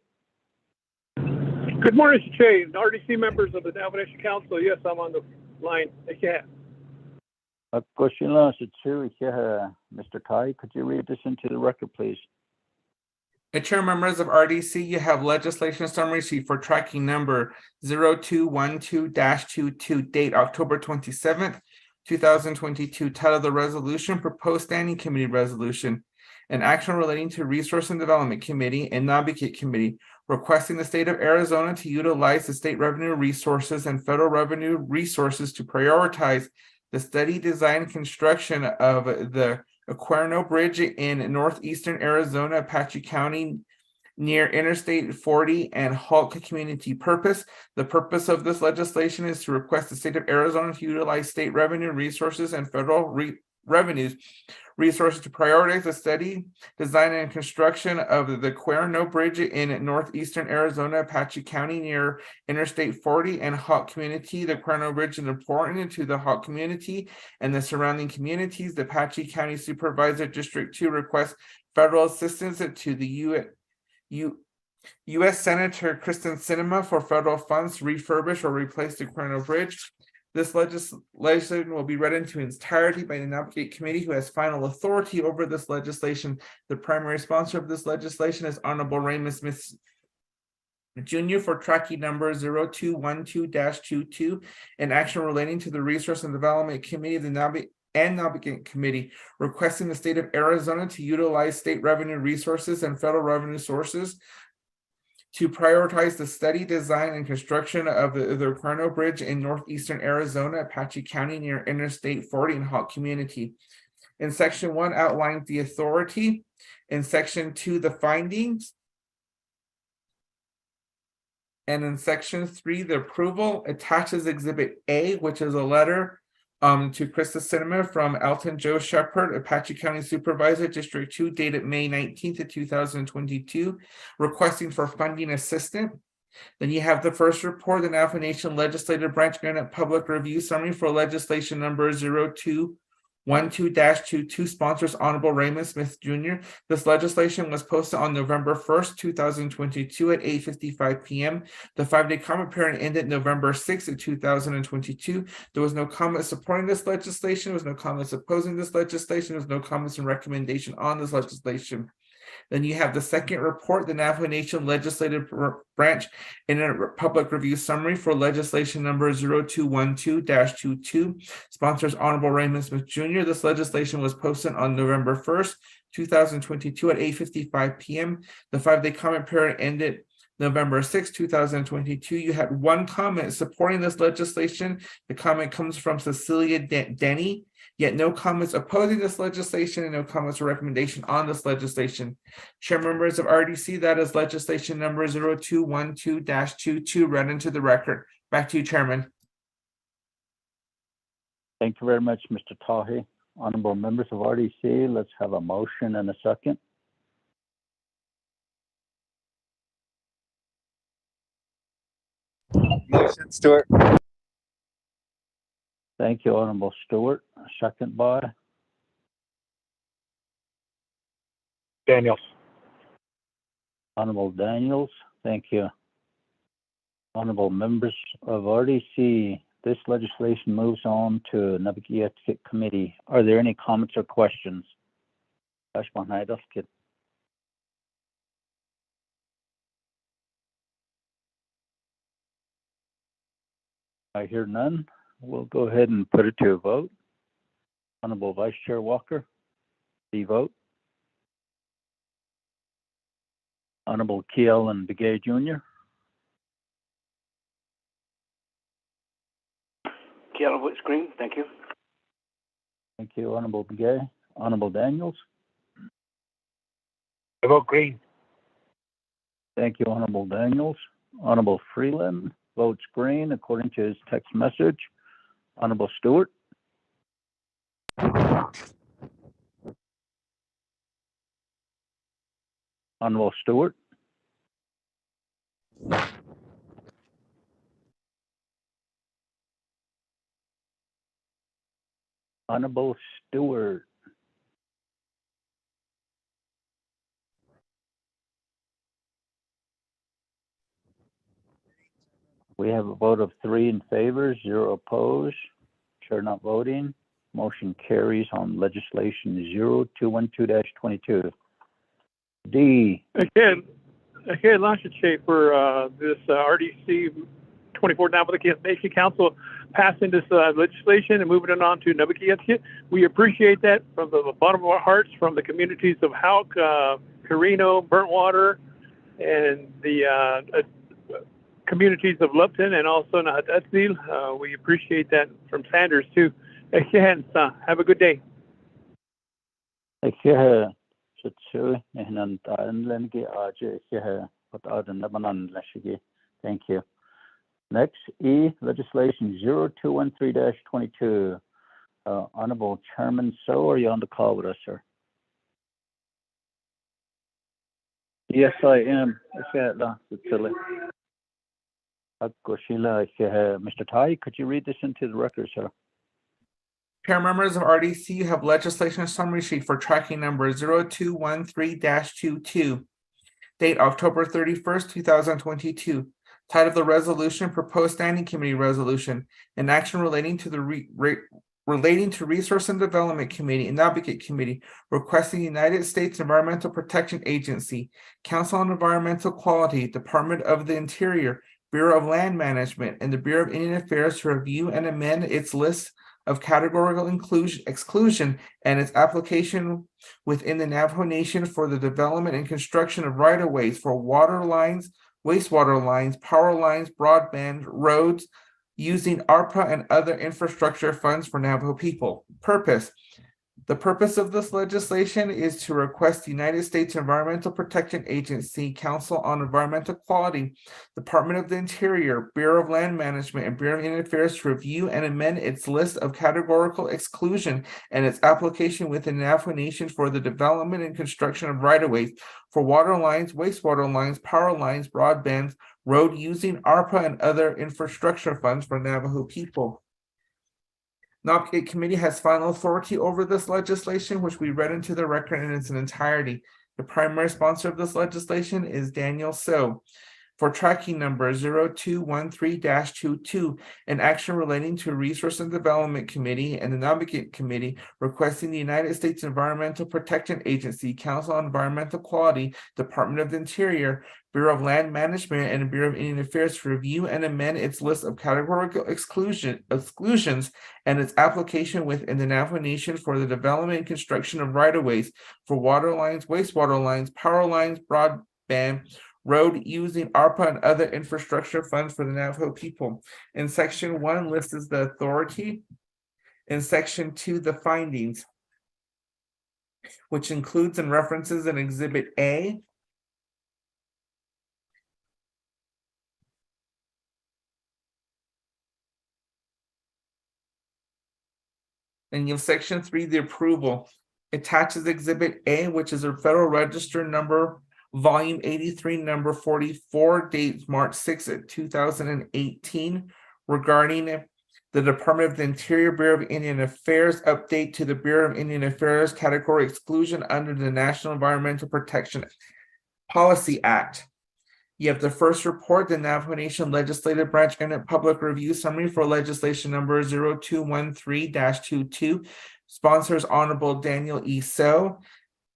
Speaker 4: Good morning, Mr. Chair, RDC members of the Navajo Council. Yes, I'm on the line. Yeah.
Speaker 2: Mr. Tai, could you read this into the record, please?
Speaker 1: Chair, members of RDC, you have legislation summary sheet for tracking number 0212-22, date October 27th, 2022, titled the resolution, proposed standing committee resolution, an action relating to Resource and Development Committee and Navigate Committee, requesting the state of Arizona to utilize the state revenue resources and federal revenue resources to prioritize the study, design, construction of the Cuerro Bridge in northeastern Arizona, Apache County, near Interstate 40 and Hulk Community. Purpose. The purpose of this legislation is to request the state of Arizona to utilize state revenue resources and federal revenues resources to prioritize the study, design, and construction of the Cuerro Bridge in northeastern Arizona, Apache County, near Interstate 40 and Hulk Community. The Cuerro Bridge is important to the Hulk community and the surrounding communities. The Apache County Supervisor District 2 requests federal assistance to the U.S. Senator Kristen Sinema for federal funds to refurbish or replace the Cuerro Bridge. This legislation will be read into its entirety by the Navigate Committee, who has final authority over this legislation. The primary sponsor of this legislation is Honorable Raymond Smith Jr. for tracking number 0212-22, an action relating to the Resource and Development Committee of the Navigate Committee, requesting the state of Arizona to utilize state revenue resources and federal revenue sources to prioritize the study, design, and construction of the Cuerro Bridge in northeastern Arizona, Apache County, near Interstate 40 and Hulk Community. In Section 1, outlines the authority. In Section 2, the findings. And in Section 3, the approval. Attaches Exhibit A, which is a letter to Krista Sinema from Elton Joe Shepherd, Apache County Supervisor, District 2, dated May 19th of 2022, requesting for funding assistance. Then you have the first report, the Navajo Nation Legislative Branch Grant Public Review Summary for legislation number 0212-22, sponsors Honorable Raymond Smith Jr. This legislation was posted on November 1st, 2022 at 8:55 p.m. The 5-day comment period ended November 6th of 2022. There was no comment supporting this legislation. There was no comments opposing this legislation. There was no comments and recommendation on this legislation. Then you have the second report, the Navajo Nation Legislative Branch Internet Public Review Summary for legislation number 0212-22, sponsors Honorable Raymond Smith Jr. This legislation was posted on November 1st, 2022 at 8:55 p.m. The 5-day comment period ended November 6, 2022, you had one comment supporting this legislation. The comment comes from Cecilia Denny, yet no comments opposing this legislation and no comments or recommendation on this legislation. Chair members of RDC, that is legislation number 0212-22 read into the record. Back to you, Chairman.
Speaker 2: Thank you very much, Mr. Tahi. Honorable members of RDC, let's have a motion and a second.
Speaker 14: Motion, Stewart.
Speaker 2: Thank you, Honorable Stewart. Second by
Speaker 3: Daniels.
Speaker 2: Honorable Daniels. Thank you. Honorable members of RDC, this legislation moves on to Navajo Etiquette Committee. Are there any comments or questions? I hear none. We'll go ahead and put it to a vote. Honorable Vice Chair Walker, the vote. Honorable Kiel and Begay Jr.
Speaker 13: Kiel votes green. Thank you.
Speaker 2: Thank you, Honorable Begay. Honorable Daniels.
Speaker 3: I vote green.
Speaker 2: Thank you, Honorable Daniels. Honorable Freeland votes green according to his text message. Honorable Stewart. Honorable Stewart. Honorable Stewart. We have a vote of 3 in favor, 0 opposed. Chair not voting. Motion carries on legislation 0212-22. D.
Speaker 4: Again, Lasha for this RDC 24 Navajo Nation Council passing this legislation and moving it on to Navajo. We appreciate that from the bottom of our hearts, from the communities of Hauk, Carino, Burntwater, and the communities of Lupton and also Nahatatsil. We appreciate that from Sanders too. Again, have a good day.
Speaker 2: Thank you. Next, E, legislation 0213-22. Honorable Chairman So, are you on the call with us, sir? Yes, I am. Mr. Tai, could you read this into the record, sir?
Speaker 1: Chair members of RDC, you have legislation summary sheet for tracking number 0213-22. Date October 31st, 2022. Title of the resolution, proposed standing committee resolution, an action relating to the Resource and Development Committee and Advocate Committee requesting the United States Environmental Protection Agency, Council on Environmental Quality, Department of the Interior, Bureau of Land Management, and the Bureau of Indian Affairs to review and amend its list of categorical exclusion and its application within the Navajo Nation for the development and construction of right-of-ways for water lines, wastewater lines, power lines, broadband, roads, using ARPA and other infrastructure funds for Navajo people. Purpose. The purpose of this legislation is to request the United States Environmental Protection Agency, Council on Environmental Quality, Department of the Interior, Bureau of Land Management, and Bureau of Indian Affairs to review and amend its list of categorical exclusion and its application within the Navajo Nation for the development and construction of right-of-ways for water lines, wastewater lines, power lines, broadbands, road using ARPA and other infrastructure funds for Navajo people. Navajo Committee has final authority over this legislation, which we read into the record in its entirety. The primary sponsor of this legislation is Daniel So. For tracking number 0213-22, an action relating to Resource and Development Committee and the Navajo Committee requesting the United States Environmental Protection Agency, Council on Environmental Quality, Department of the Interior, Bureau of Land Management, and Bureau of Indian Affairs to review and amend its list of categorical exclusions and its application within the Navajo Nation for the development and construction of right-of-ways for water lines, wastewater lines, power lines, broadband, road using ARPA and other infrastructure funds for the Navajo people. In section 1, lists the authority. In section 2, the findings, which includes and references in Exhibit A. And you have section 3, the approval. Attaches Exhibit A, which is a Federal Register number, volume 83, number 44, date March 6th, 2018, regarding the Department of the Interior, Bureau of Indian Affairs update to the Bureau of Indian Affairs category exclusion under the National Environmental Protection Policy Act. You have the first report, the Navajo Nation Legislative Branch Internet Public Review Summary for legislation number 0213-22. Sponsors Honorable Daniel E. So.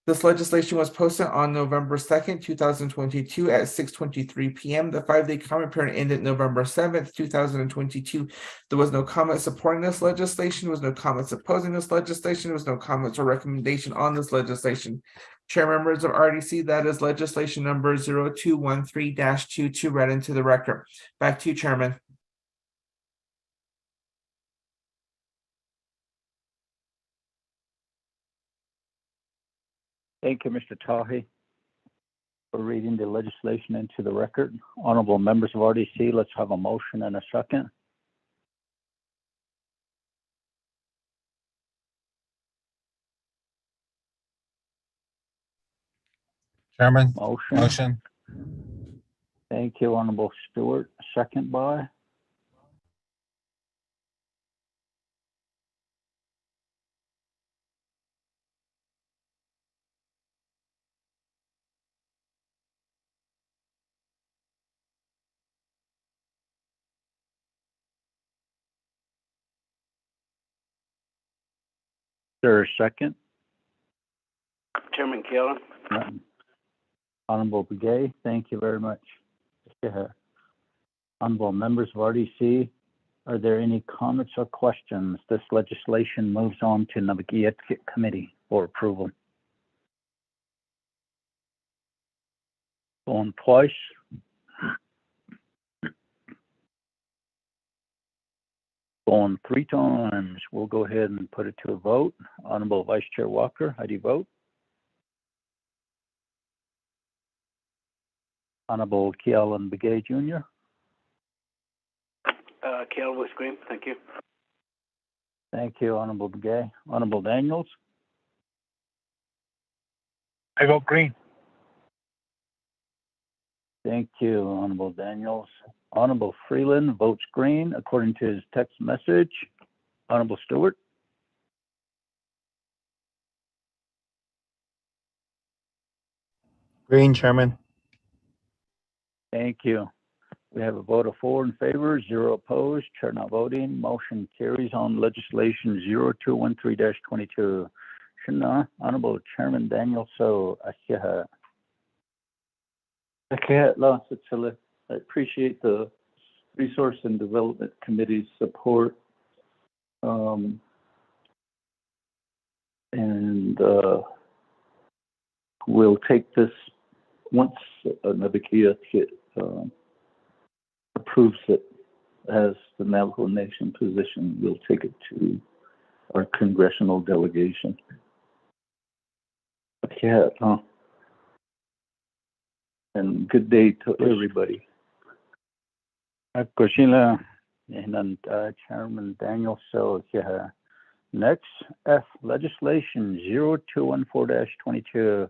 Speaker 1: This legislation was posted on November 2nd, 2022 at 6:23 p.m. The 5-day comment period ended November 7th, 2022. There was no comment supporting this legislation. There was no comments opposing this legislation. There was no comments or recommendation on this legislation. Chair members of RDC, that is legislation number 0213-22 read into the record. Back to you, Chairman.
Speaker 2: Thank you, Mr. Tahi, for reading the legislation into the record. Honorable members of RDC, let's have a motion and a second.
Speaker 14: Chairman,
Speaker 2: Motion.
Speaker 14: motion.
Speaker 2: Thank you, Honorable Stewart. Second by? There a second?
Speaker 13: Chairman Keller.
Speaker 2: Honorable Begay, thank you very much. Yeah. Honorable members of RDC, are there any comments or questions? This legislation moves on to Navajo Committee for approval. Going twice. Going 3 times. We'll go ahead and put it to a vote. Honorable Vice Chair Walker, how do you vote? Honorable Kealan Begay Jr.
Speaker 13: Keller votes green. Thank you.
Speaker 2: Thank you, Honorable Begay. Honorable Daniels.
Speaker 3: I vote green.
Speaker 2: Thank you, Honorable Daniels. Honorable Freeland votes green according to his text message. Honorable Stewart.
Speaker 14: Green, Chairman.
Speaker 2: Thank you. We have a vote of 4 in favor, 0 opposed, chair not voting. Motion carries on legislation 0213-22. Shana, Honorable Chairman Daniel So. Akiha.
Speaker 8: I appreciate the Resource and Development Committee's support. We'll take this once Navajo approves it as the Navajo Nation position. We'll take it to our congressional delegation. And good day to everybody.
Speaker 2: Koshila and Chairman Daniel So. Next, F, legislation 0214-22.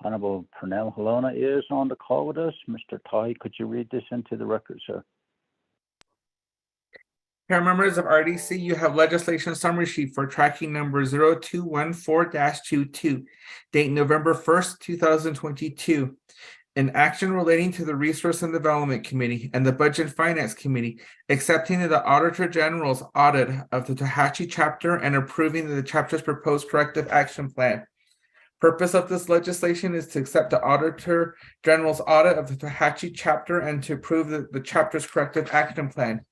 Speaker 2: Honorable Pernell Halona is on the call with us. Mr. Tai, could you read this into the record, sir?
Speaker 1: Here, members of RDC, you have legislation summary sheet for tracking number 0214-22, date November 1st, 2022. An action relating to the Resource and Development Committee and the Budget and Finance Committee, accepting the Auditor General's audit of the Tohachi chapter and approving the chapter's proposed corrective action plan. Purpose of this legislation is to accept the Auditor General's audit of the Tohachi chapter and to approve the chapter's corrective action plan.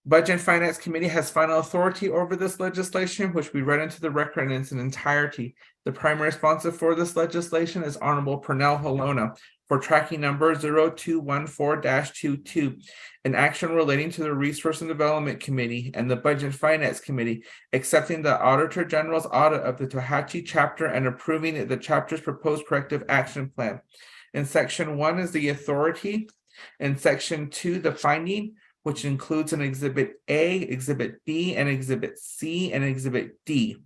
Speaker 1: Budget and Finance Committee has final authority over this legislation, which we read into the record in its entirety. The primary sponsor for this legislation is Honorable Pernell Halona for tracking number 0214-22, an action relating to the Resource and Development Committee and the Budget and Finance Committee, accepting the Auditor General's audit of the Tohachi chapter and approving the chapter's proposed corrective action plan. In section 1 is the authority. In section 2, the finding, which includes an Exhibit A, Exhibit B, and Exhibit C, and Exhibit D.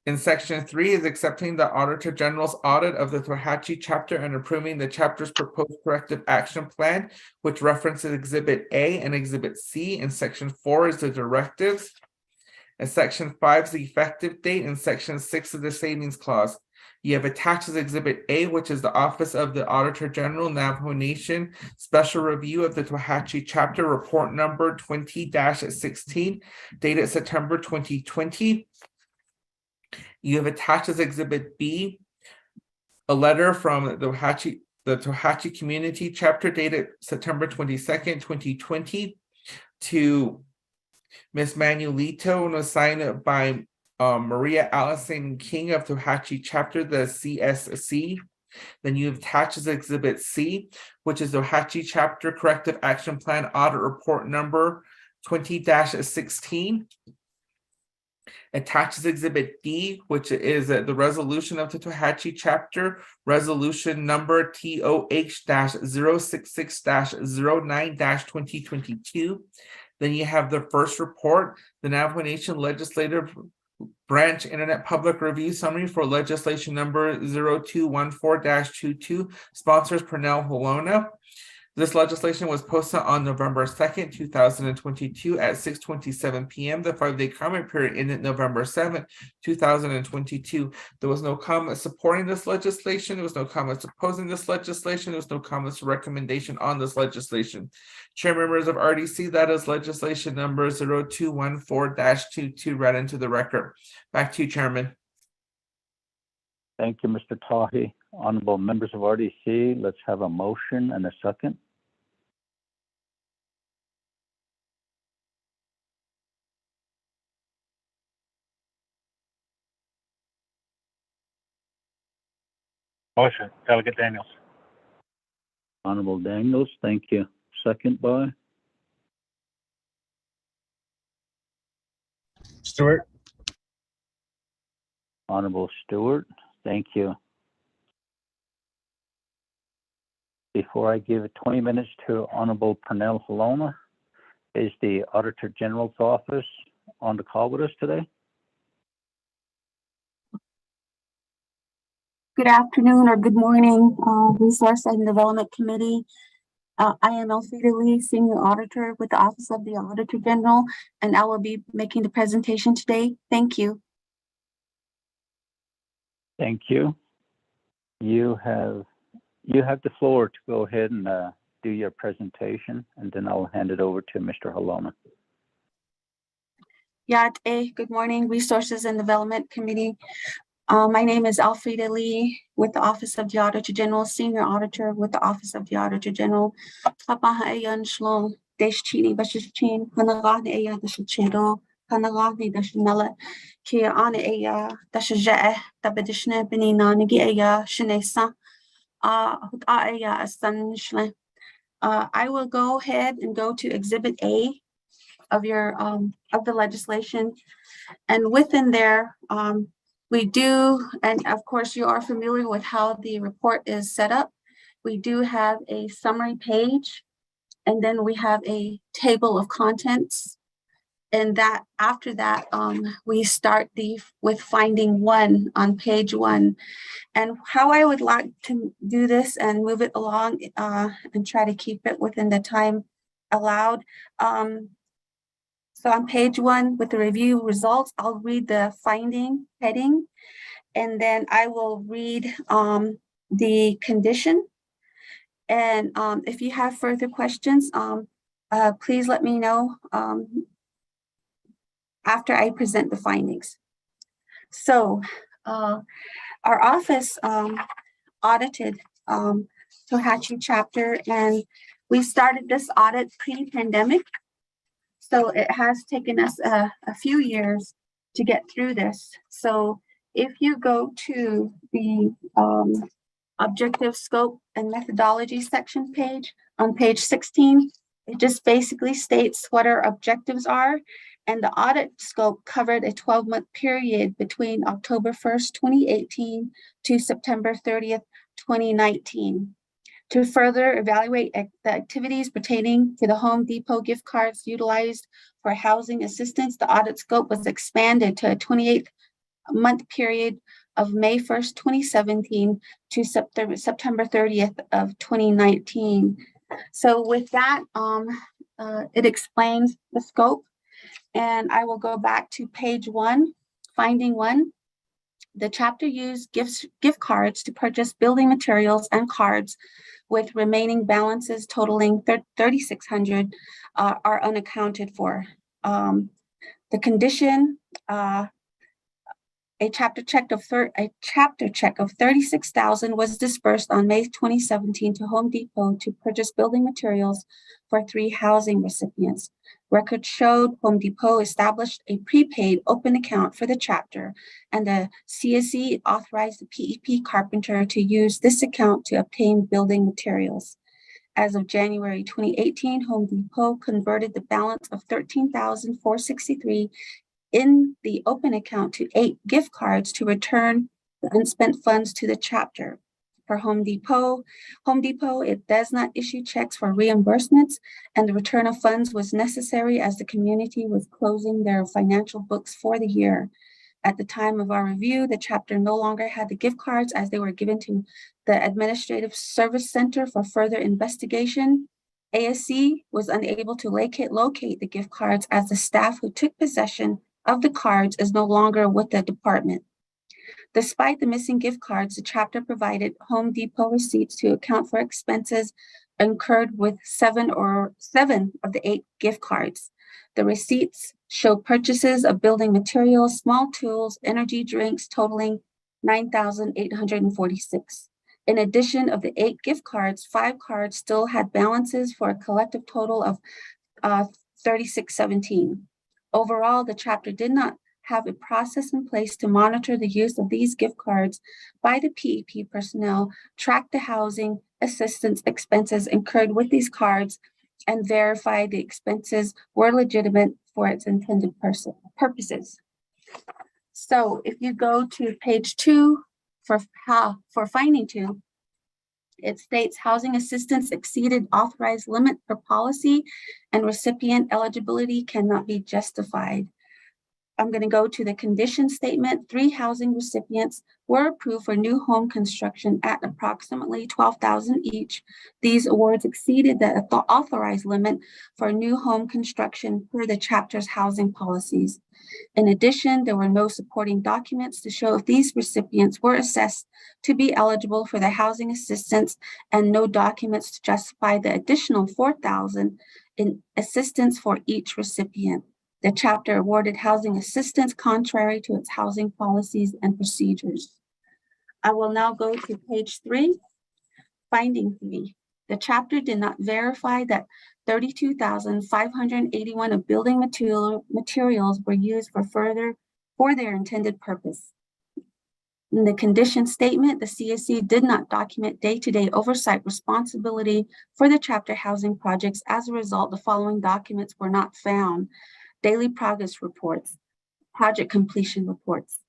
Speaker 1: In section 3 is accepting the Auditor General's audit of the Tohachi chapter and approving the chapter's proposed corrective action plan, which references Exhibit A and Exhibit C. In section 4 is the directives. In section 5 is the effective date. In section 6 is the savings clause. You have attached as Exhibit A, which is the Office of the Auditor General, Navajo Nation, Special Review of the Tohachi Chapter, Report Number 20-16, dated September 2020. You have attached as Exhibit B, a letter from the Tohachi Community Chapter, dated September 22nd, 2020, to Ms. Manuelito, and was signed by Maria Allison King of Tohachi Chapter, the CSC. Then you attach as Exhibit C, which is the Tohachi Chapter Corrective Action Plan Audit Report Number 20-16. Attaches Exhibit D, which is the resolution of the Tohachi Chapter, resolution number TOH-066-09-2022. Then you have the first report, the Navajo Nation Legislative Branch Internet Public Review Summary for legislation number 0214-22, sponsors Pernell Holona. This legislation was posted on November 2nd, 2022 at 6:27 p.m. The 5-day comment period ended November 7th, 2022. There was no comment supporting this legislation. There was no comments opposing this legislation. There was no comments or recommendation on this legislation. Chair, members of RDC, that is legislation number 0214-22 read into the record. Back to you, Chairman.
Speaker 2: Thank you, Mr. Tahi. Honorable members of RDC, let's have a motion and a second.
Speaker 3: Motion, Delegate Daniels.
Speaker 2: Honorable Daniels, thank you. Second by?
Speaker 14: Stewart.
Speaker 2: Honorable Stewart, thank you. Before I give 20 minutes to Honorable Pernell Holona, is the Auditor General's office on the call with us today?
Speaker 15: Good afternoon or good morning, Resource and Development Committee. I am Elfrida Lee, Senior Auditor with the Office of the Auditor General, and I will be making the presentation today. Thank you.
Speaker 2: Thank you. You have the floor to go ahead and do your presentation, and then I'll hand it over to Mr. Holona.
Speaker 15: Good morning, Resources and Development Committee. My name is Elfrida Lee with the Office of the Auditor General, Senior Auditor with the Office of the Auditor General. I will go ahead and go to Exhibit A of your of the legislation, and within there we do, and of course you are familiar with how the report is set up. We do have a summary page, and then we have a table of contents, and that after that we start with finding 1 on page 1. And how I would like to do this and move it along and try to keep it within the time allowed. So on page 1 with the review results, I'll read the finding heading, and then I will read the condition. And if you have further questions, please let me know after I present the findings. So our office audited Tohachi chapter, and we started this audit pre-pandemic. So it has taken us a few years to get through this. So If you go to the objective scope and methodology section page on page 16, it just basically states what our objectives are. And the audit scope covered a 12-month period between October 1st, 2018 to September 30th, 2019. To further evaluate the activities pertaining to the Home Depot gift cards utilized for housing assistance, the audit scope was expanded to a 28-month period of May 1st, 2017 to September 30th of 2019. So with that, it explains the scope. And I will go back to page 1, finding 1. The chapter used gift cards to purchase building materials and cards with remaining balances totaling $3,600 are unaccounted for. The condition, a chapter check of $36,000 was dispersed on May 2017 to Home Depot to purchase building materials for 3 housing recipients. Records showed Home Depot established a prepaid open account for the chapter, and the CSE authorized the PEP carpenter to use this account to obtain building materials. As of January 2018, Home Depot converted the balance of $13,463 in the open account to 8 gift cards to return the unspent funds to the chapter. For Home Depot, it does not issue checks for reimbursements, and the return of funds was necessary as the community was closing their financial books for the year. At the time of our review, the chapter no longer had the gift cards as they were given to the Administrative Service Center for further investigation. ASC was unable to locate the gift cards as the staff who took possession of the cards is no longer with the department. Despite the missing gift cards, the chapter provided Home Depot receipts to account for expenses incurred with 7 of the 8 gift cards. The receipts show purchases of building materials, small tools, energy drinks totaling $9,846. In addition of the 8 gift cards, 5 cards still had balances for a collective total of $3,617. Overall, the chapter did not have a process in place to monitor the use of these gift cards by the PEP personnel, track the housing assistance expenses incurred with these cards, and verify the expenses were legitimate for its intended purposes. So if you go to page 2 for finding 2, it states housing assistance exceeded authorized limit per policy and recipient eligibility cannot be justified. I'm going to go to the condition statement. 3 housing recipients were approved for new home construction at approximately $12,000 each. These awards exceeded the authorized limit for new home construction per the chapter's housing policies. In addition, there were no supporting documents to show if these recipients were assessed to be eligible for the housing assistance, and no documents to justify the additional $4,000 in assistance for each recipient. The chapter awarded housing assistance contrary to its housing policies and procedures. I will now go to page 3, finding 3. The chapter did not verify that $32,581 of building materials were used for their intended purpose. In the condition statement, the CSE did not document day-to-day oversight responsibility for the chapter housing projects. As a result, the following documents were not found: daily progress reports, project completion reports,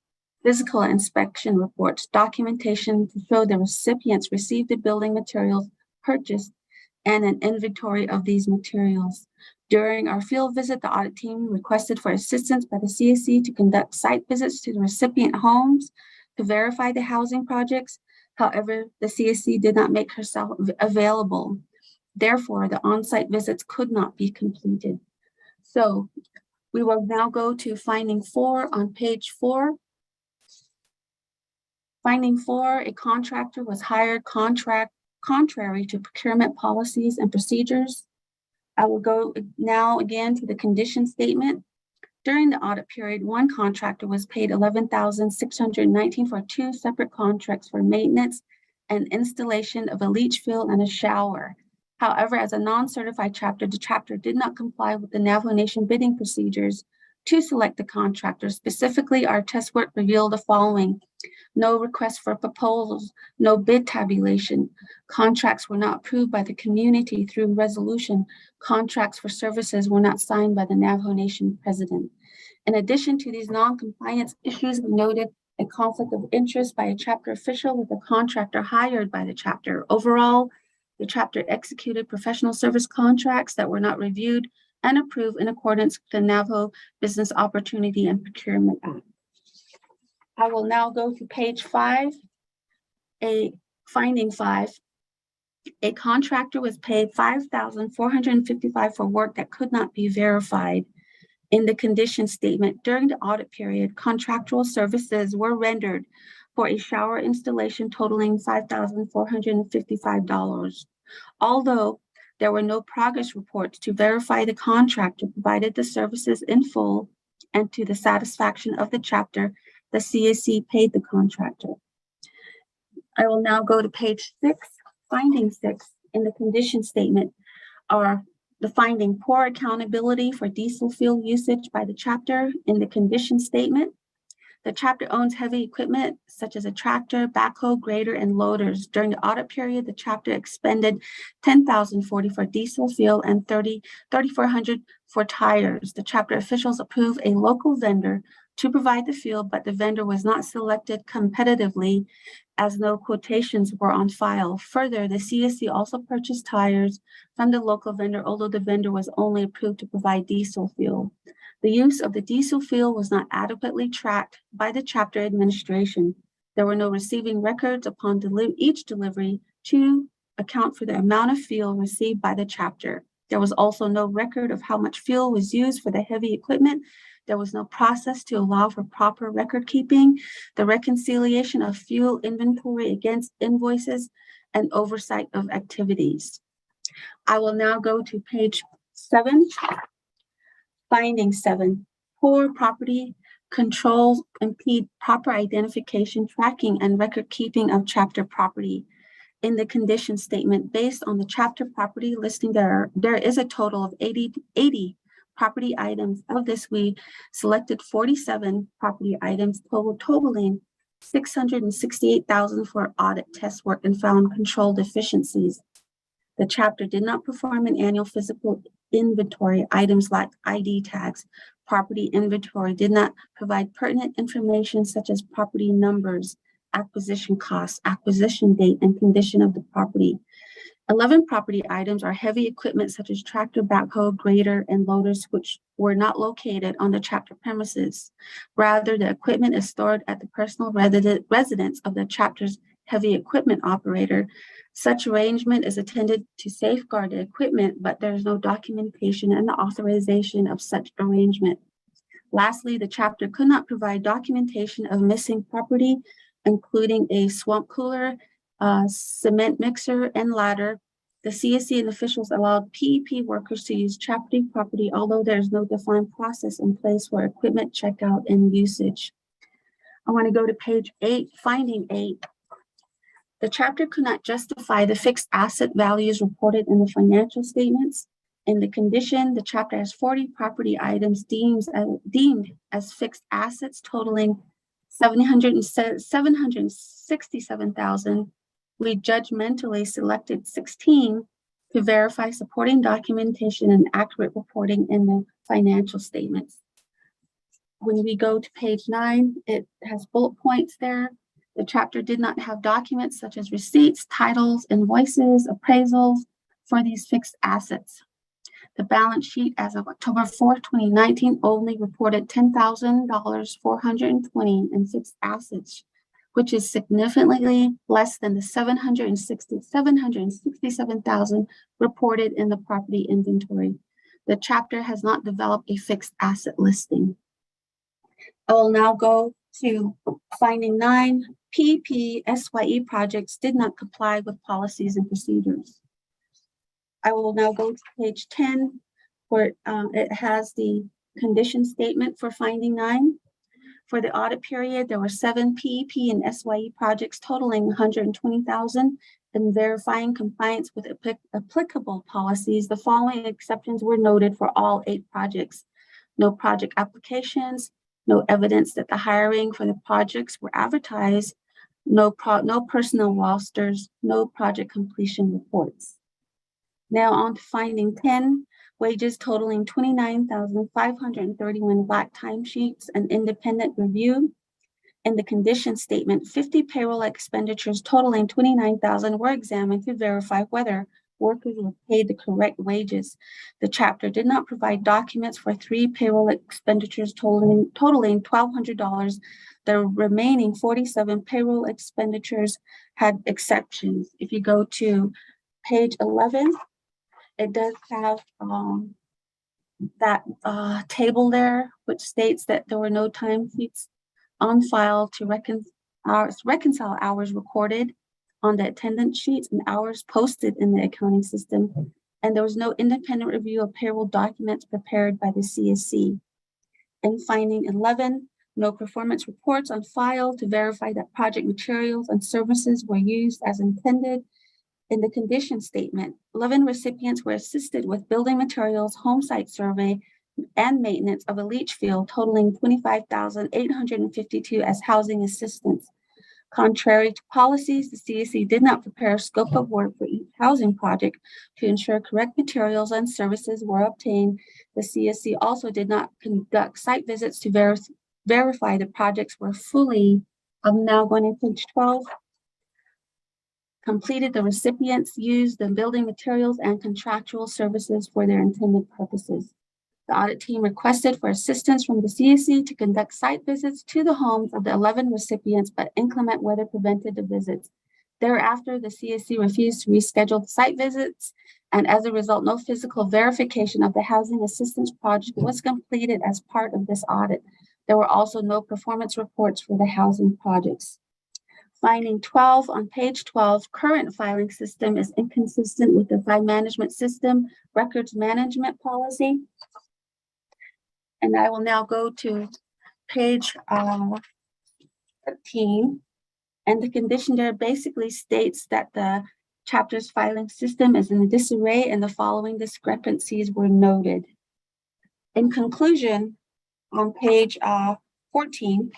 Speaker 15: physical inspection reports, documentation to show the recipients received the building materials purchased, and an inventory of these materials. During our field visit, the audit team requested for assistance by the CSE to conduct site visits to the recipient homes to verify the housing projects. However, the CSE did not make herself available. Therefore, the on-site visits could not be completed. So we will now go to finding 4 on page 4. Finding 4, a contractor was hired contrary to procurement policies and procedures. I will go now again to the condition statement. During the audit period, one contractor was paid $11,619 for 2 separate contracts for maintenance and installation of a leach field and a shower. However, as a non-certified chapter, the chapter did not comply with the Navajo Nation bidding procedures to select the contractor. Specifically, our test work revealed the following: no request for proposals, no bid tabulation. Contracts were not approved by the community through resolution. Contracts for services were not signed by the Navajo Nation president. In addition to these non-compliance issues, we noted a conflict of interest by a chapter official with a contractor hired by the chapter. Overall, the chapter executed professional service contracts that were not reviewed and approved in accordance with the Navajo Business Opportunity and Procurement Act. I will now go to page 5, finding 5. A contractor was paid $5,455 for work that could not be verified. In the condition statement, during the audit period, contractual services were rendered for a shower installation totaling $5,455. Although there were no progress reports to verify the contractor provided the services in full and to the satisfaction of the chapter, the CAC paid the contractor. I will now go to page 6, finding 6. In the condition statement are the finding: poor accountability for diesel fuel usage by the chapter. In the condition statement, the chapter owns heavy equipment such as a tractor, backhoe, grader, and loaders. During the audit period, the chapter expended $10,040 for diesel fuel and $3,400 for tires. The chapter officials approved a local vendor to provide the fuel, but the vendor was not selected competitively as no quotations were on file. Further, the CSC also purchased tires from the local vendor, although the vendor was only approved to provide diesel fuel. The use of the diesel fuel was not adequately tracked by the chapter administration. There were no receiving records upon each delivery to account for the amount of fuel received by the chapter. There was also no record of how much fuel was used for the heavy equipment. There was no process to allow for proper record keeping, the reconciliation of fuel inventory against invoices, and oversight of activities. I will now go to page 7. Finding 7, poor property controls impede proper identification, tracking, and record keeping of chapter property. In the condition statement, based on the chapter property listing, there is a total of 80 property items. Of this, we selected 47 property items, totaling $668,000 for audit test work, and found control deficiencies. The chapter did not perform an annual physical inventory. Items like ID tags, property inventory, did not provide pertinent information such as property numbers, acquisition costs, acquisition date, and condition of the property. 11 property items are heavy equipment such as tractor, backhoe, grader, and loaders, which were not located on the chapter premises. Rather, the equipment is stored at the personal residence of the chapter's heavy equipment operator. Such arrangement is intended to safeguard the equipment, but there is no documentation and the authorization of such arrangement. Lastly, the chapter could not provide documentation of missing property, including a swamp cooler, cement mixer, and ladder. The CSC and officials allowed PEP workers to use chapter property, although there is no defined process in place for equipment checkout and usage. I want to go to page 8, finding 8. The chapter could not justify the fixed asset values reported in the financial statements. In the condition, the chapter has 40 property items deemed as fixed assets totaling $767,000. We judgmentally selected 16 to verify supporting documentation and accurate reporting in the financial statements. When we go to page 9, it has bullet points there. The chapter did not have documents such as receipts, titles, invoices, appraisals for these fixed assets. The balance sheet as of October 4th, 2019 only reported $10,420 in fixed assets, which is significantly less than the $767,000 reported in the property inventory. The chapter has not developed a fixed asset listing. I will now go to finding 9. PEP SYE projects did not comply with policies and procedures. I will now go to page 10, where it has the condition statement for finding 9. For the audit period, there were 7 PEP and SYE projects totaling $120,000. In verifying compliance with applicable policies, the following exceptions were noted for all 8 projects. no project applications, no evidence that the hiring for the projects were advertised, no personnel rosters, no project completion reports. Now on to finding 10, wages totaling 29,531 black timesheets and independent review. In the condition statement, 50 payroll expenditures totaling 29,000 were examined to verify whether workers were paid the correct wages. The chapter did not provide documents for 3 payroll expenditures totaling $1,200. The remaining 47 payroll expenditures had exceptions. If you go to page 11, it does have that table there, which states that there were no time sheets on file to reconcile hours recorded on the attendance sheets and hours posted in the accounting system. And there was no independent review of payroll documents prepared by the CSC. In finding 11, no performance reports on file to verify that project materials and services were used as intended. In the condition statement, 11 recipients were assisted with building materials, home site survey, and maintenance of a leach field totaling $25,852 as housing assistance. Contrary to policies, the CSC did not prepare a scope of work for each housing project to ensure correct materials and services were obtained. The CSC also did not conduct site visits to verify the projects were fully, I'm now going to page 12, completed. The recipients used the building materials and contractual services for their intended purposes. The audit team requested for assistance from the CSC to conduct site visits to the homes of the 11 recipients, but inclement weather prevented the visits. Thereafter, the CSC refused to reschedule the site visits, and as a result, no physical verification of the housing assistance project was completed as part of this audit. There were also no performance reports for the housing projects. Finding 12 on page 12, current filing system is inconsistent with the file management system records management policy. And I will now go to page 13. And the condition there basically states that the chapter's filing system is in disarray and the following discrepancies were noted. In conclusion, on page 14,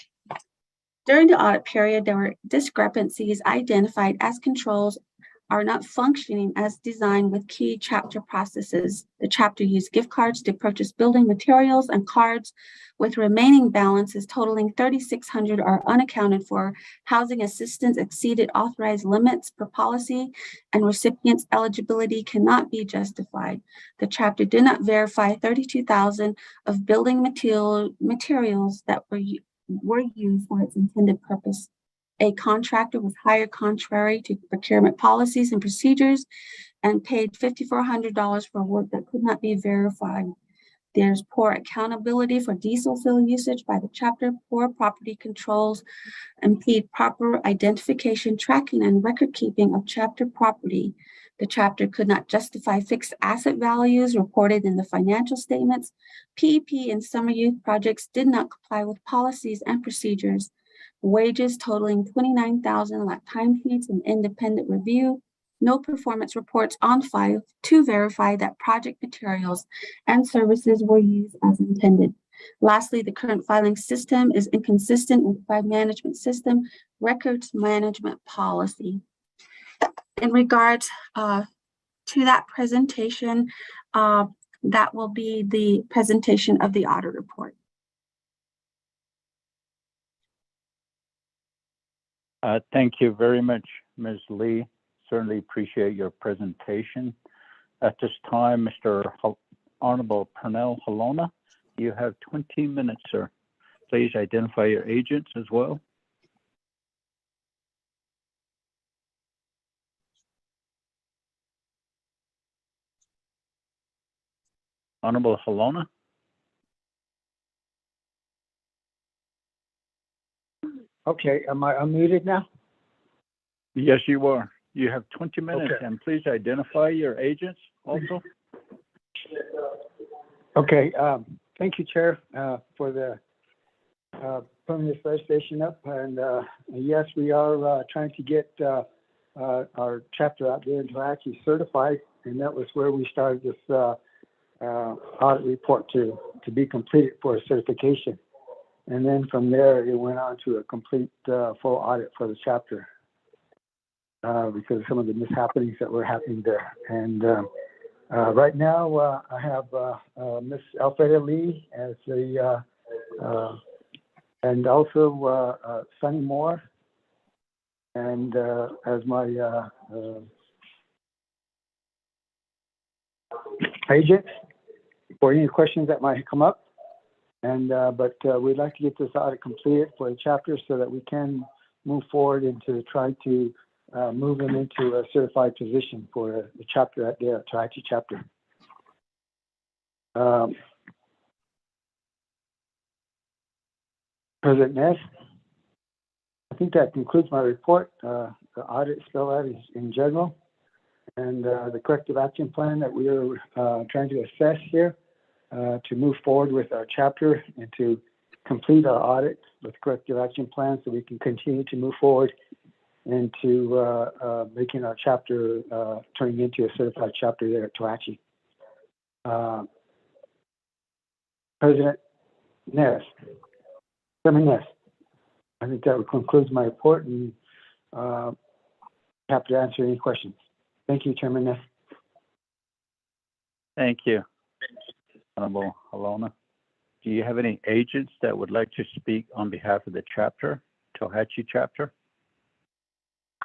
Speaker 15: during the audit period, there were discrepancies identified as controls are not functioning as designed with key chapter processes. The chapter used gift cards to purchase building materials and cards with remaining balances totaling $3,600 are unaccounted for. Housing assistance exceeded authorized limits per policy and recipients' eligibility cannot be justified. The chapter did not verify 32,000 of building materials that were used for its intended purpose. A contractor was hired contrary to procurement policies and procedures and paid $5,400 for work that could not be verified. There's poor accountability for diesel fuel usage by the chapter. Poor property controls impede proper identification, tracking, and record keeping of chapter property. The chapter could not justify fixed asset values reported in the financial statements. PEP and summer youth projects did not comply with policies and procedures. Wages totaling 29,000 lack timesheets and independent review. No performance reports on file to verify that project materials and services were used as intended. Lastly, the current filing system is inconsistent with file management system records management policy. In regards to that presentation, that will be the presentation of the audit report.
Speaker 2: Thank you very much, Ms. Lee. Certainly appreciate your presentation. At this time, Mr. Honorable Pernell Halona, you have 20 minutes, sir. Please identify your agents as well. Honorable Halona.
Speaker 16: Okay, am I unmuted now?
Speaker 2: Yes, you are. You have 20 minutes,
Speaker 16: Okay.
Speaker 2: and please identify your agents also.
Speaker 16: Okay, thank you, Chair, for the putting this legislation up. And yes, we are trying to get our chapter out there until actually certified, and that was where we started this audit report to be completed for certification. And then from there, it went on to a complete full audit for the chapter because of some of the mishappenings that were happening there. And right now, I have Miss Alfreda Lee as the, and also Sunny Moore, and as my agent for any questions that might come up. And but we'd like to get this audit completed for the chapter so that we can move forward into trying to move them into a certified position for the chapter at the Tohachi chapter. President Ness, I think that concludes my report. The audit spell out is in general, and the corrective action plan that we are trying to assess here to move forward with our chapter and to complete our audit with corrective action plan so we can continue to move forward into making our chapter turning into a certified chapter there at Tohachi. President Ness, Chairman Ness, I think that concludes my report, and happy to answer any questions. Thank you, Chairman Ness.
Speaker 2: Thank you, Honorable Halona. Do you have any agents that would like to speak on behalf of the chapter, Tohachi chapter?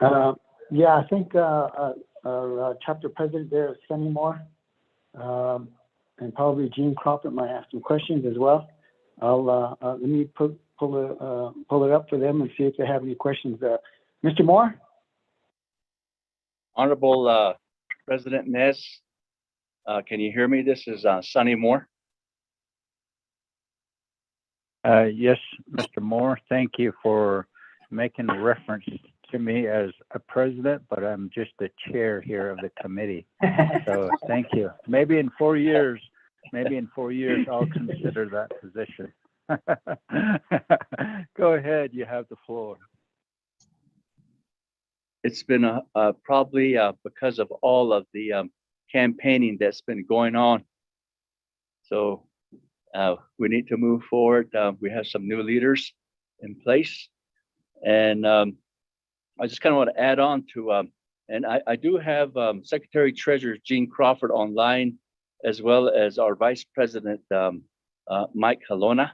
Speaker 16: Yeah, I think our chapter president there is Sunny Moore, and probably Gene Crawford might ask some questions as well. I'll let me pull it up for them and see if they have any questions. Mr. Moore?
Speaker 17: Honorable President Ness, can you hear me? This is Sunny Moore.
Speaker 2: Yes, Mr. Moore, thank you for making a reference to me as a president, but I'm just the chair here of the committee. So thank you. Maybe in 4 years, I'll consider that position. Go ahead, you have the floor.
Speaker 17: It's been probably because of all of the campaigning that's been going on. So we need to move forward. We have some new leaders in place. And I just kind of want to add on to, and I do have Secretary Treasurer Gene Crawford online, as well as our Vice President, Mike Halona.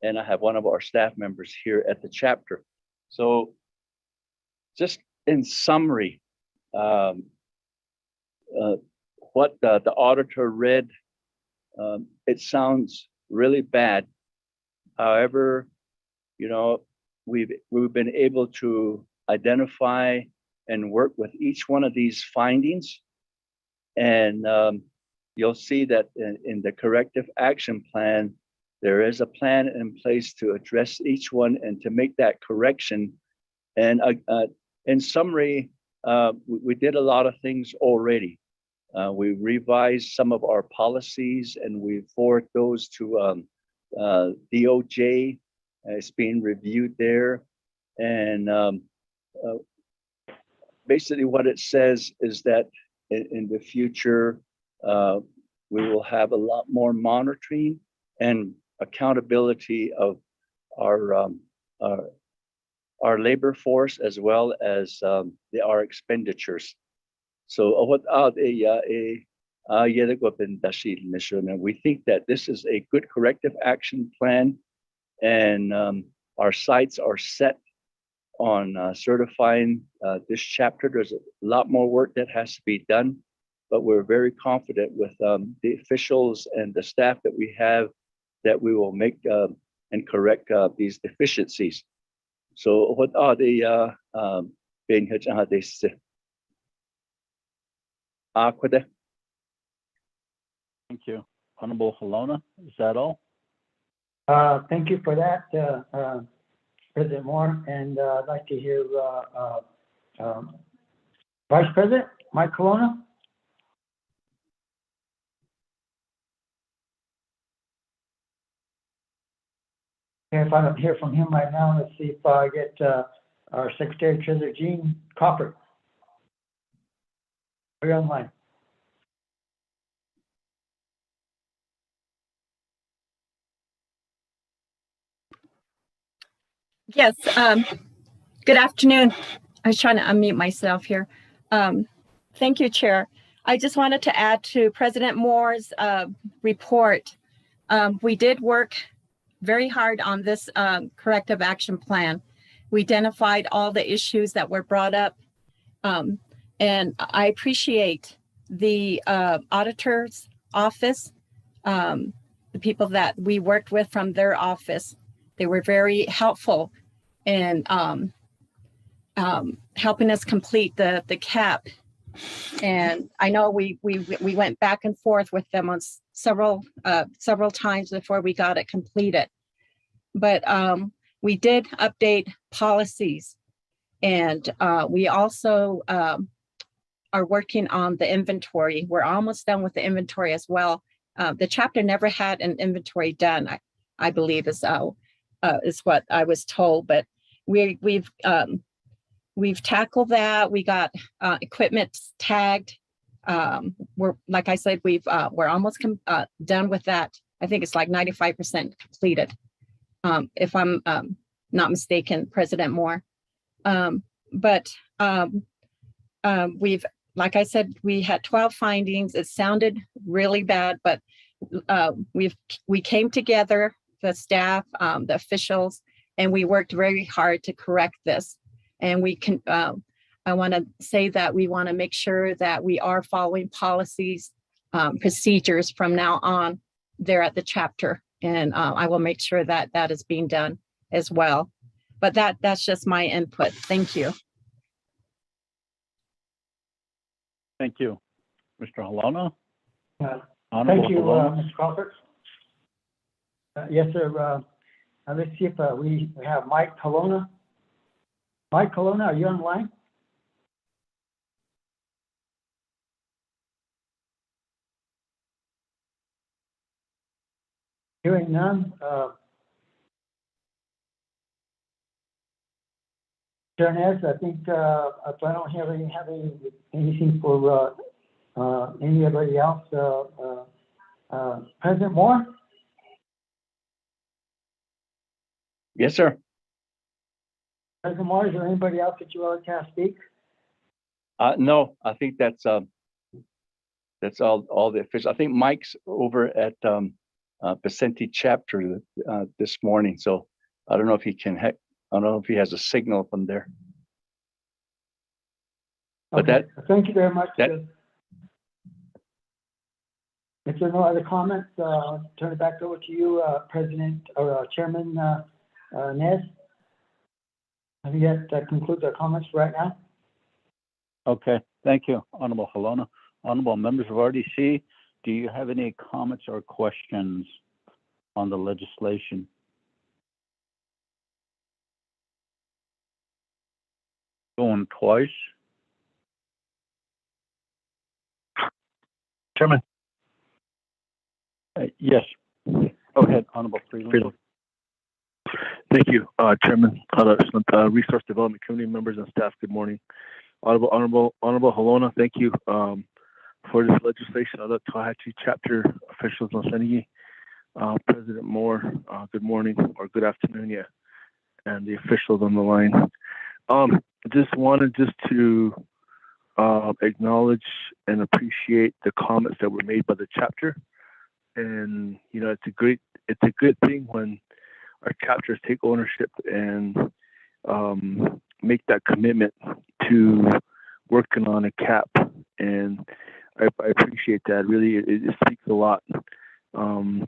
Speaker 17: And I have one of our staff members here at the chapter. So just in summary, what the auditor read, it sounds really bad. However, you know, we've been able to identify and work with each one of these findings. And you'll see that in the corrective action plan, there is a plan in place to address each one and to make that correction. And in summary, we did a lot of things already. We revised some of our policies and we forward those to DOJ. It's being reviewed there. And basically what it says is that in the future, we will have a lot more monitoring and accountability of our labor force as well as our expenditures. So we think that this is a good corrective action plan, and our sights are set on certifying this chapter. There's a lot more work that has to be done, but we're very confident with the officials and the staff that we have that we will make and correct these deficiencies. So what are the
Speaker 2: Thank you. Honorable Halona, is that all?
Speaker 16: Thank you for that, President Moore. And I'd like to hear Vice President Mike Halona. And if I don't hear from him right now, let's see if I get our Secretary Treasurer Gene Crawford. Are you online?
Speaker 18: Yes, good afternoon. I was trying to unmute myself here. Thank you, Chair. I just wanted to add to President Moore's report. We did work very hard on this corrective action plan. We identified all the issues that were brought up. And I appreciate the auditor's office, the people that we worked with from their office. They were very helpful in helping us complete the cap. And I know we went back and forth with them on several times before we got it completed. But we did update policies, and we also are working on the inventory. We're almost done with the inventory as well. The chapter never had an inventory done, I believe is what I was told, but we've tackled that. We got equipment tagged. We're, like I said, we're almost done with that. I think it's like 95% completed, if I'm not mistaken, President Moore. But like I said, we had 12 findings. It sounded really bad, but we came together, the staff, the officials, and we worked very hard to correct this. And we can, I want to say that we want to make sure that we are following policies, procedures from now on there at the chapter. And I will make sure that that is being done as well. But that's just my input. Thank you.
Speaker 2: Thank you. Mr. Halona?
Speaker 16: Thank you, Mr. Crawford. Yes, sir. Let's see if we have Mike Halona. Mike Halona, are you on the line? Hearing none. Chair, I think if I don't have anything for anybody else, President Moore?
Speaker 17: Yes, sir.
Speaker 16: President Moore, is there anybody else that you would like to speak?
Speaker 17: No, I think that's all the officials. I think Mike's over at Vicente chapter this morning, so I don't know if he can. I don't know if he has a signal from there. But
Speaker 16: okay. Thank you very much.
Speaker 17: That,
Speaker 16: if there are no other comments, I'll turn it back over to you, President or Chairman Nez. I think that concludes our comments right now.
Speaker 2: Okay, thank you, Honorable Halona. Honorable members of RDC, do you have any comments or questions on the legislation? Going twice.
Speaker 3: Chairman.
Speaker 2: Yes. Go ahead, Honorable Freeland.
Speaker 8: Thank you, Chairman, Resource Development Committee members and staff. Good morning. Honorable Halona, thank you for this legislation. Other Tohachi chapter officials on Senegi. President Moore, good morning or good afternoon, yeah, and the officials on the line. Just wanted to acknowledge and appreciate the comments that were made by the chapter, and you know it's a good thing when our chapters take ownership and make that commitment to working on a cap, and I appreciate that. Really, it speaks a lot.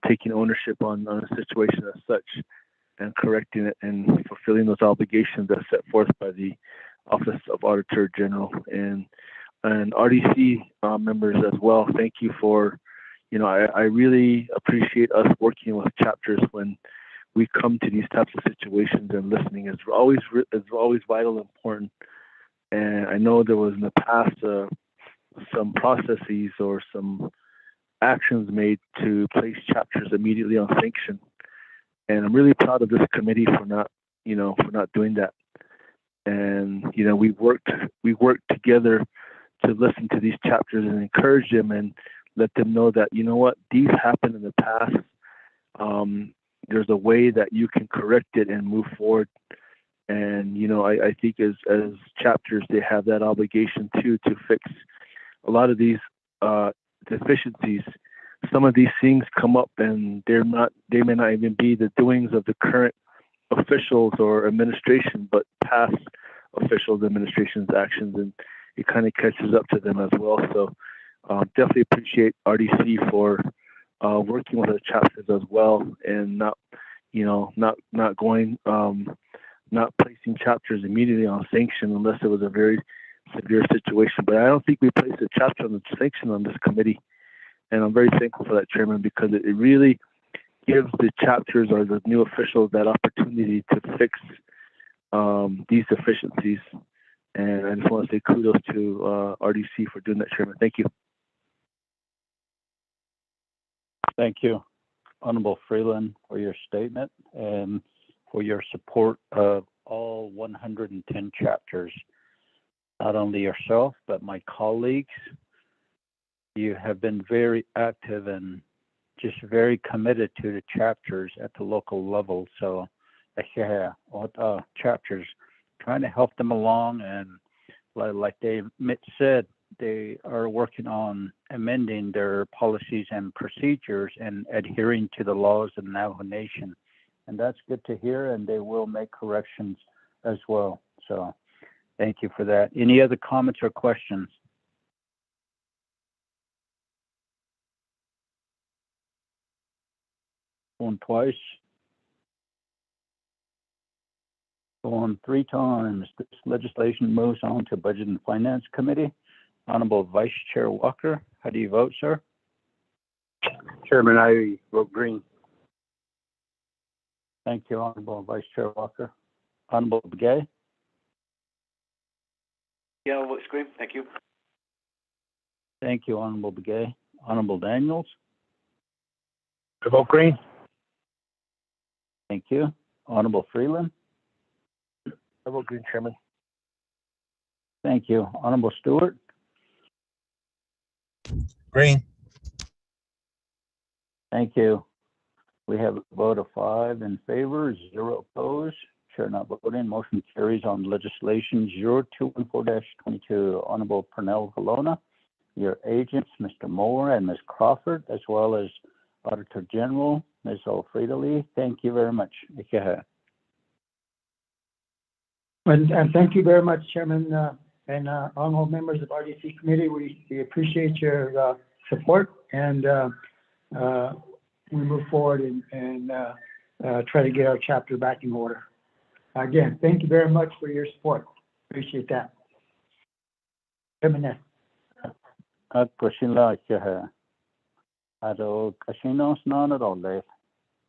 Speaker 8: Taking ownership on a situation as such and correcting it and fulfilling those obligations that's set forth by the Office of Auditor General and RDC members as well. Thank you for, you know, I really appreciate us working with chapters when we come to these types of situations, and listening is always vital and important. And I know there was in the past some processes or some actions made to place chapters immediately on sanction, and I'm really proud of this committee for not doing that. And you know, we worked together to listen to these chapters and encourage them and let them know that, you know what, these happened in the past. There's a way that you can correct it and move forward And I think as chapters, they have that obligation too to fix a lot of these deficiencies. Some of these things come up, and they may not even be the doings of the current officials or administration, but past officials, administration's actions, and it kind of catches up to them as well. So definitely appreciate RDC for working with the chapters as well, and not placing chapters immediately on sanction unless it was a very severe situation. But I don't think we placed a chapter on the sanction on this committee, and I'm very thankful for that, Chairman, because it really gives the chapters or the new officials that opportunity to fix these deficiencies. And I just want to say kudos to RDC for doing that, Chairman. Thank you.
Speaker 2: Thank you, Honorable Freeland, for your statement and for your support of all 110 chapters. Not only yourself, but my colleagues. You have been very active and just very committed to the chapters at the local level. So, chapters, trying to help them along, and like Mitch said, they are working on amending their policies and procedures and adhering to the laws of the Navajo Nation. And that's good to hear, and they will make corrections as well. So thank you for that. Any other comments or questions? Going twice. Going 3 times. This legislation moves on to Budget and Finance Committee. Honorable Vice Chair Walker, how do you vote, sir?
Speaker 17: Chairman, I vote green.
Speaker 2: Thank you, Honorable Vice Chair Walker. Honorable Begay?
Speaker 13: Yeah, vote green. Thank you.
Speaker 2: Thank you, Honorable Begay. Honorable Daniels?
Speaker 3: I vote green.
Speaker 2: Thank you. Honorable Freeland?
Speaker 3: I vote green, Chairman.
Speaker 2: Thank you. Honorable Stewart?
Speaker 14: Green. Thank
Speaker 2: you. We have a vote of 5 in favor, 0 opposed. Chair not voting. Motion carries on legislation 0214-22. Honorable Pernell Valona, your agents, Mr. Moore and Ms. Crawford, as well as Auditor General, Ms. Alfreda Lee. Thank you very much.
Speaker 16: And thank you very much, Chairman, and honorable members of RDC Committee. We appreciate your support, and we move forward and try to get our chapter back in order. Again, thank you very much for your support. Appreciate that. Chairman.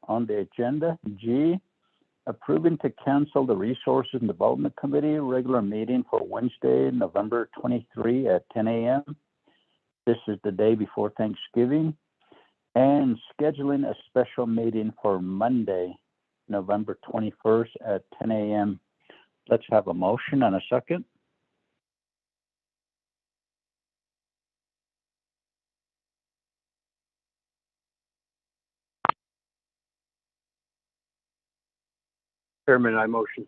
Speaker 2: On the agenda, G, approving to cancel the Resources and Development Committee regular meeting for Wednesday, November 23 at 10 a.m. This is the day before Thanksgiving, and scheduling a special meeting for Monday, November 21st at 10 a.m. Let's have a motion and a second.
Speaker 17: Chairman, I motion.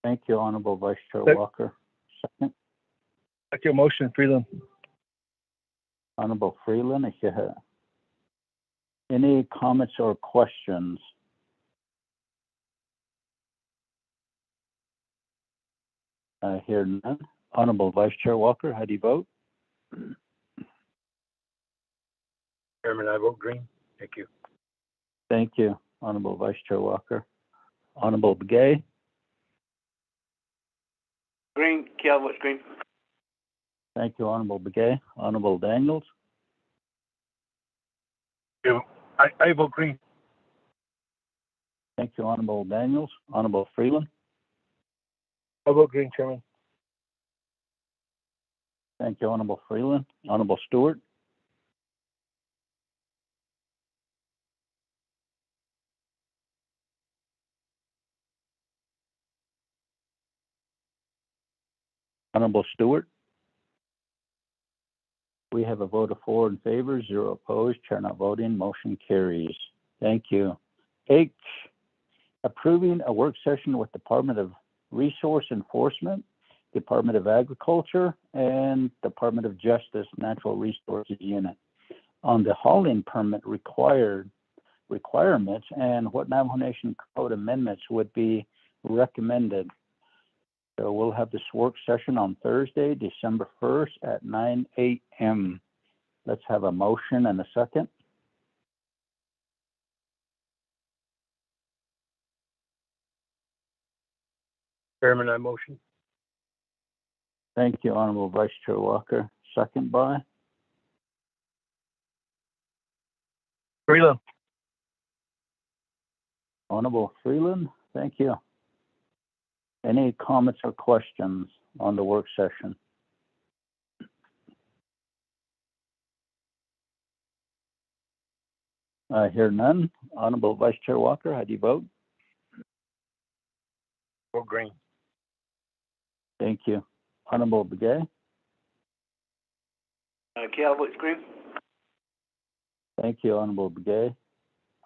Speaker 2: Thank you, Honorable Vice Chair Walker. Second.
Speaker 3: Thank you, motion, Freeland.
Speaker 2: Honorable Freeland, if you have any comments or questions? I hear none. Honorable Vice Chair Walker, how do you vote?
Speaker 3: Chairman, I vote green. Thank you.
Speaker 2: Thank you, Honorable Vice Chair Walker. Honorable Begay?
Speaker 13: Green. Kiel votes green.
Speaker 2: Thank you, Honorable Begay. Honorable Daniels?
Speaker 3: I vote green.
Speaker 2: Thank you, Honorable Daniels. Honorable Freeland?
Speaker 3: I vote green, Chairman.
Speaker 2: Thank you, Honorable Freeland. Honorable Stewart? Honorable Stewart? We have a vote of 4 in favor, 0 opposed. Chair not voting. Motion carries. Thank you. H, approving a work session with Department of Resource Enforcement, Department of Agriculture, and Department of Justice Natural Resources Unit on the hauling permit requirements and what Navajo Nation Code amendments would be recommended. So we'll have this work session on Thursday, December 1st at 9 a.m. Let's have a motion and a second.
Speaker 3: Chairman, I motion.
Speaker 2: Thank you, Honorable Vice Chair Walker. Second by
Speaker 3: Freeland.
Speaker 2: Honorable Freeland. Thank you. Any comments or questions on the work session? I hear none. Honorable Vice Chair Walker, how do you vote?
Speaker 3: Vote green.
Speaker 2: Thank you. Honorable Begay?
Speaker 13: Kale votes green.
Speaker 2: Thank you, Honorable Begay.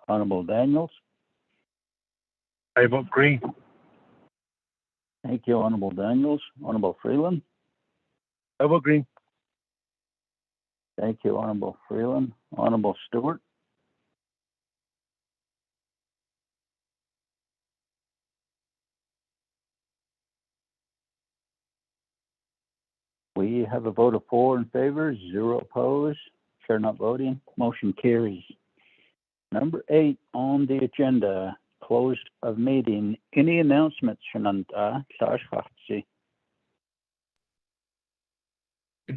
Speaker 2: Honorable Daniels?
Speaker 3: I vote green.
Speaker 2: Thank you, Honorable Daniels. Honorable Freeland?
Speaker 3: I vote green.
Speaker 2: Thank you, Honorable Freeland. Honorable Stewart? We have a vote of 4 in favor, 0 opposed, chair not voting, motion carries. Number 8 on the agenda, close of meeting. Any announcements, Shananta?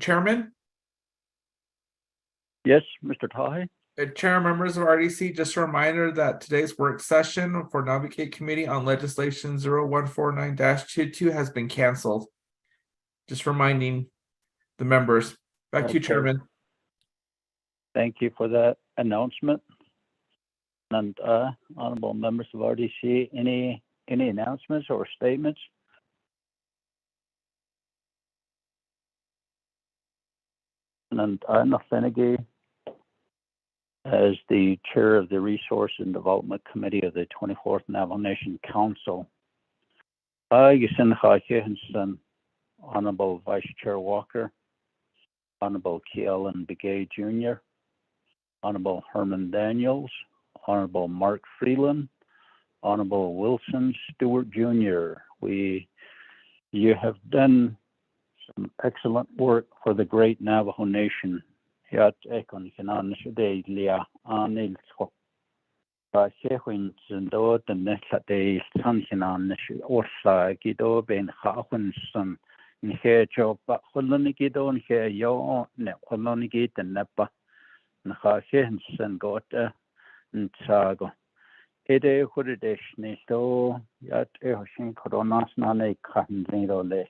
Speaker 1: Chairman,
Speaker 2: Yes, Mr. Tahi?
Speaker 1: Chair, members of RDC, just a reminder that today's work session for Navigate Committee on Legislation 0149-22 has been canceled. Just reminding the members. Back to you,
Speaker 2: Okay.
Speaker 1: Chairman.
Speaker 2: Thank you for that announcement. And honorable members of RDC, any announcements or statements? And I'm Finnegy, as the chair of the Resource and Development Committee of the 24th Navajo Nation Council. Honorable Vice Chair Walker, Honorable Keelan Begay Jr., Honorable Herman Daniels, Honorable Mark Freeland, Honorable Wilson Stewart Jr. You have done some excellent work for the great Navajo Nation. Nke job holonigidon he yo ne holonigid nepa ncha hensen gota ntago ede huridesh ne to yat ehoshin koronas nane khandiro le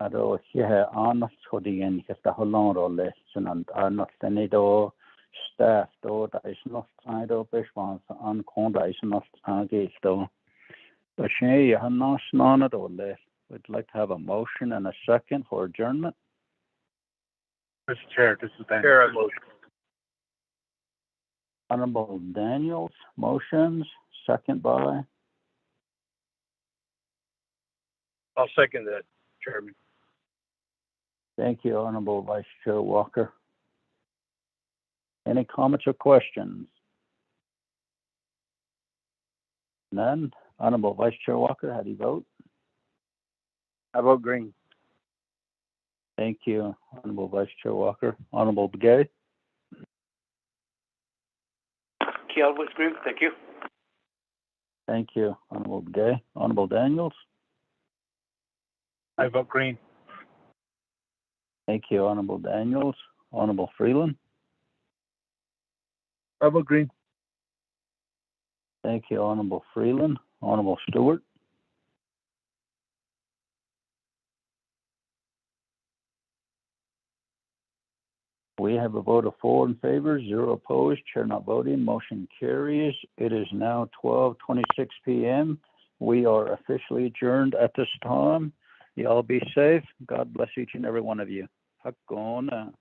Speaker 2: ado he anas hodien hesta holon role sunan anas tenido staff do da is not tido beshwans an konda is not agesto so she hanas nana dole. We'd like to have a motion and a second for adjournment.
Speaker 3: Mr. Chair, this is Daniel.
Speaker 2: Honorable Daniels, motions, second by?
Speaker 3: I'll second that, Chairman.
Speaker 2: Thank you, Honorable Vice Chair Walker. Any comments or questions? None. Honorable Vice Chair Walker, how do you vote?
Speaker 3: I vote green.
Speaker 2: Thank you, Honorable Vice Chair Walker. Honorable Begay?
Speaker 13: Kale votes green. Thank you.
Speaker 2: Thank you, Honorable Begay. Honorable Daniels?
Speaker 3: I vote green.
Speaker 2: Thank you, Honorable Daniels. Honorable Freeland?
Speaker 3: I vote green.
Speaker 2: Thank you, Honorable Freeland. Honorable Stewart? We have a vote of 4 in favor, 0 opposed, chair not voting, motion carries. It is now 12:26 p.m. We are officially adjourned at this time. Y'all be safe. God bless each and every one of you. Hakona.